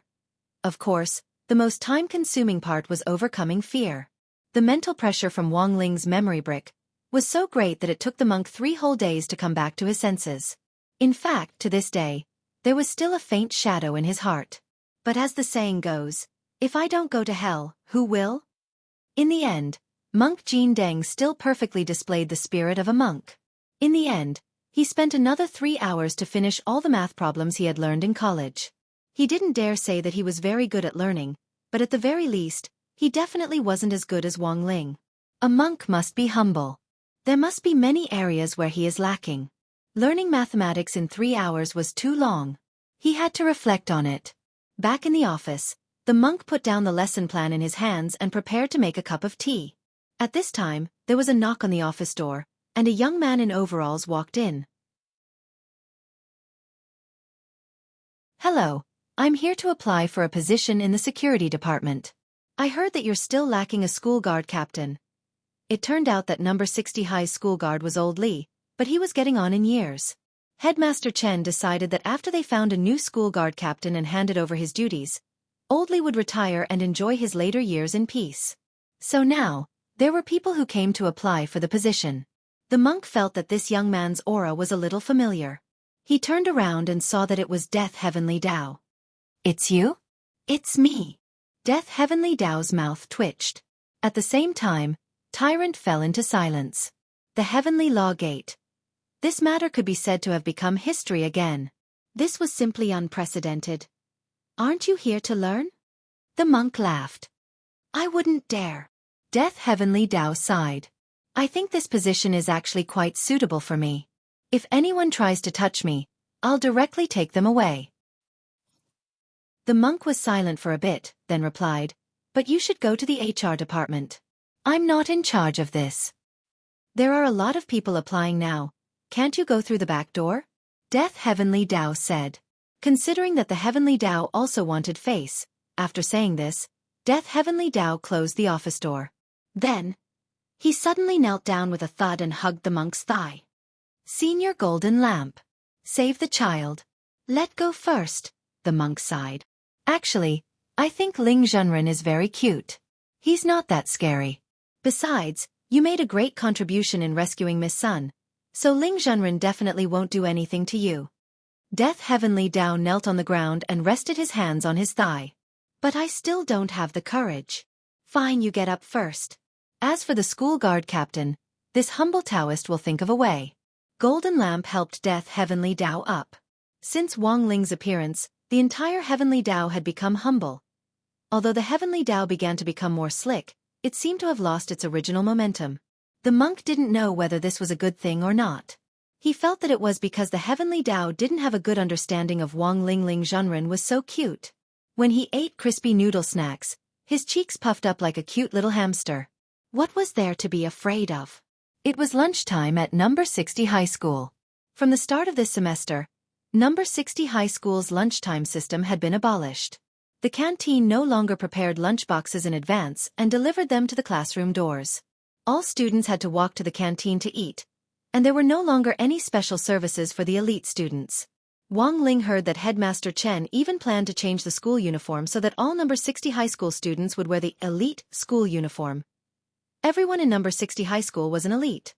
Of course, the most time-consuming part was overcoming fear. The mental pressure from Wang Ling's memory brick was so great that it took the monk 3 whole days to come back to his senses. In fact, to this day, there was still a faint shadow in his heart. But as the saying goes, if I don't go to hell, who will? In the end, Monk Jin Deng still perfectly displayed the spirit of a monk. In the end, he spent another 3 hours to finish all the math problems he had learned in college. He didn't dare say that he was very good at learning, but at the very least, he definitely wasn't as good as Wang Ling. A monk must be humble. There must be many areas where he is lacking. Learning mathematics in 3 hours was too long. He had to reflect on it. Back in the office, the monk put down the lesson plan in his hands and prepared to make a cup of tea. At this time, there was a knock on the office door, and a young man in overalls walked in. Hello, I'm here to apply for a position in the security department. I heard that you're still lacking a school guard captain. It turned out that number 60 High's school guard was Old Lee, but he was getting on in years. Headmaster Chen decided that after they found a new school guard captain and handed over his duties, Old Lee would retire and enjoy his later years in peace. So now, there were people who came to apply for the position. The monk felt that this young man's aura was a little familiar. He turned around and saw that it was Death Heavenly Tao. It's you? It's me. Death Heavenly Tao's mouth twitched. At the same time, Tyrant fell into silence. The Heavenly Law Gate. This matter could be said to have become history again. This was simply unprecedented. Aren't you here to learn? The monk laughed. I wouldn't dare. Death Heavenly Tao sighed. I think this position is actually quite suitable for me. If anyone tries to touch me, I'll directly take them away. The monk was silent for a bit, then replied, but you should go to the HR department. I'm not in charge of this. There are a lot of people applying now. Can't you go through the back door? Death Heavenly Tao said. Considering that the Heavenly Tao also wanted face, after saying this, Death Heavenly Tao closed the office door. Then, he suddenly knelt down with a thud and hugged the monk's thigh. Senior Golden Lamp. Save the child. Let go first, the monk sighed. Actually, I think Ling Junren is very cute. He's not that scary. Besides, you made a great contribution in rescuing Miss Sun, so Ling Junren definitely won't do anything to you. Death Heavenly Tao knelt on the ground and rested his hands on his thigh. But I still don't have the courage. Fine, you get up first. As for the school guard captain, this humble Taoist will think of a way. Golden Lamp helped Death Heavenly Tao up. Since Wang Ling's appearance, the entire Heavenly Tao had become humble. Although the Heavenly Tao began to become more slick, it seemed to have lost its original momentum. The monk didn't know whether this was a good thing or not. He felt that it was because the heavenly Tao didn't have a good understanding of Wang Lingling Zhenren was so cute. When he ate crispy noodle snacks, his cheeks puffed up like a cute little hamster. What was there to be afraid of? It was lunchtime at number 60 high school. From the start of this semester, number 60 high school's lunchtime system had been abolished. The canteen no longer prepared lunchboxes in advance and delivered them to the classroom doors. All students had to walk to the canteen to eat, and there were no longer any special services for the elite students. Wang Ling heard that Headmaster Chen even planned to change the school uniform so that all number 60 high school students would wear the elite school uniform. Everyone in number 60 high school was an elite.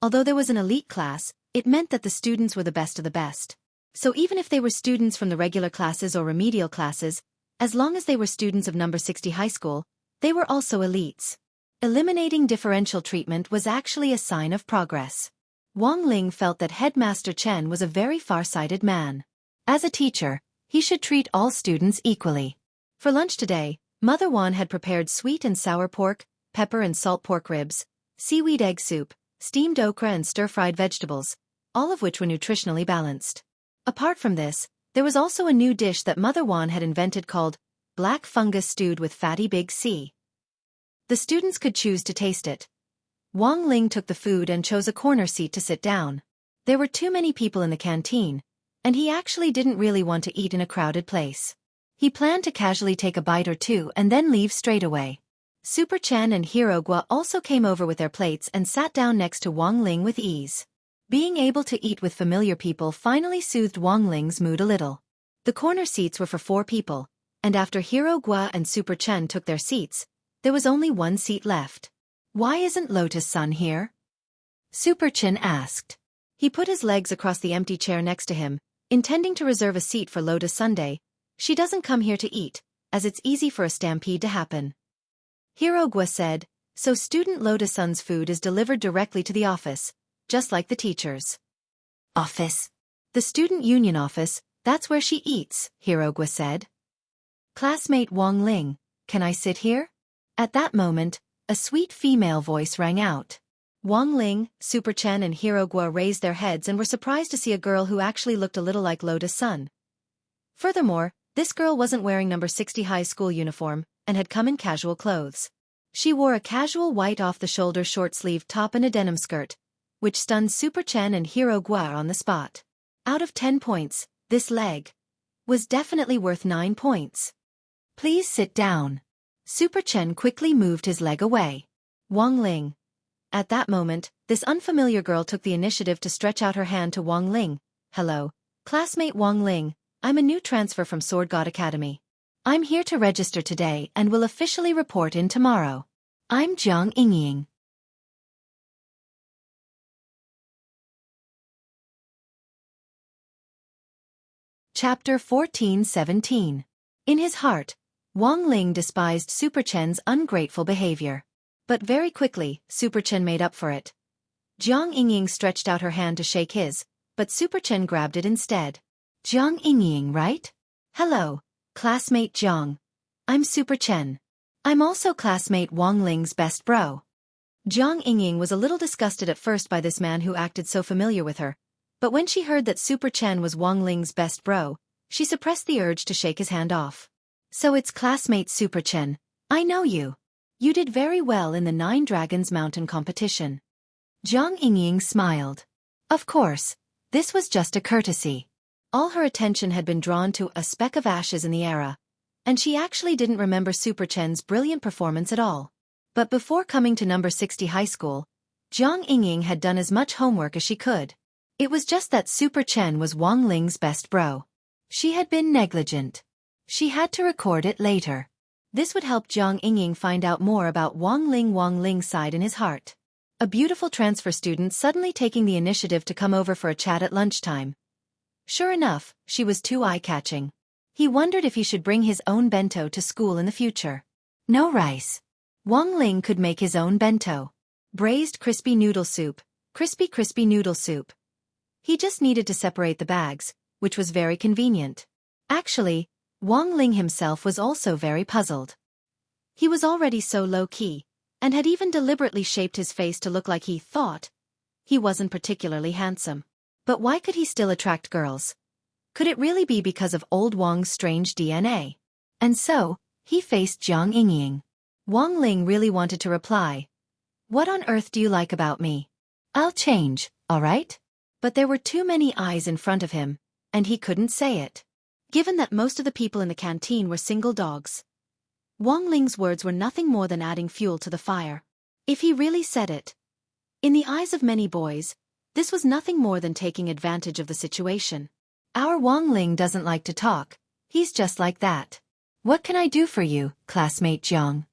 Although there was an elite class, it meant that the students were the best of the best. So even if they were students from the regular classes or remedial classes, as long as they were students of number 60 high school, they were also elites. Eliminating differential treatment was actually a sign of progress. Wang Ling felt that Headmaster Chen was a very far-sighted man. As a teacher, he should treat all students equally. For lunch today, Mother Wan had prepared sweet and sour pork, pepper and salt pork ribs, seaweed egg soup, steamed okra and stir-fried vegetables, all of which were nutritionally balanced. Apart from this, there was also a new dish that Mother Wan had invented called black fungus stewed with fatty big C. The students could choose to taste it. Wang Ling took the food and chose a corner seat to sit down. There were too many people in the canteen, and he actually didn't really want to eat in a crowded place. He planned to casually take a bite or two and then leave straight away. Super Chen and Hero Gua also came over with their plates and sat down next to Wang Ling with ease. Being able to eat with familiar people finally soothed Wang Ling's mood a little. The corner seats were for 4 people, and after Hero Gua and Super Chen took their seats, there was only 1 seat left. Why isn't Lotus-san here? Super Chen asked. He put his legs across the empty chair next to him, intending to reserve a seat for Lotus Sunday. She doesn't come here to eat, as it's easy for a stampede to happen. Hero Gua said, so student Lotus-san's food is delivered directly to the office, just like the teachers. Office? The student union office, that's where she eats, Hero Gua said. Classmate Wang Ling, can I sit here? At that moment, a sweet female voice rang out. Wang Ling, Super Chen and Hero Gua raised their heads and were surprised to see a girl who actually looked a little like Lotus-san. Furthermore, this girl wasn't wearing number 60 high school uniform and had come in casual clothes. She wore a casual white off-the-shoulder short-sleeved top and a denim skirt, which stunned Super Chen and Hero Gua on the spot. Out of 10 points, this leg was definitely worth 9 points. Please sit down. Super Chen quickly moved his leg away. Wang Ling. At that moment, this unfamiliar girl took the initiative to stretch out her hand to Wang Ling. Hello, classmate Wang Ling, I'm a new transfer from Sword God Academy. I'm here to register today and will officially report in tomorrow. I'm Jiang Yingying. Chapter 14-17. In his heart, Wang Ling despised Super Chen's ungrateful behavior. But very quickly, Super Chen made up for it. Jiang Yingying stretched out her hand to shake his, but Super Chen grabbed it instead. Jiang Yingying, right? Hello, classmate Jiang. I'm Super Chen. I'm also classmate Wang Ling's best bro. Jiang Yingying was a little disgusted at first by this man who acted so familiar with her, but when she heard that Super Chen was Wang Ling's best bro, she suppressed the urge to shake his hand off. So it's classmate Super Chen. I know you. You did very well in the 9 Dragons Mountain competition. Jiang Yingying smiled. Of course, this was just a courtesy. All her attention had been drawn to a speck of ashes in the era, and she actually didn't remember Super Chen's brilliant performance at all. But before coming to number 60 high school, Jiang Yingying had done as much homework as she could. It was just that Super Chen was Wang Ling's best bro. She had been negligent. She had to record it later. This would help Jiang Yingying find out more about Wang Ling's side in his heart. A beautiful transfer student suddenly taking the initiative to come over for a chat at lunchtime. Sure enough, she was too eye-catching. He wondered if he should bring his own bento to school in the future. No rice. Wang Ling could make his own bento. Braised crispy noodle soup, crispy noodle soup. He just needed to separate the bags, which was very convenient. Actually, Wang Ling himself was also very puzzled. He was already so low-key, and had even deliberately shaped his face to look like he thought he wasn't particularly handsome. But why could he still attract girls? Could it really be because of old Wang's strange DNA? And so, he faced Jiang Yingying. Wang Ling really wanted to reply, "What on earth do you like about me? I'll change, alright?" But there were too many eyes in front of him, and he couldn't say it. Given that most of the people in the canteen were single dogs, Wang Ling's words were nothing more than adding fuel to the fire. If he really said it, in the eyes of many boys, this was nothing more than taking advantage of the situation. Our Wang Ling doesn't like to talk, he's just like that. What can I do for you, classmate Jiang?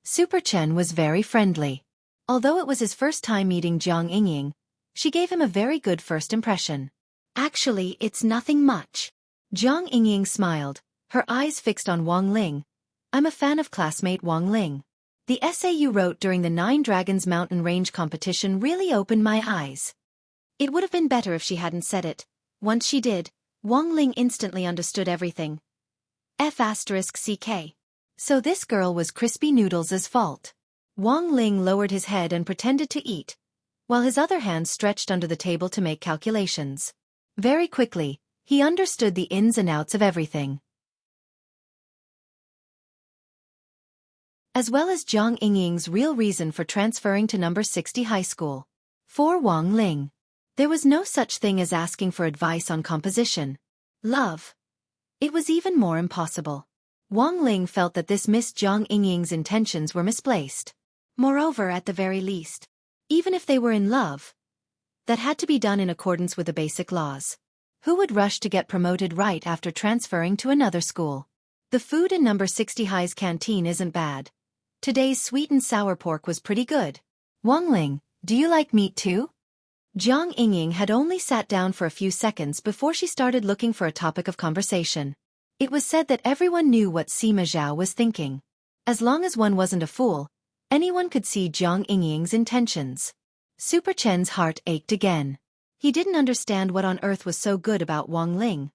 Super Chen was very friendly. Although it was his first time meeting Jiang Yingying, she gave him a very good first impression. Actually, it's nothing much. Jiang Yingying smiled, her eyes fixed on Wang Ling. I'm a fan of classmate Wang Ling. The essay you wrote during the 9 Dragons Mountain Range competition really opened my eyes. It would have been better if she hadn't said it. Once she did, Wang Ling instantly understood everything. F***CK. So this girl was Crispy Noodles' fault. Wang Ling lowered his head and pretended to eat, while his other hand stretched under the table to make calculations. Very quickly, he understood the ins and outs of everything, as well as Jiang Yingying's real reason for transferring to number 60 high school. For Wang Ling, there was no such thing as asking for advice on composition. Love. It was even more impossible. Wang Ling felt that this Miss Jiang Yingying's intentions were misplaced. Moreover, at the very least, even if they were in love, that had to be done in accordance with the basic laws. Who would rush to get promoted right after transferring to another school? The food in number 60 High's canteen isn't bad. Today's sweet and sour pork was pretty good. Wang Ling, do you like meat too? Jiang Yingying had only sat down for a few seconds before she started looking for a topic of conversation. It was said that everyone knew what Sima Zhao was thinking. As long as one wasn't a fool, anyone could see Jiang Yingying's intentions. Super Chen's heart ached again. He didn't understand what on earth was so good about Wang Ling.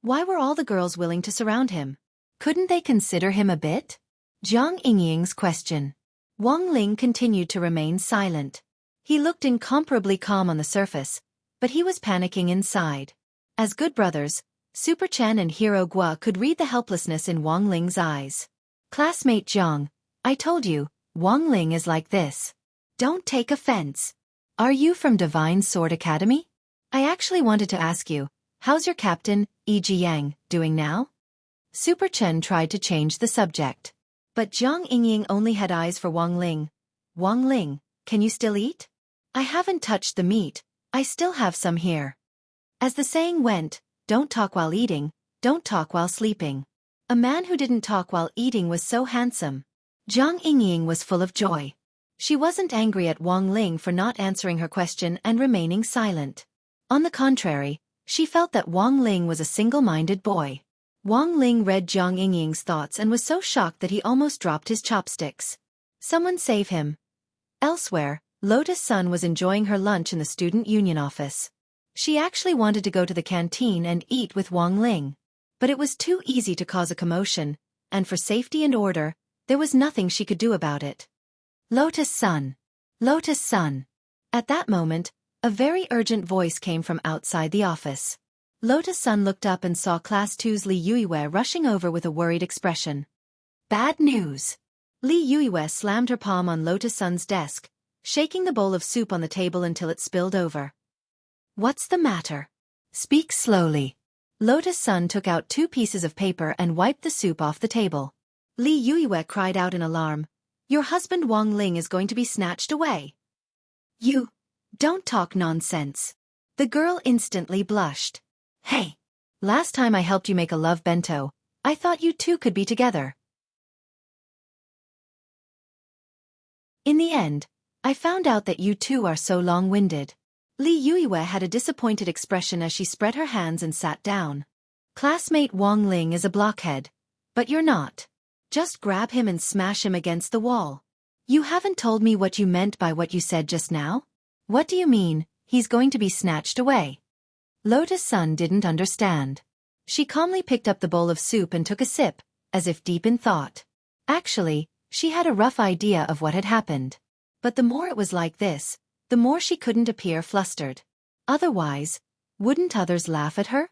Why were all the girls willing to surround him? Couldn't they consider him a bit? Jiang Yingying's question. Wang Ling continued to remain silent. He looked incomparably calm on the surface, but he was panicking inside. As good brothers, Super Chen and Hero Gua could read the helplessness in Wang Ling's eyes. Classmate Jiang, I told you, Wang Ling is like this. Don't take offense. Are you from Divine Sword Academy? I actually wanted to ask you, how's your captain, E.G. Yang, doing now? Super Chen tried to change the subject. But Jiang Yingying only had eyes for Wang Ling. Wang Ling, can you still eat? I haven't touched the meat, I still have some here. As the saying went, don't talk while eating, don't talk while sleeping. A man who didn't talk while eating was so handsome. Jiang Yingying was full of joy. She wasn't angry at Wang Ling for not answering her question and remaining silent. On the contrary, she felt that Wang Ling was a single-minded boy. Wang Ling read Jiang Yingying's thoughts and was so shocked that he almost dropped his chopsticks. Someone save him. Elsewhere, Lotus Sun was enjoying her lunch in the student union office. She actually wanted to go to the canteen and eat with Wang Ling. But it was too easy to cause a commotion, and for safety and order, there was nothing she could do about it. Lotus Sun. Lotus Sun. At that moment, a very urgent voice came from outside the office. Lotus Sun looked up and saw Class 2's Li Yuiwei rushing over with a worried expression. Bad news. Li Yuiwei slammed her palm on Lotus Sun's desk, shaking the bowl of soup on the table until it spilled over. What's the matter? Speak slowly. Lotus Sun took out 2 pieces of paper and wiped the soup off the table. Li Yuiwei cried out in alarm. Your husband Wang Ling is going to be snatched away. You. Don't talk nonsense. The girl instantly blushed. Hey. Last time I helped you make a love bento, I thought you two could be together. In the end, I found out that you two are so long-winded. Li Yuiwei had a disappointed expression as she spread her hands and sat down. Classmate Wang Ling is a blockhead. But you're not. Just grab him and smash him against the wall. You haven't told me what you meant by what you said just now? What do you mean, he's going to be snatched away? Lotus Sun didn't understand. She calmly picked up the bowl of soup and took a sip, as if deep in thought. Actually, She had a rough idea of what had happened. But the more it was like this, the more she couldn't appear flustered. Otherwise, wouldn't others laugh at her?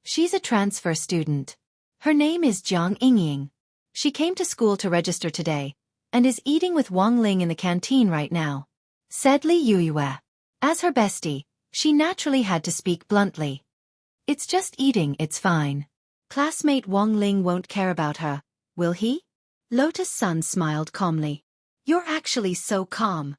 She's a transfer student. Her name is Jiang Yingying. She came to school to register today, and is eating with Wang Ling in the canteen right now, said Li Yuyue. As her bestie, she naturally had to speak bluntly. It's just eating, it's fine. Classmate Wang Ling won't care about her, will he? Lotus Sun smiled calmly. You're actually so calm.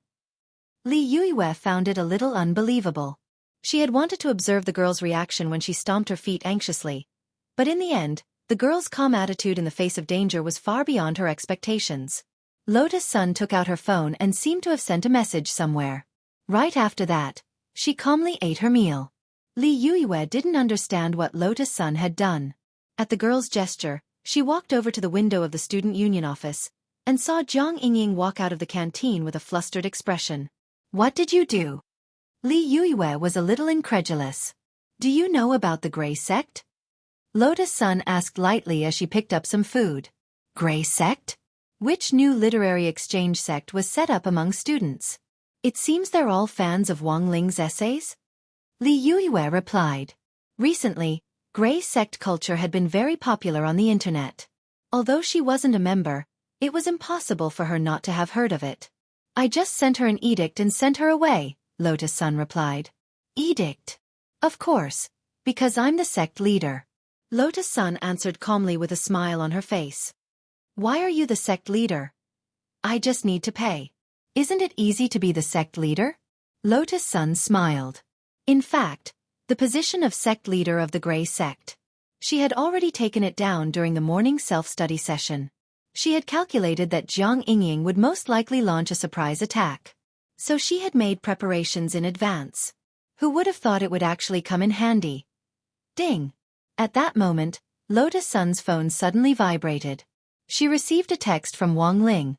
Li Yuyue found it a little unbelievable. She had wanted to observe the girl's reaction when she stomped her feet anxiously. But in the end, the girl's calm attitude in the face of danger was far beyond her expectations. Lotus Sun took out her phone and seemed to have sent a message somewhere. Right after that, she calmly ate her meal. Li Yuyue didn't understand what Lotus Sun had done. At the girl's gesture, she walked over to the window of the student union office, and saw Jiang Yingying walk out of the canteen with a flustered expression. What did you do? Li Yuyue was a little incredulous. Do you know about the Grey Sect? Lotus Sun asked lightly as she picked up some food. Grey Sect? Which new literary exchange sect was set up among students? It seems they're all fans of Wang Ling's essays? Li Yuyue replied. Recently, Grey Sect culture had been very popular on the internet. Although she wasn't a member, it was impossible for her not to have heard of it. I just sent her an edict and sent her away, Lotus Sun replied. Edict? Of course, because I'm the sect leader. Lotus Sun answered calmly with a smile on her face. Why are you the sect leader? I just need to pay. Isn't it easy to be the sect leader? Lotus Sun smiled. In fact, the position of sect leader of the Grey Sect. She had already taken it down during the morning self-study session. She had calculated that Jiang Yingying would most likely launch a surprise attack. So she had made preparations in advance. Who would have thought it would actually come in handy? Ding! At that moment, Lotus Sun's phone suddenly vibrated. She received a text from Wang Ling.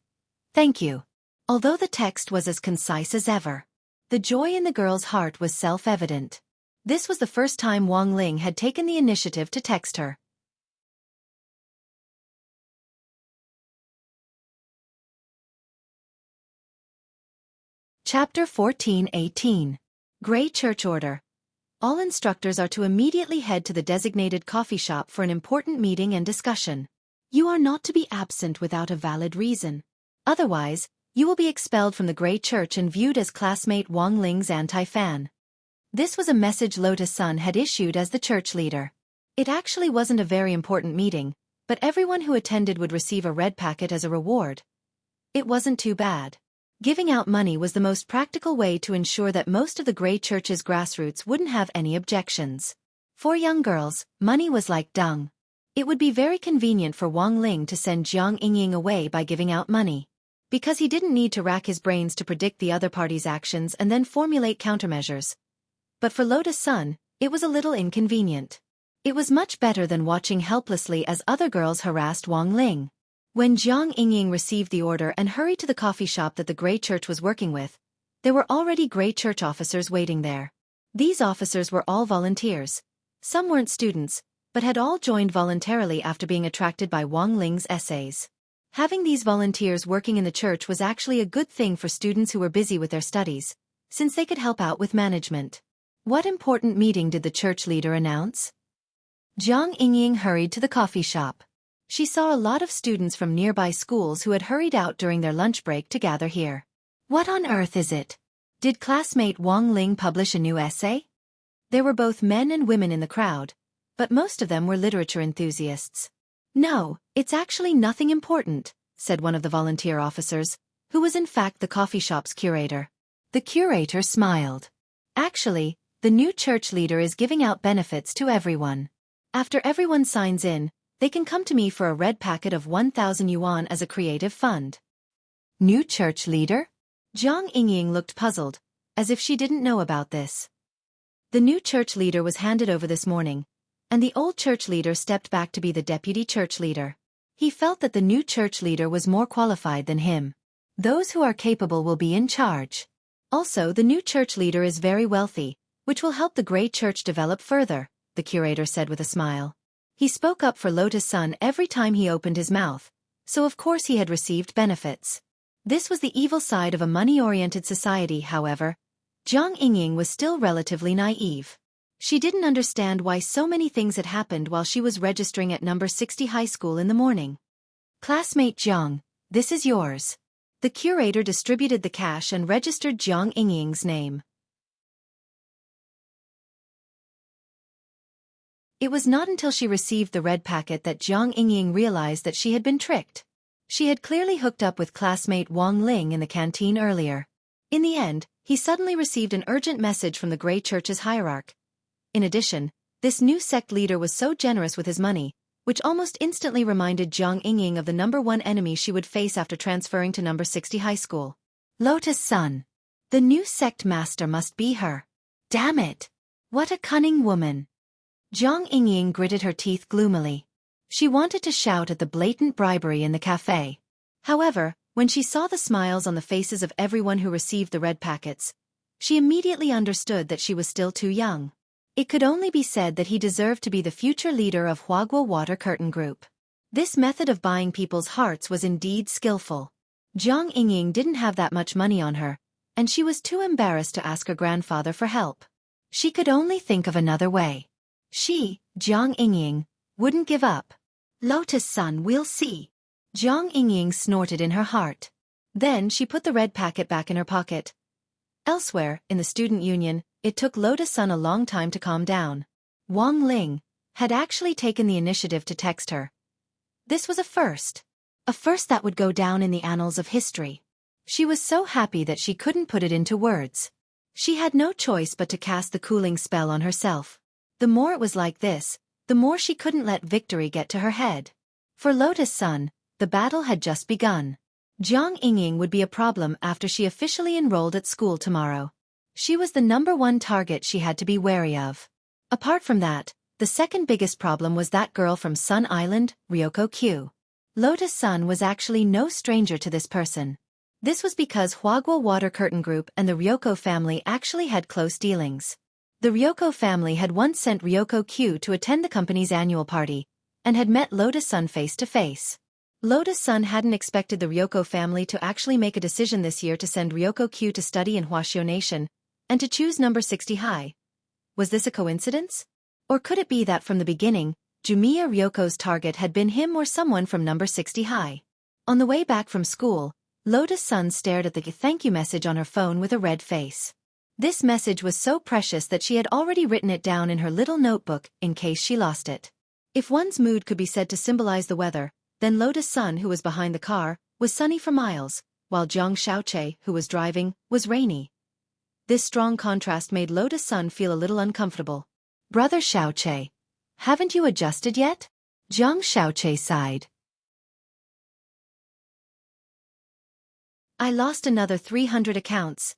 Thank you. Although the text was as concise as ever, the joy in the girl's heart was self-evident. This was the first time Wang Ling had taken the initiative to text her. Chapter 14:18. Grey Church Order. All instructors are to immediately head to the designated coffee shop for an important meeting and discussion. You are not to be absent without a valid reason. Otherwise, you will be expelled from the Grey Church and viewed as classmate Wang Ling's anti-fan. This was a message Lotus Sun had issued as the church leader. It actually wasn't a very important meeting, but everyone who attended would receive a red packet as a reward. It wasn't too bad. Giving out money was the most practical way to ensure that most of the Grey Church's grassroots wouldn't have any objections. For young girls, money was like dung. It would be very convenient for Wang Ling to send Jiang Yingying away by giving out money. Because he didn't need to rack his brains to predict the other party's actions and then formulate countermeasures. But for Lotus Sun, it was a little inconvenient. It was much better than watching helplessly as other girls harassed Wang Ling. When Jiang Yingying received the order and hurried to the coffee shop that the Grey Church was working with, there were already Grey Church officers waiting there. These officers were all volunteers. Some weren't students, but had all joined voluntarily after being attracted by Wang Ling's essays. Having these volunteers working in the church was actually a good thing for students who were busy with their studies, since they could help out with management. What important meeting did the church leader announce? Jiang Yingying hurried to the coffee shop. She saw a lot of students from nearby schools who had hurried out during their lunch break to gather here. What on earth is it? Did classmate Wang Ling publish a new essay? There were both men and women in the crowd, but most of them were literature enthusiasts. No, it's actually nothing important, said one of the volunteer officers, who was in fact the coffee shop's curator. The curator smiled. Actually, the new church leader is giving out benefits to everyone. After everyone signs in, they can come to me for a red packet of 1,000 yuan as a creative fund. New church leader? Jiang Yingying looked puzzled, as if she didn't know about this. The new church leader was handed over this morning, and the old church leader stepped back to be the deputy church leader. He felt that the new church leader was more qualified than him. Those who are capable will be in charge. Also, the new church leader is very wealthy, which will help the Grey Church develop further, the curator said with a smile. He spoke up for Lotus Sun every time he opened his mouth, so of course he had received benefits. This was the evil side of a money-oriented society, however. Jiang Yingying was still relatively naive. She didn't understand why so many things had happened while she was registering at number 60 high school in the morning. "Classmate Jiang, this is yours." The curator distributed the cash and registered Jiang Yingying's name. It was not until she received the red packet that Jiang Yingying realized that she had been tricked. She had clearly hooked up with classmate Wang Ling in the canteen earlier. In the end, he suddenly received an urgent message from the Grey Church's hierarch. In addition, this new sect leader was so generous with his money, which almost instantly reminded Jiang Yingying of the number one enemy she would face after transferring to number 60 high school. Lotus Sun. The new sect master must be her. Damn it! What a cunning woman! Jiang Yingying gritted her teeth gloomily. She wanted to shout at the blatant bribery in the cafe. However, when she saw the smiles on the faces of everyone who received the red packets, she immediately understood that she was still too young. It could only be said that he deserved to be the future leader of Huaguo Water Curtain Group. This method of buying people's hearts was indeed skillful. Jiang Yingying didn't have that much money on her, and she was too embarrassed to ask her grandfather for help. She could only think of another way. She, Jiang Yingying, wouldn't give up. Lotus Sun, we'll see. Jiang Yingying snorted in her heart. Then she put the red packet back in her pocket. Elsewhere, in the student union, it took Lotus Sun a long time to calm down. Wang Ling had actually taken the initiative to text her. This was a first that would go down in the annals of history. She was so happy that she couldn't put it into words. She had no choice but to cast the cooling spell on herself. The more it was like this, the more she couldn't let victory get to her head. For Lotus Sun, the battle had just begun. Jiang Yingying would be a problem after she officially enrolled at school tomorrow. She was the number one target she had to be wary of. Apart from that, the second biggest problem was that girl from Sun Island, Ryoko Q. Lotus Sun was actually no stranger to this person. This was because Huaguo Water Curtain Group and the Ryoko family actually had close dealings. The Ryoko family had once sent Ryoko Q to attend the company's annual party, and had met Lotus Sun face to face. Lotus Sun hadn't expected the Ryoko family to actually make a decision this year to send Ryoko Q to study in Huaxiao Nation, and to choose number 60 high. Was this a coincidence? Or could it be that from the beginning, Jumiya Ryoko's target had been him or someone from number 60 high? On the way back from school, Lotus Sun stared at the thank you message on her phone with a red face. This message was so precious that she had already written it down in her little notebook in case she lost it. If one's mood could be said to symbolize the weather, then Lotus Sun, who was behind the car, was sunny for miles, while Jiang Xiaoche, who was driving, was rainy. This strong contrast made Lotus Sun feel a little uncomfortable. "Brother Xiaoche, haven't you adjusted yet?" Jiang Xiaoche sighed. "I lost another 300 accounts.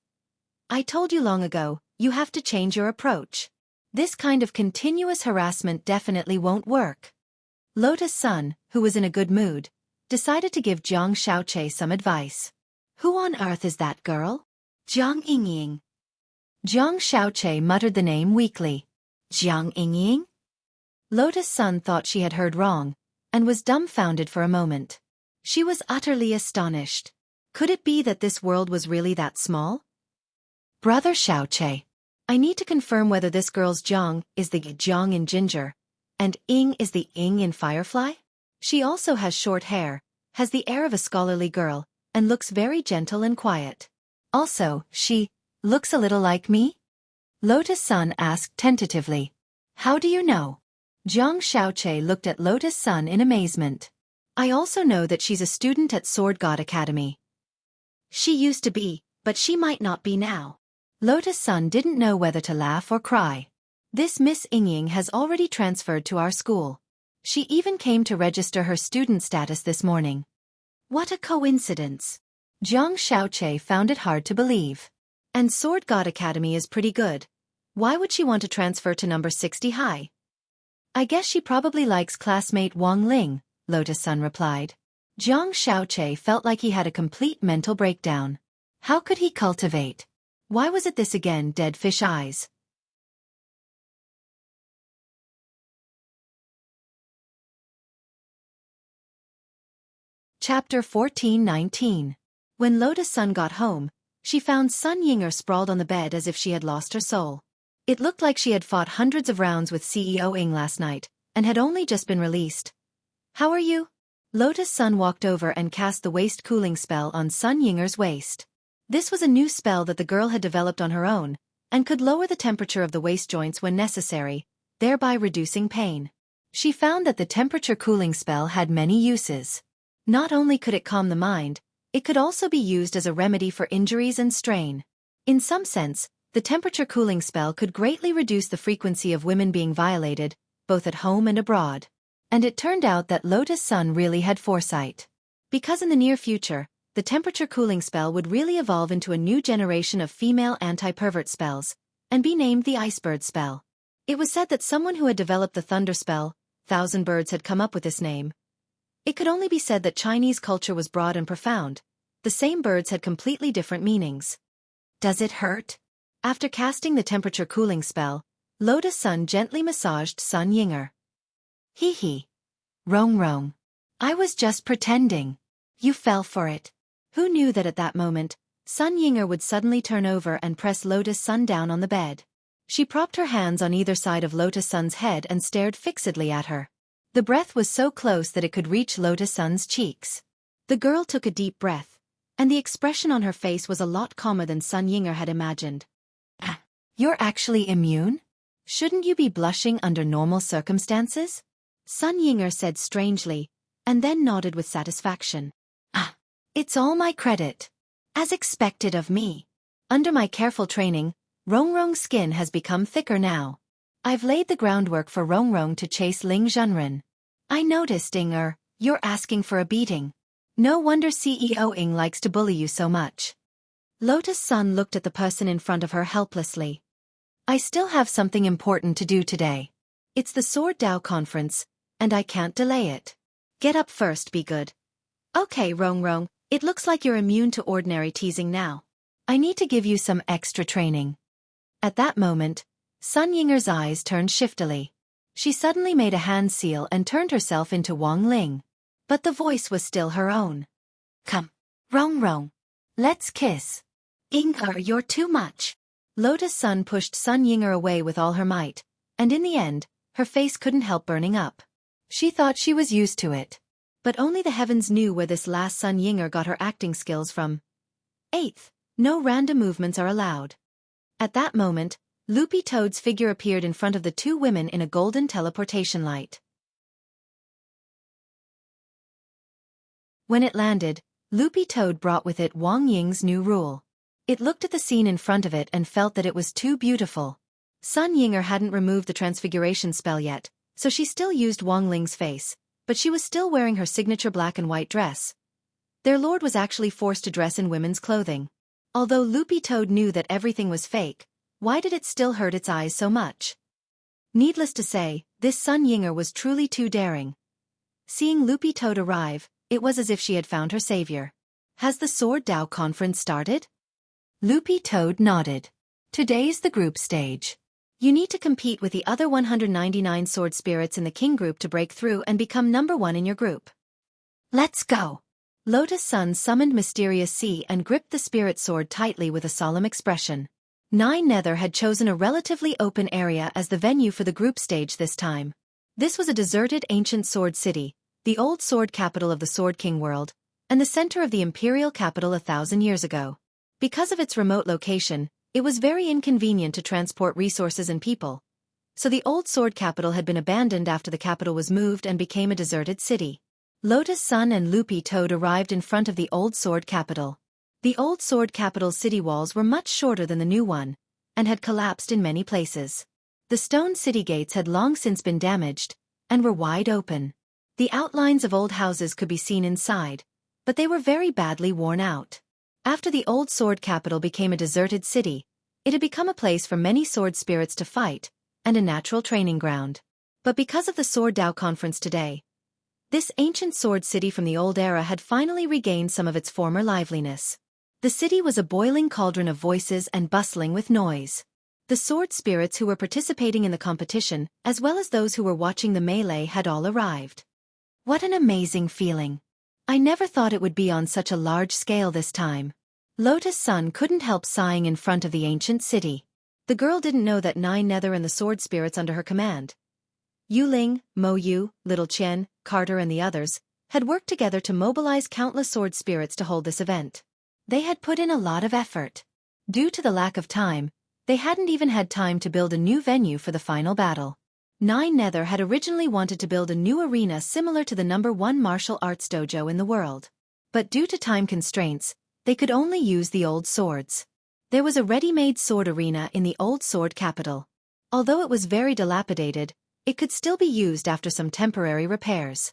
I told you long ago, you have to change your approach. This kind of continuous harassment definitely won't work." Lotus Sun, who was in a good mood, decided to give Jiang Xiaoche some advice. "Who on earth is that girl?" "Jiang Yingying." Jiang Xiaoche muttered the name weakly. "Jiang Yingying?" Lotus Sun thought she had heard wrong, and was dumbfounded for a moment. She was utterly astonished. Could it be that this world was really that small? "Brother Xiaoche, I need to confirm whether this girl's Jiang is the Jiang in Ginger, and Ying is the Ying in Firefly? She also has short hair, has the air of a scholarly girl, and looks very gentle and quiet. Also, she looks a little like me?" Lotus Sun asked tentatively. "How do you know?" Jiang Xiaoche looked at Lotus Sun in amazement. "I also know that she's a student at Sword God Academy." "She used to be, but she might not be now." Lotus Sun didn't know whether to laugh or cry. "This Miss Yingying has already transferred to our school. She even came to register her student status this morning." What a coincidence. Jiang Xiaoche found it hard to believe. And Sword God Academy is pretty good. Why would she want to transfer to number 60 high? "I guess she probably likes classmate Wang Ling," Lotus Sun replied. Jiang Xiaoche felt like he had a complete mental breakdown. How could he cultivate? Why was it this again, dead fish eyes? Chapter 14:19. When Lotus Sun got home, she found Sun Yinger sprawled on the bed as if she had lost her soul. It looked like she had fought hundreds of rounds with CEO Ing last night, and had only just been released. "How are you?" Lotus Sun walked over and cast the waist cooling spell on Sun Yinger's waist. This was a new spell that the girl had developed on her own, and could lower the temperature of the waist joints when necessary, thereby reducing pain. She found that the temperature cooling spell had many uses. Not only could it calm the mind, it could also be used as a remedy for injuries and strain. In some sense, the temperature cooling spell could greatly reduce the frequency of women being violated, both at home and abroad. And it turned out that Lotus Sun really had foresight. Because in the near future, the temperature cooling spell would really evolve into a new generation of female anti-pervert spells, and be named the Icebird spell. It was said that someone who had developed the thunder spell, Thousand Birds, had come up with this name. It could only be said that Chinese culture was broad and profound. The same birds had completely different meanings. "Does it hurt?" After casting the temperature cooling spell, Lotus Sun gently massaged Sun Yinger. "Hee hee. Rong rong. I was just pretending. You fell for it." Who knew that at that moment, Sun Yinger would suddenly turn over and press Lotus Sun down on the bed. She propped her hands on either side of Lotus Sun's head and stared fixedly at her. The breath was so close that it could reach Lotus Sun's cheeks. The girl took a deep breath, and the expression on her face was a lot calmer than Sun Yinger had imagined. "Ah, you're actually immune? Shouldn't you be blushing under normal circumstances?" Sun Yinger said strangely, and then nodded with satisfaction. "Ah, it's all my credit. As expected of me. Under my careful training, Rongrong's skin has become thicker now. I've laid the groundwork for Rongrong to chase Ling Zhenren. I noticed, Inger, you're asking for a beating. No wonder CEO Ing likes to bully you so much." Lotus Sun looked at the person in front of her helplessly. "I still have something important to do today. It's the Sword Dao conference, and I can't delay it. Get up first, be good." "Okay, Rongrong, it looks like you're immune to ordinary teasing now. I need to give you some extra training." At that moment, Sun Yinger's eyes turned shiftily. She suddenly made a hand seal and turned herself into Wang Ling. But the voice was still her own. "Come, Rongrong. Let's kiss." "Inger, you're too much." Lotus Sun pushed Sun Yinger away with all her might, and in the end, her face couldn't help burning up. She thought she was used to it. But only the heavens knew where this last Sun Yinger got her acting skills from. 8th. No random movements are allowed. At that moment, Loopy Toad's figure appeared in front of the two women in a golden teleportation light. When it landed, Loopy Toad brought with it Wang Ying's new rule. It looked at the scene in front of it and felt that it was too beautiful. Sun Yinger hadn't removed the transfiguration spell yet, so she still used Wang Ling's face, but she was still wearing her signature black and white dress. Their lord was actually forced to dress in women's clothing. Although Loopy Toad knew that everything was fake, why did it still hurt its eyes so much? Needless to say, this Sun Yinger was truly too daring. Seeing Loopy Toad arrive, it was as if she had found her savior. "Has the Sword Dao conference started?" Loopy Toad nodded. "Today's the group stage. You need to compete with the other 199 sword spirits in the king group to break through and become number 1 in your group. Let's go." Lotus Sun summoned Mysterious Sea and gripped the spirit sword tightly with a solemn expression. Nine Nether had chosen a relatively open area as the venue for the group stage this time. This was a deserted ancient sword city, the old sword capital of the Sword King world, and the center of the imperial capital 1,000 years ago. Because of its remote location, it was very inconvenient to transport resources and people. So the old sword capital had been abandoned after the capital was moved and became a deserted city. Lotus Sun and Loopy Toad arrived in front of the old sword capital. The old sword capital's city walls were much shorter than the new one, and had collapsed in many places. The stone city gates had long since been damaged, and were wide open. The outlines of old houses could be seen inside, but they were very badly worn out. After the old sword capital became a deserted city, it had become a place for many sword spirits to fight, and a natural training ground. But because of the Sword Dao conference today, this ancient sword city from the old era had finally regained some of its former liveliness. The city was a boiling cauldron of voices and bustling with noise. The sword spirits who were participating in the competition, as well as those who were watching the melee, had all arrived. What an amazing feeling! I never thought it would be on such a large scale this time. Lotus Sun couldn't help sighing in front of the ancient city. The girl didn't know that 9 nether and the sword spirits under her command, Yuling, Mo Yu, Little Qian, Carter and the others, had worked together to mobilize countless sword spirits to hold this event. They had put in a lot of effort. Due to the lack of time, they hadn't even had time to build a new venue for the final battle. 9 Nether had originally wanted to build a new arena similar to the #1 martial arts dojo in the world. But due to time constraints, they could only use the old swords. There was a ready-made sword arena in the old sword capital. Although it was very dilapidated, it could still be used after some temporary repairs.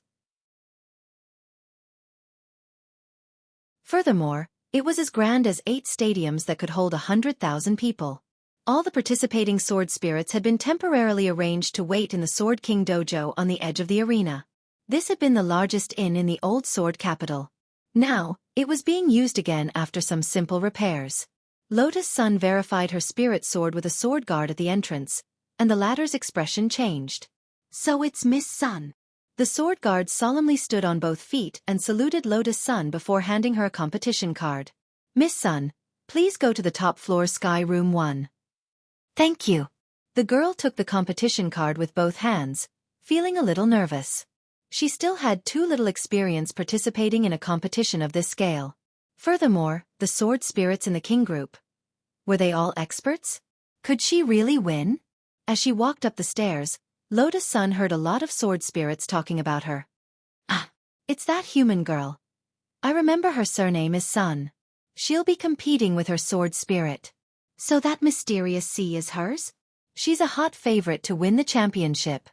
Furthermore, it was as grand as 8 stadiums that could hold 100,000 people. All the participating sword spirits had been temporarily arranged to wait in the Sword King dojo on the edge of the arena. This had been the largest inn in the old sword capital. Now, it was being used again after some simple repairs. Lotus Sun verified her spirit sword with a sword guard at the entrance, and the latter's expression changed. So it's Miss Sun. The sword guard solemnly stood on both feet and saluted Lotus Sun before handing her a competition card. Miss Sun, please go to the top floor Sky Room 1. Thank you. The girl took the competition card with both hands, feeling a little nervous. She still had too little experience participating in a competition of this scale. Furthermore, the sword spirits in the king group. Were they all experts? Could she really win? As she walked up the stairs, Lotus Sun heard a lot of sword spirits talking about her. Ah, it's that human girl. I remember her surname is Sun. She'll be competing with her sword spirit. So that mysterious sea is hers? She's a hot favorite to win the championship.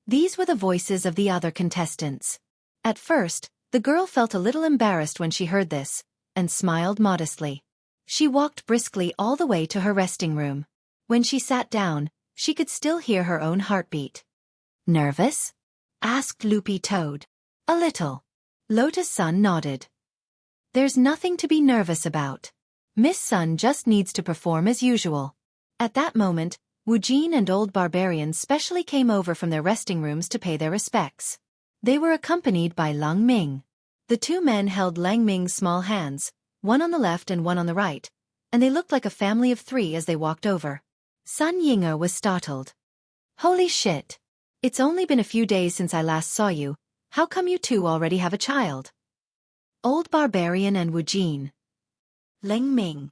These were the voices of the other contestants. At first, the girl felt a little embarrassed when she heard this, and smiled modestly. She walked briskly all the way to her resting room. When she sat down, she could still hear her own heartbeat. Nervous? Asked Loopy Toad. A little. Lotus Sun nodded. There's nothing to be nervous about. Miss Sun just needs to perform as usual. At that moment, Wujin and Old Barbarian specially came over from their resting rooms to pay their respects. They were accompanied by Lang Ming. The two men held Lang Ming's small hands, one on the left and one on the right, and they looked like a family of 3 as they walked over. Sun Yinger was startled. Holy shit. It's only been a few days since I last saw you. How come you two already have a child? Old Barbarian and Wujin. Lang Ming.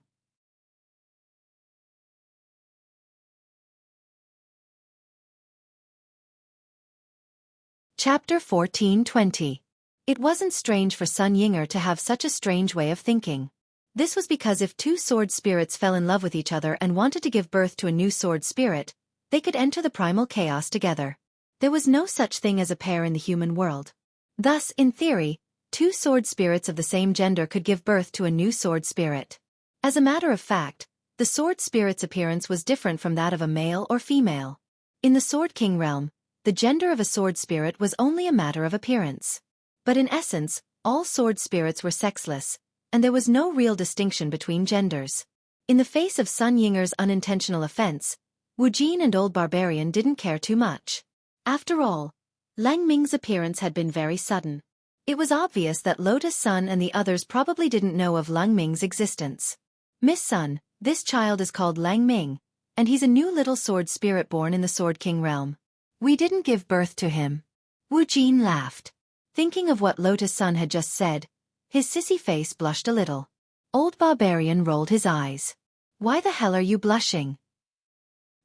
Chapter 14:20. It wasn't strange for Sun Yinger to have such a strange way of thinking. This was because if 2 sword spirits fell in love with each other and wanted to give birth to a new sword spirit, they could enter the primal chaos together. There was no such thing as a pair in the human world. Thus, in theory, 2 sword spirits of the same gender could give birth to a new sword spirit. As a matter of fact, the sword spirit's appearance was different from that of a male or female. In the Sword King realm, the gender of a sword spirit was only a matter of appearance. But in essence, all sword spirits were sexless, and there was no real distinction between genders. In the face of Sun Yinger's unintentional offense, Wujin and Old Barbarian didn't care too much. After all, Lang Ming's appearance had been very sudden. It was obvious that Lotus Sun and the others probably didn't know of Lang Ming's existence. Miss Sun, this child is called Lang Ming, and he's a new little sword spirit born in the Sword King realm. We didn't give birth to him. Wujin laughed. Thinking of what Lotus Sun had just said, his sissy face blushed a little. Old Barbarian rolled his eyes. Why the hell are you blushing?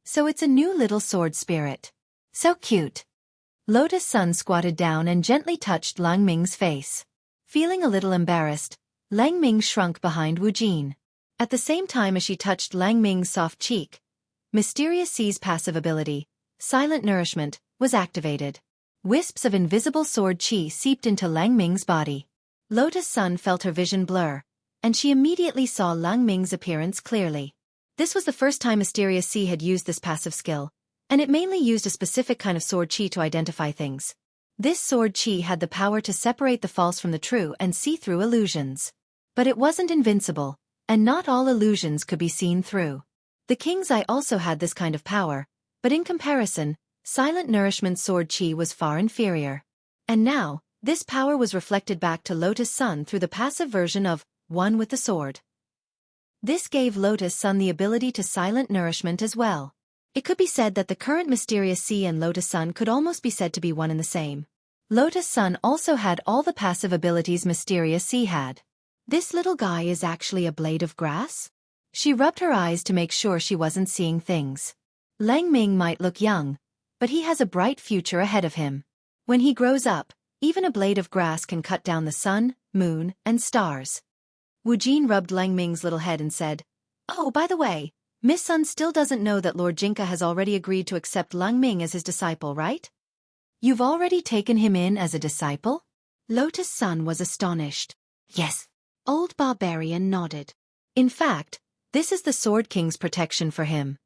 So it's a new little sword spirit. So cute. Lotus Sun squatted down and gently touched Lang Ming's face. Feeling a little embarrassed, Lang Ming shrunk behind Wujin. At the same time as she touched Lang Ming's soft cheek, Mysterious Sea's passive ability, Silent Nourishment, was activated. Wisps of invisible sword chi seeped into Lang Ming's body. Lotus Sun felt her vision blur, and she immediately saw Lang Ming's appearance clearly. This was the first time Mysterious Sea had used this passive skill, and it mainly used a specific kind of sword chi to identify things. This sword chi had the power to separate the false from the true and see through illusions. But it wasn't invincible, and not all illusions could be seen through. The King's Eye also had this kind of power, but in comparison, Silent Nourishment sword chi was far inferior. And now, This power was reflected back to Lotus Sun through the passive version of One with the Sword. This gave Lotus Sun the ability to silent nourishment as well. It could be said that the current Mysterious Sea and Lotus Sun could almost be said to be one and the same. Lotus Sun also had all the passive abilities Mysterious Sea had. This little guy is actually a blade of grass? She rubbed her eyes to make sure she wasn't seeing things. Lang Ming might look young, but he has a bright future ahead of him. When he grows up, even a blade of grass can cut down the sun, moon, and stars. Wu Jin rubbed Lang Ming's little head and said, "Oh, by the way, Miss Sun still doesn't know that Lord Jinka has already agreed to accept Lang Ming as his disciple, right? You've already taken him in as a disciple?" Lotus Sun was astonished. "Yes." Old Barbarian nodded. "In fact, this is the Sword King's protection for him.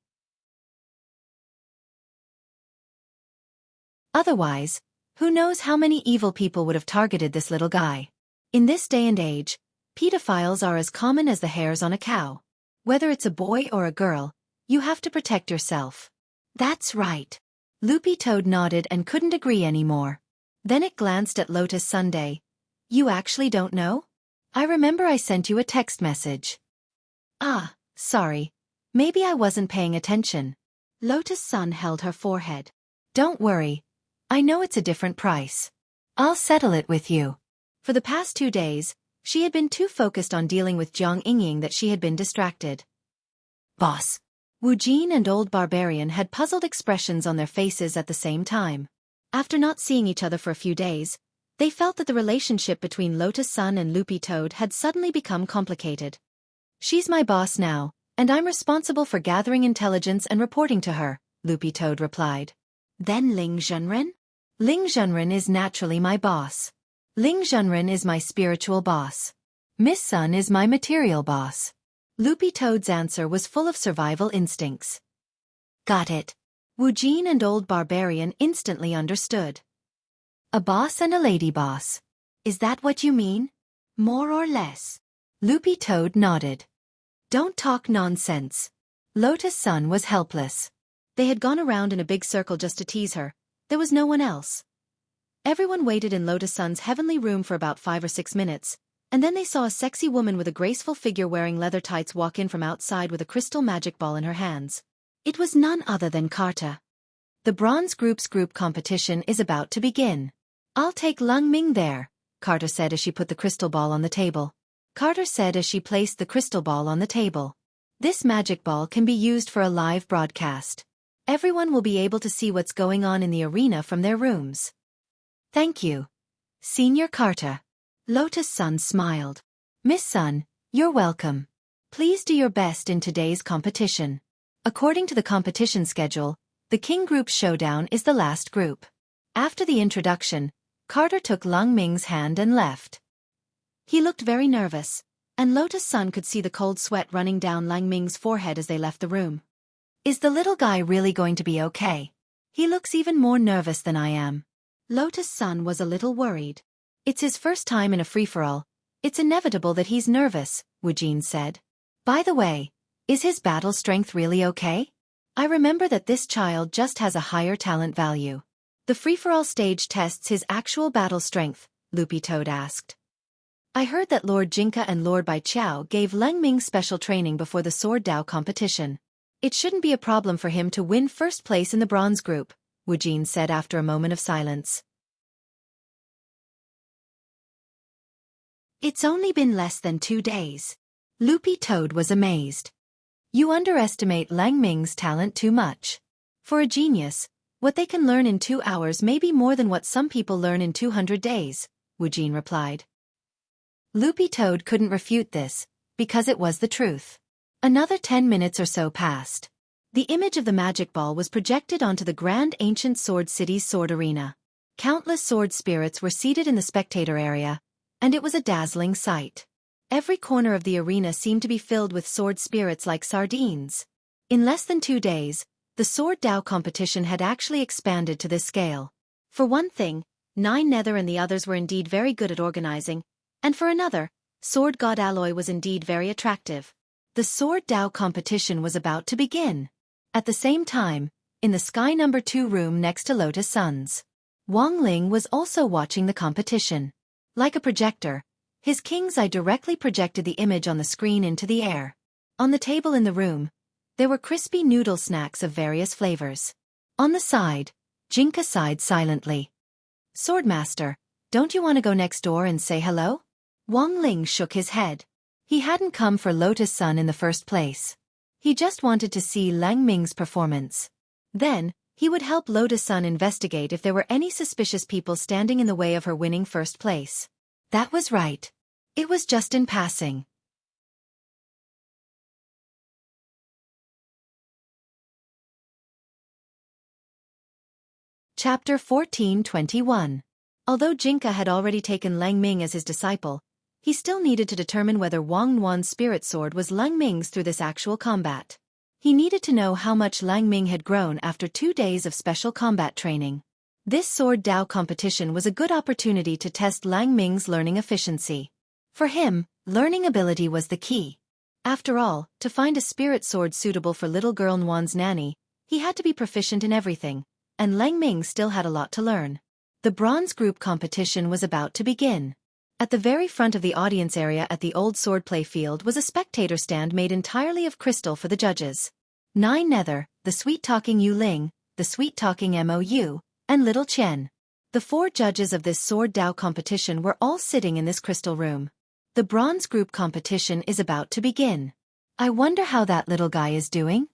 Otherwise, who knows how many evil people would have targeted this little guy. In this day and age, pedophiles are as common as the hairs on a cow. Whether it's a boy or a girl, you have to protect yourself." "That's right." Loopy Toad nodded and couldn't agree anymore. Then it glanced at Lotus Sunday. "You actually don't know? I remember I sent you a text message." "Ah, sorry. Maybe I wasn't paying attention." Lotus Sun held her forehead. "Don't worry. I know it's a different price. I'll settle it with you." For the past 2 days, she had been too focused on dealing with Jiang Yingying that she had been distracted. "Boss." Wu Jin and Old Barbarian had puzzled expressions on their faces at the same time. After not seeing each other for a few days, they felt that the relationship between Lotus Sun and Loopy Toad had suddenly become complicated. "She's my boss now, and I'm responsible for gathering intelligence and reporting to her," Loopy Toad replied. "Then Ling Zhenren?" "Ling Zhenren is naturally my boss. Ling Zhenren is my spiritual boss. Miss Sun is my material boss." Loopy Toad's answer was full of survival instincts. "Got it." Wu Jin and Old Barbarian instantly understood. "A boss and a lady boss. Is that what you mean?" "More or less." Loopy Toad nodded. "Don't talk nonsense." Lotus Sun was helpless. They had gone around in a big circle just to tease her. There was no one else. Everyone waited in Lotus Sun's heavenly room for about 5 or 6 minutes, and then they saw a sexy woman with a graceful figure wearing leather tights walk in from outside with a crystal magic ball in her hands. It was none other than Carta. "The Bronze Group's group competition is about to begin. I'll take Lang Ming there," Carter said as she put the crystal ball on the table. Carter said as she placed the crystal ball on the table. "This magic ball can be used for a live broadcast. Everyone will be able to see what's going on in the arena from their rooms." "Thank you, Senior Carter." Lotus Sun smiled. "Miss Sun, you're welcome. Please do your best in today's competition. According to the competition schedule, the King Group Showdown is the last group." After the introduction, Carter took Lang Ming's hand and left. He looked very nervous, and Lotus Sun could see the cold sweat running down Lang Ming's forehead as they left the room. "Is the little guy really going to be okay? He looks even more nervous than I am." Lotus Sun was a little worried. "It's his first time in a free-for-all. It's inevitable that he's nervous," Wu Jin said. "By the way, is his battle strength really okay? I remember that this child just has a higher talent value." "The free-for-all stage tests his actual battle strength," Loopy Toad asked. "I heard that Lord Jinka and Lord Bai Chao gave Lang Ming special training before the Sword Dao competition. It shouldn't be a problem for him to win first place in the bronze group," Wu Jin said after a moment of silence. "It's only been less than 2 days." Loopy Toad was amazed. "You underestimate Lang Ming's talent too much. For a genius, what they can learn in 2 hours may be more than what some people learn in 200 days, Wu Jin replied. Loopy Toad couldn't refute this, because it was the truth. Another 10 minutes or so passed. The image of the magic ball was projected onto the grand ancient sword city's sword arena. Countless sword spirits were seated in the spectator area, and it was a dazzling sight. Every corner of the arena seemed to be filled with sword spirits like sardines. In less than 2 days, the Sword Dao competition had actually expanded to this scale. For one thing, Nine Nether and the others were indeed very good at organizing, and for another, Sword God Alloy was indeed very attractive. The Sword Dao competition was about to begin. At the same time, in the Sky No. 2 room next to Lotus Sun's, Wang Ling was also watching the competition. Like a projector, his king's eye directly projected the image on the screen into the air. On the table in the room, there were crispy noodle snacks of various flavors. On the side, Jinka sighed silently. Swordmaster, don't you want to go next door and say hello? Wang Ling shook his head. He hadn't come for Lotus Sun in the first place. He just wanted to see Lang Ming's performance. Then, he would help Lotus Sun investigate if there were any suspicious people standing in the way of her winning first place. That was right. It was just in passing. Chapter 14:21. Although Jinka had already taken Lang Ming as his disciple, he still needed to determine whether Wang Nuan's spirit sword was Lang Ming's through this actual combat. He needed to know how much Lang Ming had grown after 2 days of special combat training. This sword Dao competition was a good opportunity to test Lang Ming's learning efficiency. For him, learning ability was the key. After all, to find a spirit sword suitable for little girl Nuan's nanny, he had to be proficient in everything, and Lang Ming still had a lot to learn. The bronze group competition was about to begin. At the very front of the audience area at the old swordplay field was a spectator stand made entirely of crystal for the judges. Nine Nether, the sweet-talking Yu Ling, the sweet-talking Mou, and Little Chen. The 4 judges of this sword Dao competition were all sitting in this crystal room. The bronze group competition is about to begin. I wonder how that little guy is doing?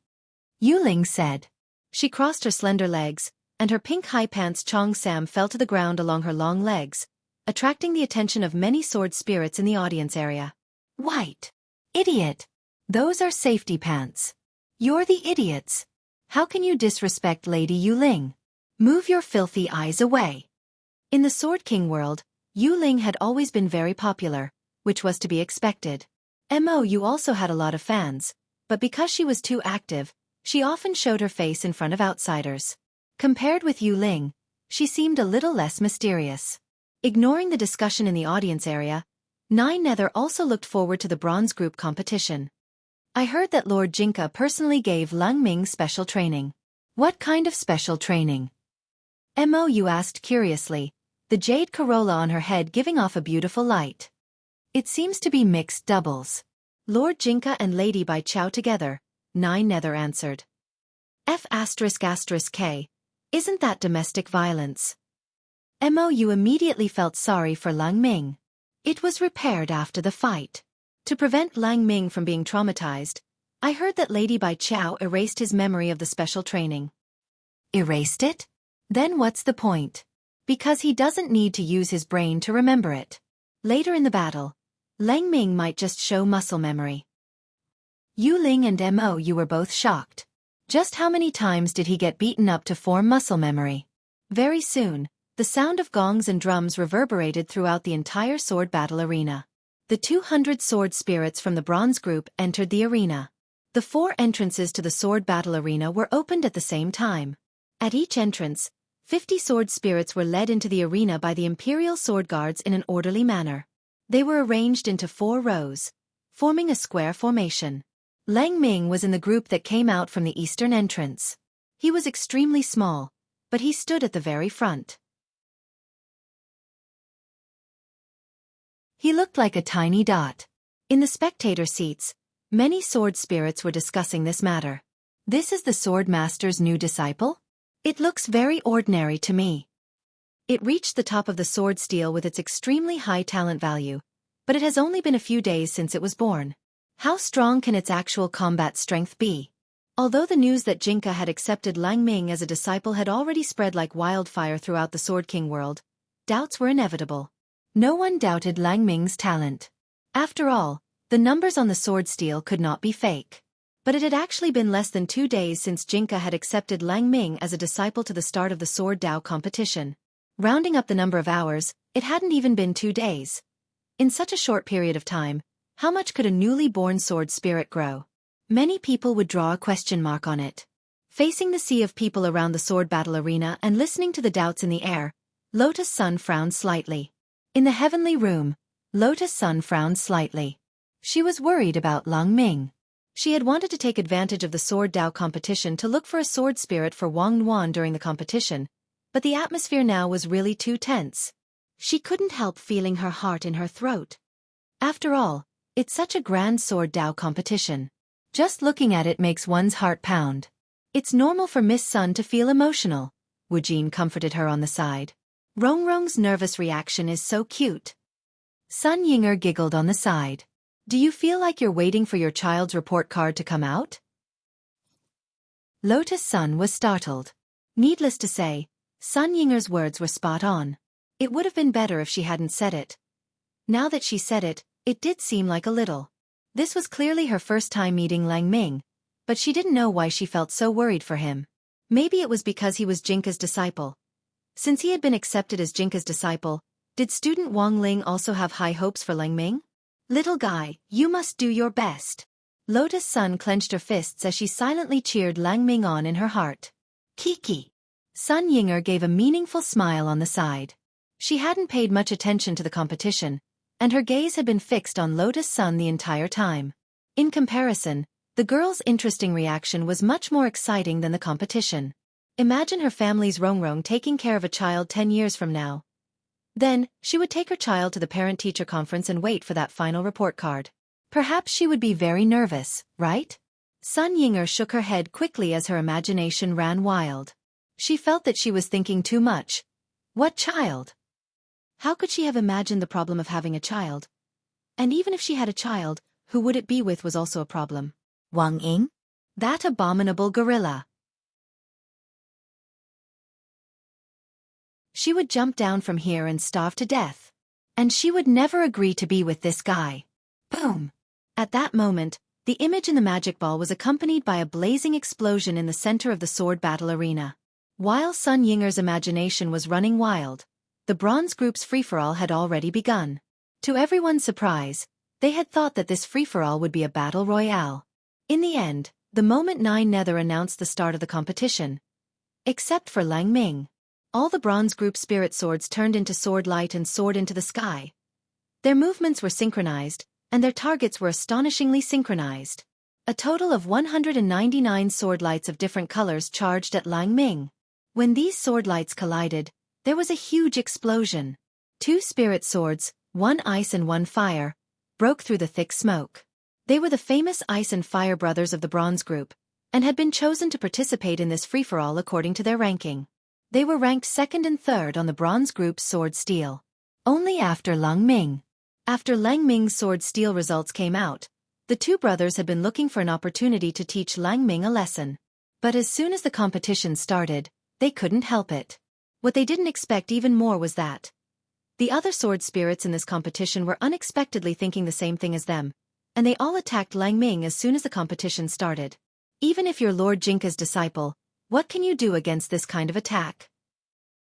Yu Ling said. She crossed her slender legs, and her pink high pants Chong Sam fell to the ground along her long legs, attracting the attention of many sword spirits in the audience area. White. Idiot. Those are safety pants. You're the idiots. How can you disrespect Lady Yu Ling? Move your filthy eyes away. In the Sword King world, Yu Ling had always been very popular, which was to be expected. Mou also had a lot of fans, but because she was too active, she often showed her face in front of outsiders. Compared with Yu Ling, she seemed a little less mysterious. Ignoring the discussion in the audience area, Nine Nether also looked forward to the bronze group competition. I heard that Lord Jinka personally gave Lang Ming special training. What kind of special training? Mou asked curiously, the jade corolla on her head giving off a beautiful light. It seems to be mixed doubles. Lord Jinka and Lady Bai Chao together, Nine Nether answered. F***K. Isn't that domestic violence? Mou immediately felt sorry for Lang Ming. It was repaired after the fight. To prevent Lang Ming from being traumatized, I heard that Lady Bai Chao erased his memory of the special training. Erased it? Then what's the point? Because he doesn't need to use his brain to remember it. Later in the battle, Lang Ming might just show muscle memory. Yu Ling and Mou were both shocked. Just how many times did he get beaten up to form muscle memory? Very soon, the sound of gongs and drums reverberated throughout the entire sword battle arena. The 200 sword spirits from the bronze group entered the arena. The 4 entrances to the sword battle arena were opened at the same time. At each entrance, 50 sword spirits were led into the arena by the Imperial Sword Guards in an orderly manner. They were arranged into 4 rows, forming a square formation. Lang Ming was in the group that came out from the eastern entrance. He was extremely small, but he stood at the very front. He looked like a tiny dot. In the spectator seats, many sword spirits were discussing this matter. This is the sword master's new disciple? It looks very ordinary to me. It reached the top of the sword steel with its extremely high talent value, but it has only been a few days since it was born. How strong can its actual combat strength be? Although the news that Jinka had accepted Lang Ming as a disciple had already spread like wildfire throughout the Sword King world, doubts were inevitable. No one doubted Lang Ming's talent. After all, the numbers on the sword steel could not be fake. But it had actually been less than 2 days since Jinka had accepted Lang Ming as a disciple to the start of the Sword Dao competition. Rounding up the number of hours, it hadn't even been 2 days. In such a short period of time, how much could a newly born sword spirit grow? Many people would draw a question mark on it. Facing the sea of people around the sword battle arena and listening to the doubts in the air, Lotus Sun frowned slightly. In the heavenly room, Lotus Sun frowned slightly. She was worried about Lang Ming. She had wanted to take advantage of the Sword Dao competition to look for a sword spirit for Wang Nuan during the competition, but the atmosphere now was really too tense. She couldn't help feeling her heart in her throat. After all, it's such a grand sword Dao competition. Just looking at it makes one's heart pound. It's normal for Miss Sun to feel emotional, Wu Jin comforted her on the side. Rongrong's nervous reaction is so cute. Sun Yinger giggled on the side. Do you feel like you're waiting for your child's report card to come out? Lotus Sun was startled. Needless to say, Sun Yinger's words were spot on. It would have been better if she hadn't said it. Now that she said it, it did seem like a little. This was clearly her first time meeting Lang Ming, but she didn't know why she felt so worried for him. Maybe it was because he was Jinka's disciple. Since he had been accepted as Jinka's disciple, did student Wang Ling also have high hopes for Lang Ming? Little guy, you must do your best. Lotus Sun clenched her fists as she silently cheered Lang Ming on in her heart. Kiki. Sun Yinger gave a meaningful smile on the side. She hadn't paid much attention to the competition, and her gaze had been fixed on Lotus Sun the entire time. In comparison, the girl's interesting reaction was much more exciting than the competition. Imagine her family's Rongrong taking care of a child 10 years from now. Then, she would take her child to the parent-teacher conference and wait for that final report card. Perhaps she would be very nervous, right? Sun Yinger shook her head quickly as her imagination ran wild. She felt that she was thinking too much. What child? How could she have imagined the problem of having a child? And even if she had a child, who would it be with was also a problem. Wang Ying? That abominable gorilla. She would jump down from here and starve to death. And she would never agree to be with this guy. Boom! At that moment, the image in the magic ball was accompanied by a blazing explosion in the center of the sword battle arena. While Sun Yinger's imagination was running wild, the bronze group's free-for-all had already begun. To everyone's surprise, they had thought that this free-for-all would be a battle royale. In the end, the moment Nine Nether announced the start of the competition. Except for Lang Ming. All the bronze group spirit swords turned into sword light and soared into the sky. Their movements were synchronized, and their targets were astonishingly synchronized. A total of 199 sword lights of different colors charged at Lang Ming. When these sword lights collided, there was a huge explosion. 2 spirit swords, one ice and one fire, broke through the thick smoke. They were the famous Ice and Fire brothers of the bronze group, and had been chosen to participate in this free-for-all according to their ranking. They were ranked 2nd and 3rd on the bronze group's sword steel. Only after Lang Ming. After Lang Ming's sword steel results came out, the 2 brothers had been looking for an opportunity to teach Lang Ming a lesson. But as soon as the competition started, they couldn't help it. What they didn't expect even more was that the other sword spirits in this competition were unexpectedly thinking the same thing as them, and they all attacked Lang Ming as soon as the competition started. Even if you're Lord Jinka's disciple, what can you do against this kind of attack?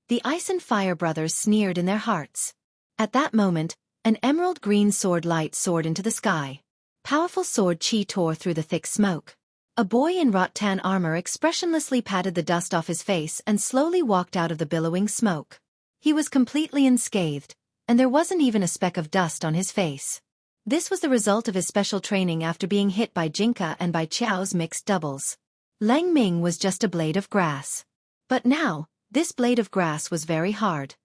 The Ice and Fire brothers sneered in their hearts. At that moment, an emerald green sword light soared into the sky. Powerful sword chi tore through the thick smoke. A boy in rattan armor expressionlessly patted the dust off his face and slowly walked out of the billowing smoke. He was completely unscathed, and there wasn't even a speck of dust on his face. This was the result of his special training after being hit by Jinka and by Qiao's mixed doubles. Lang Ming was just a blade of grass. But now, this blade of grass was very hard.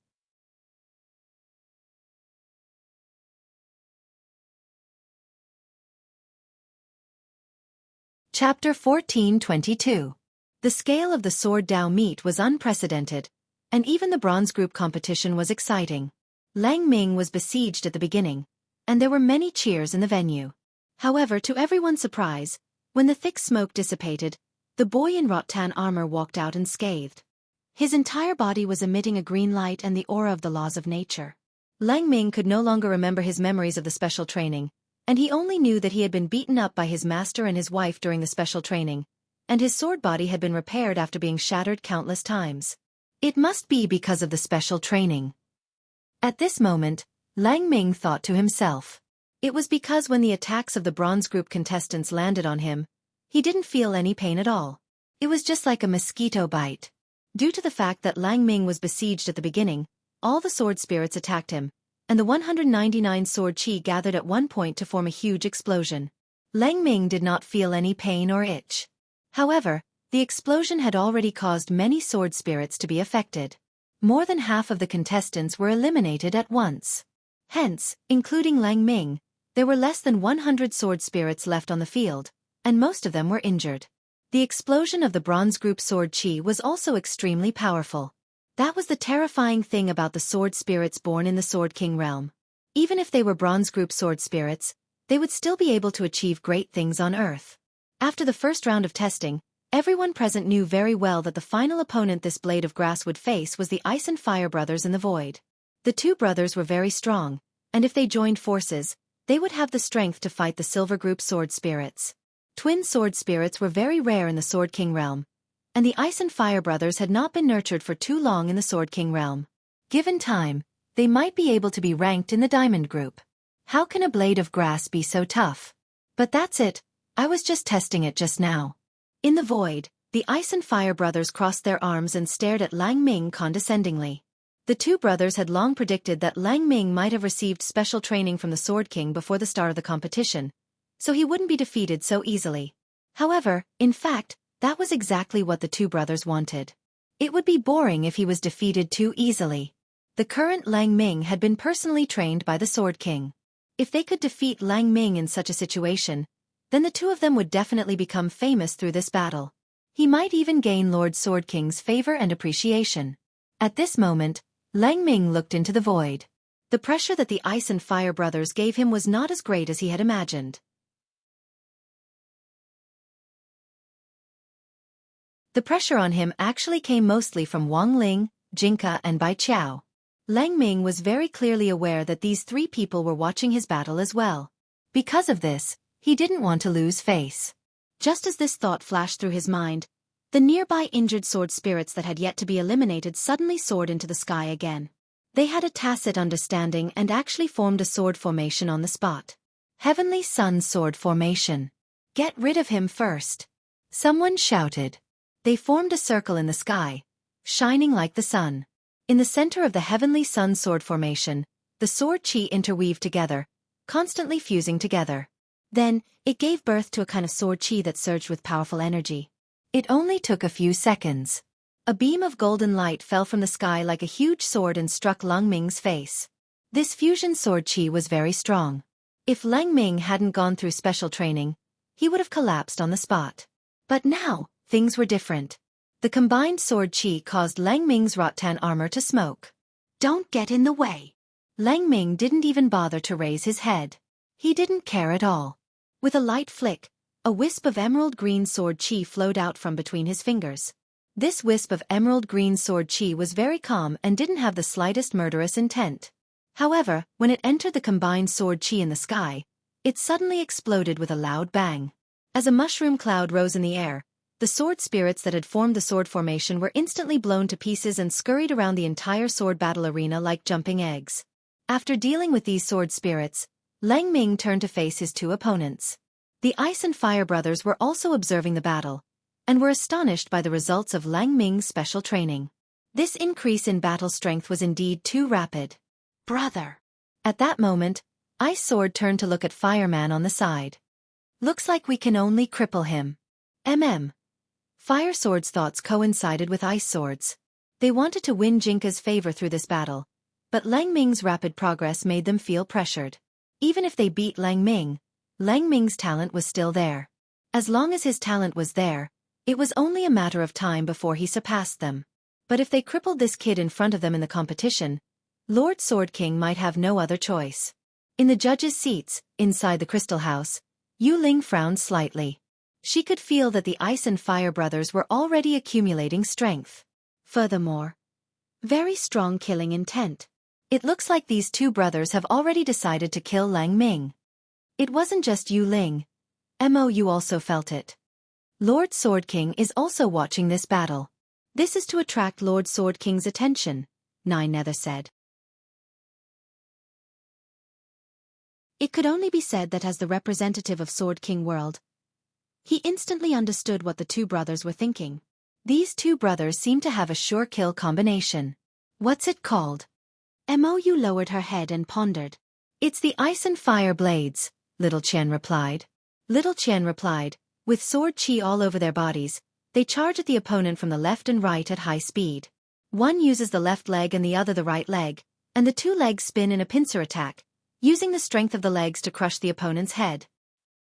Chapter 14:22. The scale of the Sword Dao meet was unprecedented, and even the bronze group competition was exciting. Lang Ming was besieged at the beginning, and there were many cheers in the venue. However, to everyone's surprise, when the thick smoke dissipated, the boy in rattan armor walked out unscathed. His entire body was emitting a green light and the aura of the laws of nature. Lang Ming could no longer remember his memories of the special training, and he only knew that he had been beaten up by his master and his wife during the special training, and his sword body had been repaired after being shattered countless times. It must be because of the special training. At this moment, Lang Ming thought to himself. It was because when the attacks of the bronze group contestants landed on him, he didn't feel any pain at all. It was just like a mosquito bite. Due to the fact that Lang Ming was besieged at the beginning, all the sword spirits attacked him, and the 199 sword chi gathered at one point to form a huge explosion. Lang Ming did not feel any pain or itch. However, the explosion had already caused many sword spirits to be affected. more than half of the contestants were eliminated at once. Hence, including Lang Ming, there were less than 100 sword spirits left on the field, and most of them were injured. The explosion of the bronze group sword chi was also extremely powerful. That was the terrifying thing about the sword spirits born in the Sword King realm. Even if they were bronze group sword spirits, they would still be able to achieve great things on Earth. After the first round of testing, everyone present knew very well that the final opponent this blade of grass would face was the Ice and Fire brothers in the void. The two brothers were very strong, and if they joined forces, they would have the strength to fight the Silver Group sword spirits. Twin sword spirits were very rare in the Sword King realm, and the Ice and Fire brothers had not been nurtured for too long in the Sword King realm. Given time, they might be able to be ranked in the Diamond Group. How can a blade of grass be so tough? But that's it, I was just testing it just now. In the void, the Ice and Fire brothers crossed their arms and stared at Lang Ming condescendingly. The two brothers had long predicted that Lang Ming might have received special training from the Sword King before the start of the competition, so he wouldn't be defeated so easily. However, in fact, that was exactly what the two brothers wanted. It would be boring if he was defeated too easily. The current Lang Ming had been personally trained by the Sword King. If they could defeat Lang Ming in such a situation, then the two of them would definitely become famous through this battle. He might even gain Lord Sword King's favor and appreciation. At this moment, Lang Ming looked into the void. The pressure that the Ice and Fire brothers gave him was not as great as he had imagined. The pressure on him actually came mostly from Wang Ling, Jinka and Bai Qiao. Lang Ming was very clearly aware that these three people were watching his battle as well. Because of this, he didn't want to lose face. Just as this thought flashed through his mind, the nearby injured sword spirits that had yet to be eliminated suddenly soared into the sky again. They had a tacit understanding and actually formed a sword formation on the spot. Heavenly Sun Sword Formation. Get rid of him first. Someone shouted. They formed a circle in the sky, shining like the sun. In the center of the Heavenly Sun Sword Formation, the sword chi interweaved together, constantly fusing together. Then, it gave birth to a kind of sword chi that surged with powerful energy. It only took a few seconds. A beam of golden light fell from the sky like a huge sword and struck Lang Ming's face. This fusion sword chi was very strong. If Lang Ming hadn't gone through special training, he would have collapsed on the spot. But now, things were different. The combined sword chi caused Lang Ming's rattan armor to smoke. Don't get in the way. Lang Ming didn't even bother to raise his head. He didn't care at all. With a light flick, a wisp of emerald green sword chi flowed out from between his fingers. This wisp of emerald green sword chi was very calm and didn't have the slightest murderous intent. However, when it entered the combined sword chi in the sky, it suddenly exploded with a loud bang. As a mushroom cloud rose in the air, the sword spirits that had formed the sword formation were instantly blown to pieces and scurried around the entire sword battle arena like jumping eggs. After dealing with these sword spirits, Lang Ming turned to face his two opponents. The Ice and Fire brothers were also observing the battle, and were astonished by the results of Lang Ming's special training. This increase in battle strength was indeed too rapid. Brother! At that moment, Ice Sword turned to look at Fireman on the side. Looks like we can only cripple him. Fire Sword's thoughts coincided with Ice Sword's. They wanted to win Jinka's favor through this battle, but Lang Ming's rapid progress made them feel pressured. Even if they beat Lang Ming's talent was still there. As long as his talent was there, it was only a matter of time before he surpassed them. But if they crippled this kid in front of them in the competition, Lord Sword King might have no other choice. In the judges' seats, inside the Crystal House, Yu Ling frowned slightly. She could feel that the Ice and Fire brothers were already accumulating strength. Furthermore, very strong killing intent. It looks like these two brothers have already decided to kill Lang Ming. It wasn't just Yu Ling. Mo also felt it. Lord Sword King is also watching this battle. This is to attract Lord Sword King's attention, Nine Nether said. It could only be said that as the representative of Sword King World, he instantly understood what the two brothers were thinking. These two brothers seem to have a sure kill combination. What's it called? Mou lowered her head and pondered. It's the Ice and Fire blades, Little Chen replied. With sword chi all over their bodies, they charge at the opponent from the left and right at high speed. One uses the left leg and the other the right leg, and the two legs spin in a pincer attack, using the strength of the legs to crush the opponent's head.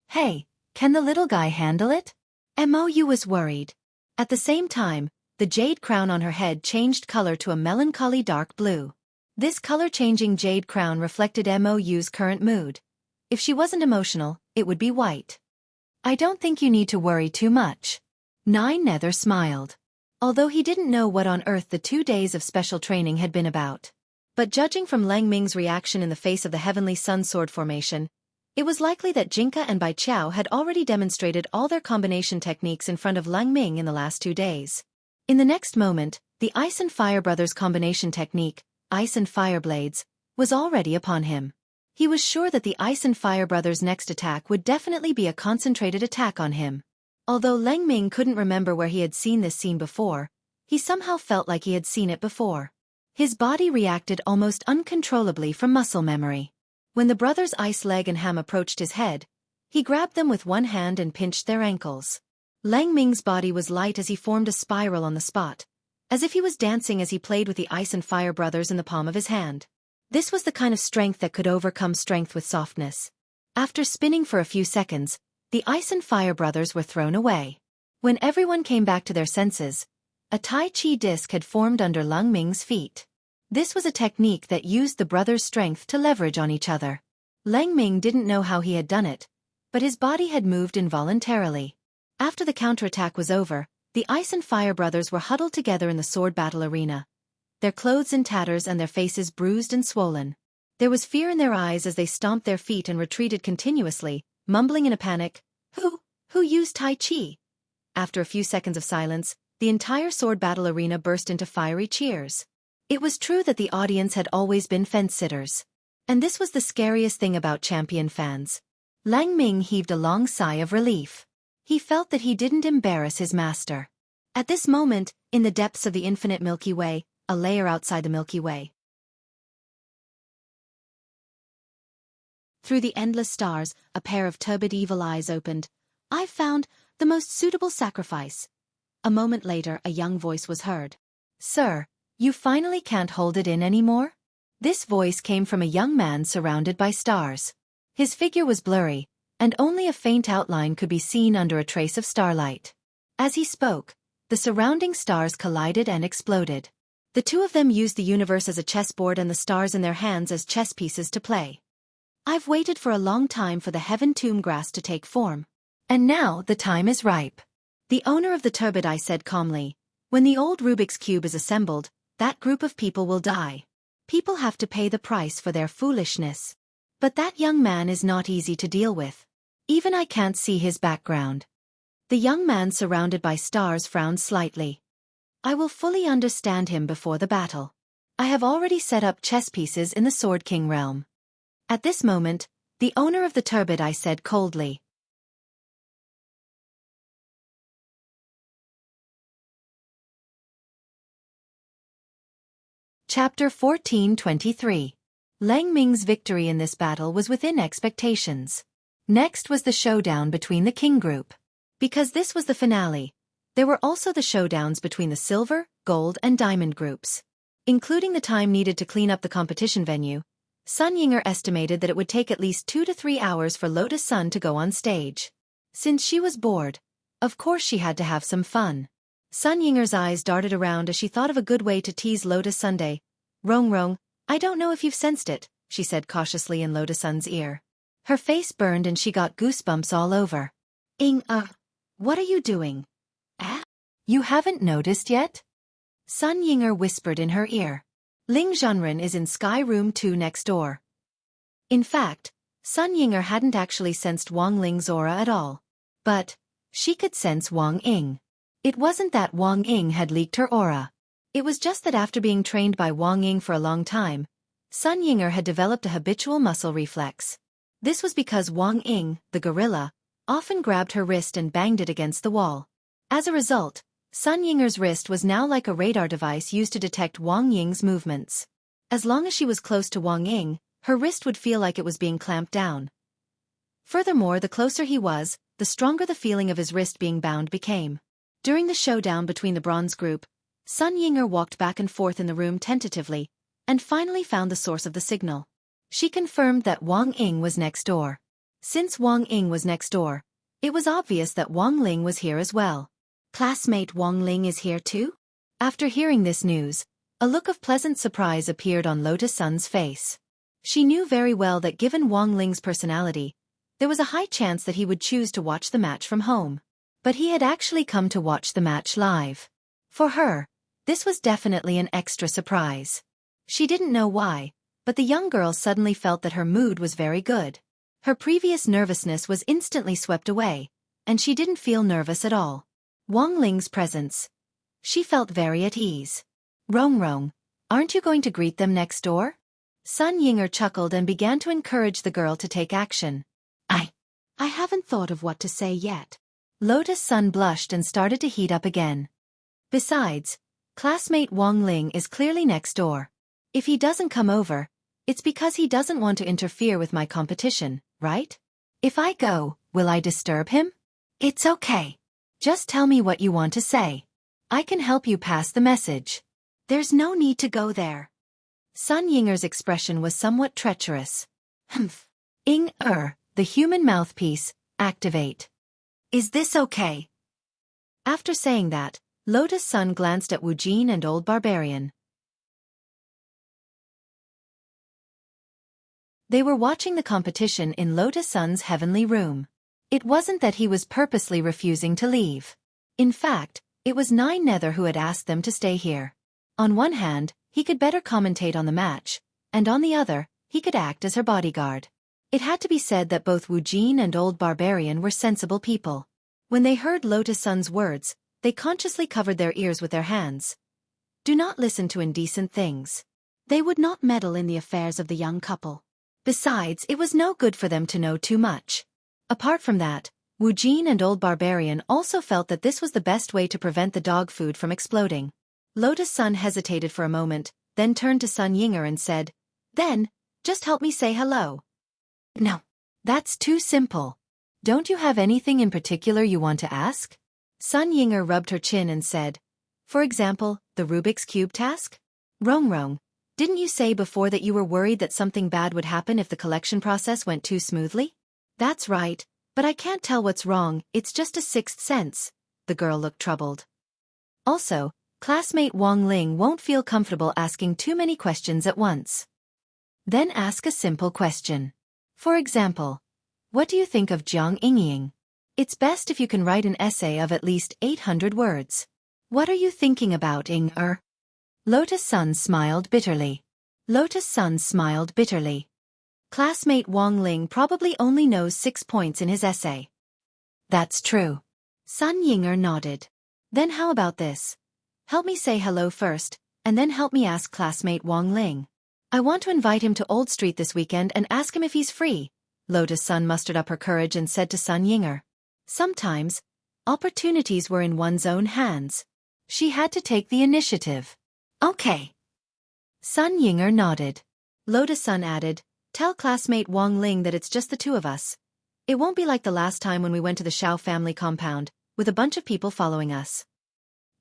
Hey, can the little guy handle it? Mou was worried. At the same time, the jade crown on her head changed color to a melancholy dark blue. This color-changing jade crown reflected Mou's current mood. If she wasn't emotional, it would be white. I don't think you need to worry too much. Nine Nether smiled. Although he didn't know what on earth the 2 days of special training had been about. But judging from Lang Ming's reaction in the face of the Heavenly Sun sword formation, it was likely that Jinka and Bai Chao had already demonstrated all their combination techniques in front of Lang Ming in the last 2 days. In the next moment, the Ice and Fire Brothers' combination technique, Ice and Fire Blades, was already upon him. He was sure that the Ice and Fire Brothers' next attack would definitely be a concentrated attack on him. Although Lang Ming couldn't remember where he had seen this scene before, he somehow felt like he had seen it before. His body reacted almost uncontrollably from muscle memory. When the brothers' ice leg and ham approached his head, he grabbed them with one hand and pinched their ankles. Lang Ming's body was light as he formed a spiral on the spot, as if he was dancing as he played with the Ice and Fire Brothers in the palm of his hand. This was the kind of strength that could overcome strength with softness. After spinning for a few seconds, the Ice and Fire Brothers were thrown away. When everyone came back to their senses, a Tai Chi disc had formed under Lang Ming's feet. This was a technique that used the brothers' strength to leverage on each other. Lang Ming didn't know how he had done it, but his body had moved involuntarily. After the counterattack was over, the Ice and Fire Brothers were huddled together in the sword battle arena, their clothes in tatters and their faces bruised and swollen. There was fear in their eyes as they stomped their feet and retreated continuously, mumbling in a panic, Who used Tai Chi? After a few seconds of silence, the entire sword battle arena burst into fiery cheers. It was true that the audience had always been fence-sitters. And this was the scariest thing about champion fans. Lang Ming heaved a long sigh of relief. He felt that he didn't embarrass his master. At this moment, in the depths of the infinite Milky Way, a layer outside the Milky Way. Through the endless stars, a pair of turbid evil eyes opened. "I've found the most suitable sacrifice." A moment later, a young voice was heard. "Sir, you finally can't hold it in anymore?" This voice came from a young man surrounded by stars. His figure was blurry, and only a faint outline could be seen under a trace of starlight. As he spoke, the surrounding stars collided and exploded. The two of them used the universe as a chessboard and the stars in their hands as chess pieces to play. "I've waited for a long time for the Heaven Tomb grass to take form. And now the time is ripe." The owner of the turbid eye said calmly, "When the old Rubik's Cube is assembled, that group of people will die. People have to pay the price for their foolishness. But that young man is not easy to deal with. Even I can't see his background." The young man surrounded by stars frowned slightly. "I will fully understand him before the battle. I have already set up chess pieces in the Sword King realm." At this moment, the owner of the turbid eye said coldly, Chapter 1423. Lang Ming's victory in this battle was within expectations. Next was the showdown between the King group. Because this was the finale, there were also the showdowns between the Silver, Gold and Diamond groups. Including the time needed to clean up the competition venue, Sun Yinger estimated that it would take at least 2 to 3 hours for Lotus Sun to go on stage. Since she was bored, of course she had to have some fun. Sun Yinger's eyes darted around as she thought of a good way to tease Lotus Sunday. Rong, I don't know if you've sensed it," she said cautiously in Lotus Sun's ear. Her face burned and she got goosebumps all over. What are you doing? You haven't noticed yet?" Sun Yinger whispered in her ear. "Ling Zhenren is in Sky Room 2 next door." In fact, Sun Yinger hadn't actually sensed Wang Ling's aura at all. But she could sense Wang Ying. It wasn't that Wang Ying had leaked her aura. It was just that after being trained by Wang Ying for a long time, Sun Yinger had developed a habitual muscle reflex. This was because Wang Ying, the gorilla, often grabbed her wrist and banged it against the wall. As a result, Sun Yinger's wrist was now like a radar device used to detect Wang Ying's movements. As long as she was close to Wang Ying, her wrist would feel like it was being clamped down. Furthermore, the closer he was, the stronger the feeling of his wrist being bound became. During the showdown between the bronze group, Sun Yinger walked back and forth in the room tentatively, and finally found the source of the signal. She confirmed that Wang Ying was next door. Since Wang Ying was next door, it was obvious that Wang Ling was here as well. Classmate Wang Ling is here too? After hearing this news, a look of pleasant surprise appeared on Lotus Sun's face. She knew very well that given Wang Ling's personality, there was a high chance that he would choose to watch the match from home. But he had actually come to watch the match live. For her, this was definitely an extra surprise. She didn't know why, but the young girl suddenly felt that her mood was very good. Her previous nervousness was instantly swept away, and she didn't feel nervous at all. Wang Ling's presence. She felt very at ease. Rong, aren't you going to greet them next door? Sun Yinger chuckled and began to encourage the girl to take action. I haven't thought of what to say yet. Lotus Sun blushed and started to heat up again. Besides, classmate Wang Ling is clearly next door. If he doesn't come over, it's because he doesn't want to interfere with my competition, right? If I go, will I disturb him? It's okay. Just tell me what you want to say. I can help you pass the message. There's no need to go there. Sun Yinger's expression was somewhat treacherous. Humph. The human mouthpiece, activate. Is this okay? After saying that, Lotus Sun glanced at Wu Jin and Old Barbarian. They were watching the competition in Lotus Sun's heavenly room. It wasn't that he was purposely refusing to leave. In fact, it was Nine Nether who had asked them to stay here. On one hand, he could better commentate on the match, and on the other, he could act as her bodyguard. It had to be said that both Wu Jin and Old Barbarian were sensible people. When they heard Lotus Sun's words, they consciously covered their ears with their hands. Do not listen to indecent things. They would not meddle in the affairs of the young couple. Besides, it was no good for them to know too much. Apart from that, Wu Jin and Old Barbarian also felt that this was the best way to prevent the dog food from exploding. Lotus Sun hesitated for a moment, then turned to Sun Yinger and said, "Then, just help me say hello." "No. That's too simple. Don't you have anything in particular you want to ask?" Sun Yinger rubbed her chin and said, "For example, the Rubik's Cube task? Rong, didn't you say before that you were worried that something bad would happen if the collection process went too smoothly?" "That's right, but I can't tell what's wrong, it's just a sixth sense." The girl looked troubled. Also, classmate Wang Ling won't feel comfortable asking too many questions at once. Then ask a simple question. For example, what do you think of Jiang Yingying? It's best if you can write an essay of at least 800 words. What are you thinking about, Ying-er? Lotus Sun smiled bitterly. Classmate Wang Ling probably only knows 6 points in his essay. That's true. Sun Yinger nodded. Then how about this? Help me say hello first, and then help me ask classmate Wang Ling. I want to invite him to Old Street this weekend and ask him if he's free. Lotus Sun mustered up her courage and said to Sun Yinger. Sometimes, opportunities were in one's own hands. She had to take the initiative. Okay. Sun Yinger nodded. Lotus Sun added, "Tell classmate Wang Ling that it's just the two of us. It won't be like the last time when we went to the Shao family compound, with a bunch of people following us."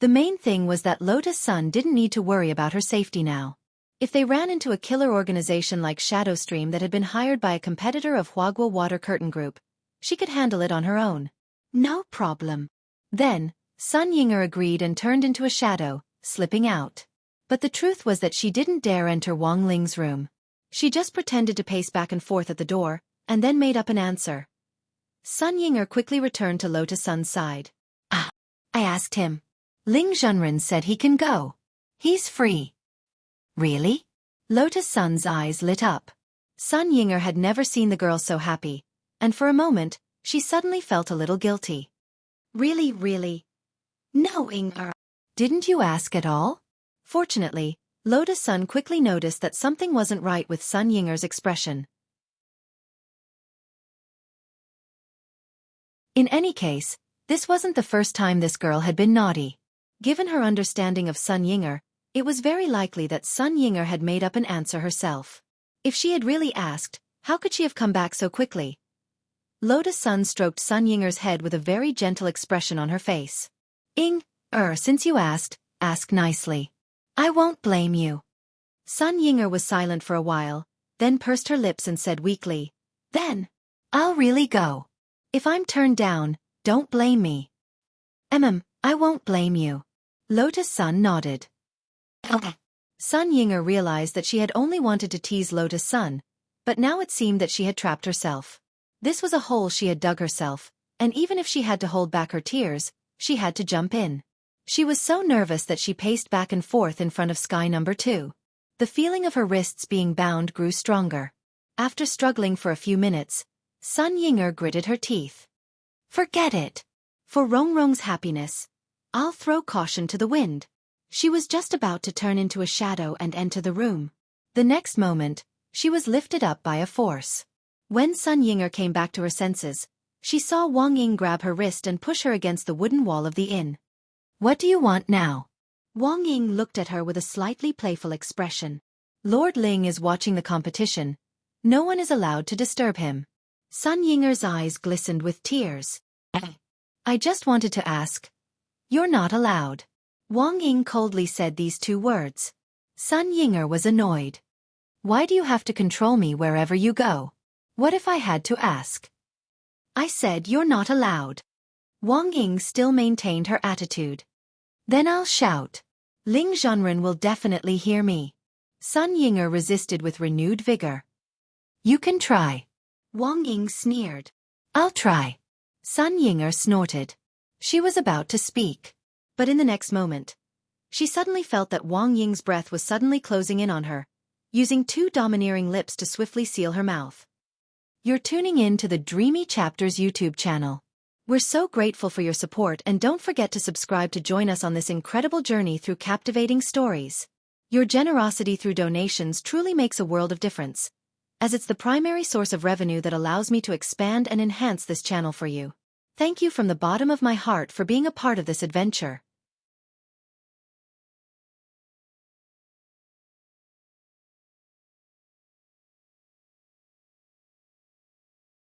The main thing was that Lotus Sun didn't need to worry about her safety now. If they ran into a killer organization like Shadowstream that had been hired by a competitor of Huagua Water Curtain Group, she could handle it on her own. No problem. Then, Sun Yinger agreed and turned into a shadow, slipping out. But the truth was that she didn't dare enter Wang Ling's room. She just pretended to pace back and forth at the door, and then made up an answer. Sun Yinger quickly returned to Lotus Sun's side. "I asked him. Ling Junren said he can go. He's free." "Really?" Lotus Sun's eyes lit up. Sun Yinger had never seen the girl so happy, and for a moment, she suddenly felt a little guilty. Really? No, Yinger. Didn't you ask at all?" Fortunately, Lotus Sun quickly noticed that something wasn't right with Sun Yinger's expression. In any case, this wasn't the first time this girl had been naughty. Given her understanding of Sun Yinger, it was very likely that Sun Yinger had made up an answer herself. If she had really asked, how could she have come back so quickly? Lotus Sun stroked Sun Yinger's head with a very gentle expression on her face. Since you asked, ask nicely. I won't blame you. Sun Yinger was silent for a while, then pursed her lips and said weakly, Then, I'll really go. If I'm turned down, don't blame me. I won't blame you. Lotus Sun nodded. Sun Yinger realized that she had only wanted to tease Lotus Sun, but now it seemed that she had trapped herself. This was a hole she had dug herself, and even if she had to hold back her tears, she had to jump in. She was so nervous that she paced back and forth in front of sky number 2. The feeling of her wrists being bound grew stronger. After struggling for a few minutes, Sun Yinger gritted her teeth. Forget it. For Rongrong's happiness, I'll throw caution to the wind. She was just about to turn into a shadow and enter the room. The next moment, she was lifted up by a force. When Sun Yinger came back to her senses, she saw Wang Ying grab her wrist and push her against the wooden wall of the inn. What do you want now? Wang Ying looked at her with a slightly playful expression. Lord Ling is watching the competition. No one is allowed to disturb him. Sun Yinger's eyes glistened with tears. I just wanted to ask. You're not allowed. Wang Ying coldly said these 2 words. Sun Yinger was annoyed. Why do you have to control me wherever you go? What if I had to ask? I said you're not allowed. Wang Ying still maintained her attitude. Then I'll shout. Ling Zhenren will definitely hear me. Sun Yinger resisted with renewed vigor. You can try. Wang Ying sneered. I'll try. Sun Yinger snorted. She was about to speak. But in the next moment, she suddenly felt that Wang Ying's breath was suddenly closing in on her, using 2 domineering lips to swiftly seal her mouth. You're tuning in to the Dreamy Chapters YouTube channel. We're so grateful for your support, and don't forget to subscribe to join us on this incredible journey through captivating stories. Your generosity through donations truly makes a world of difference, as it's the primary source of revenue that allows me to expand and enhance this channel for you. Thank you from the bottom of my heart for being a part of this adventure.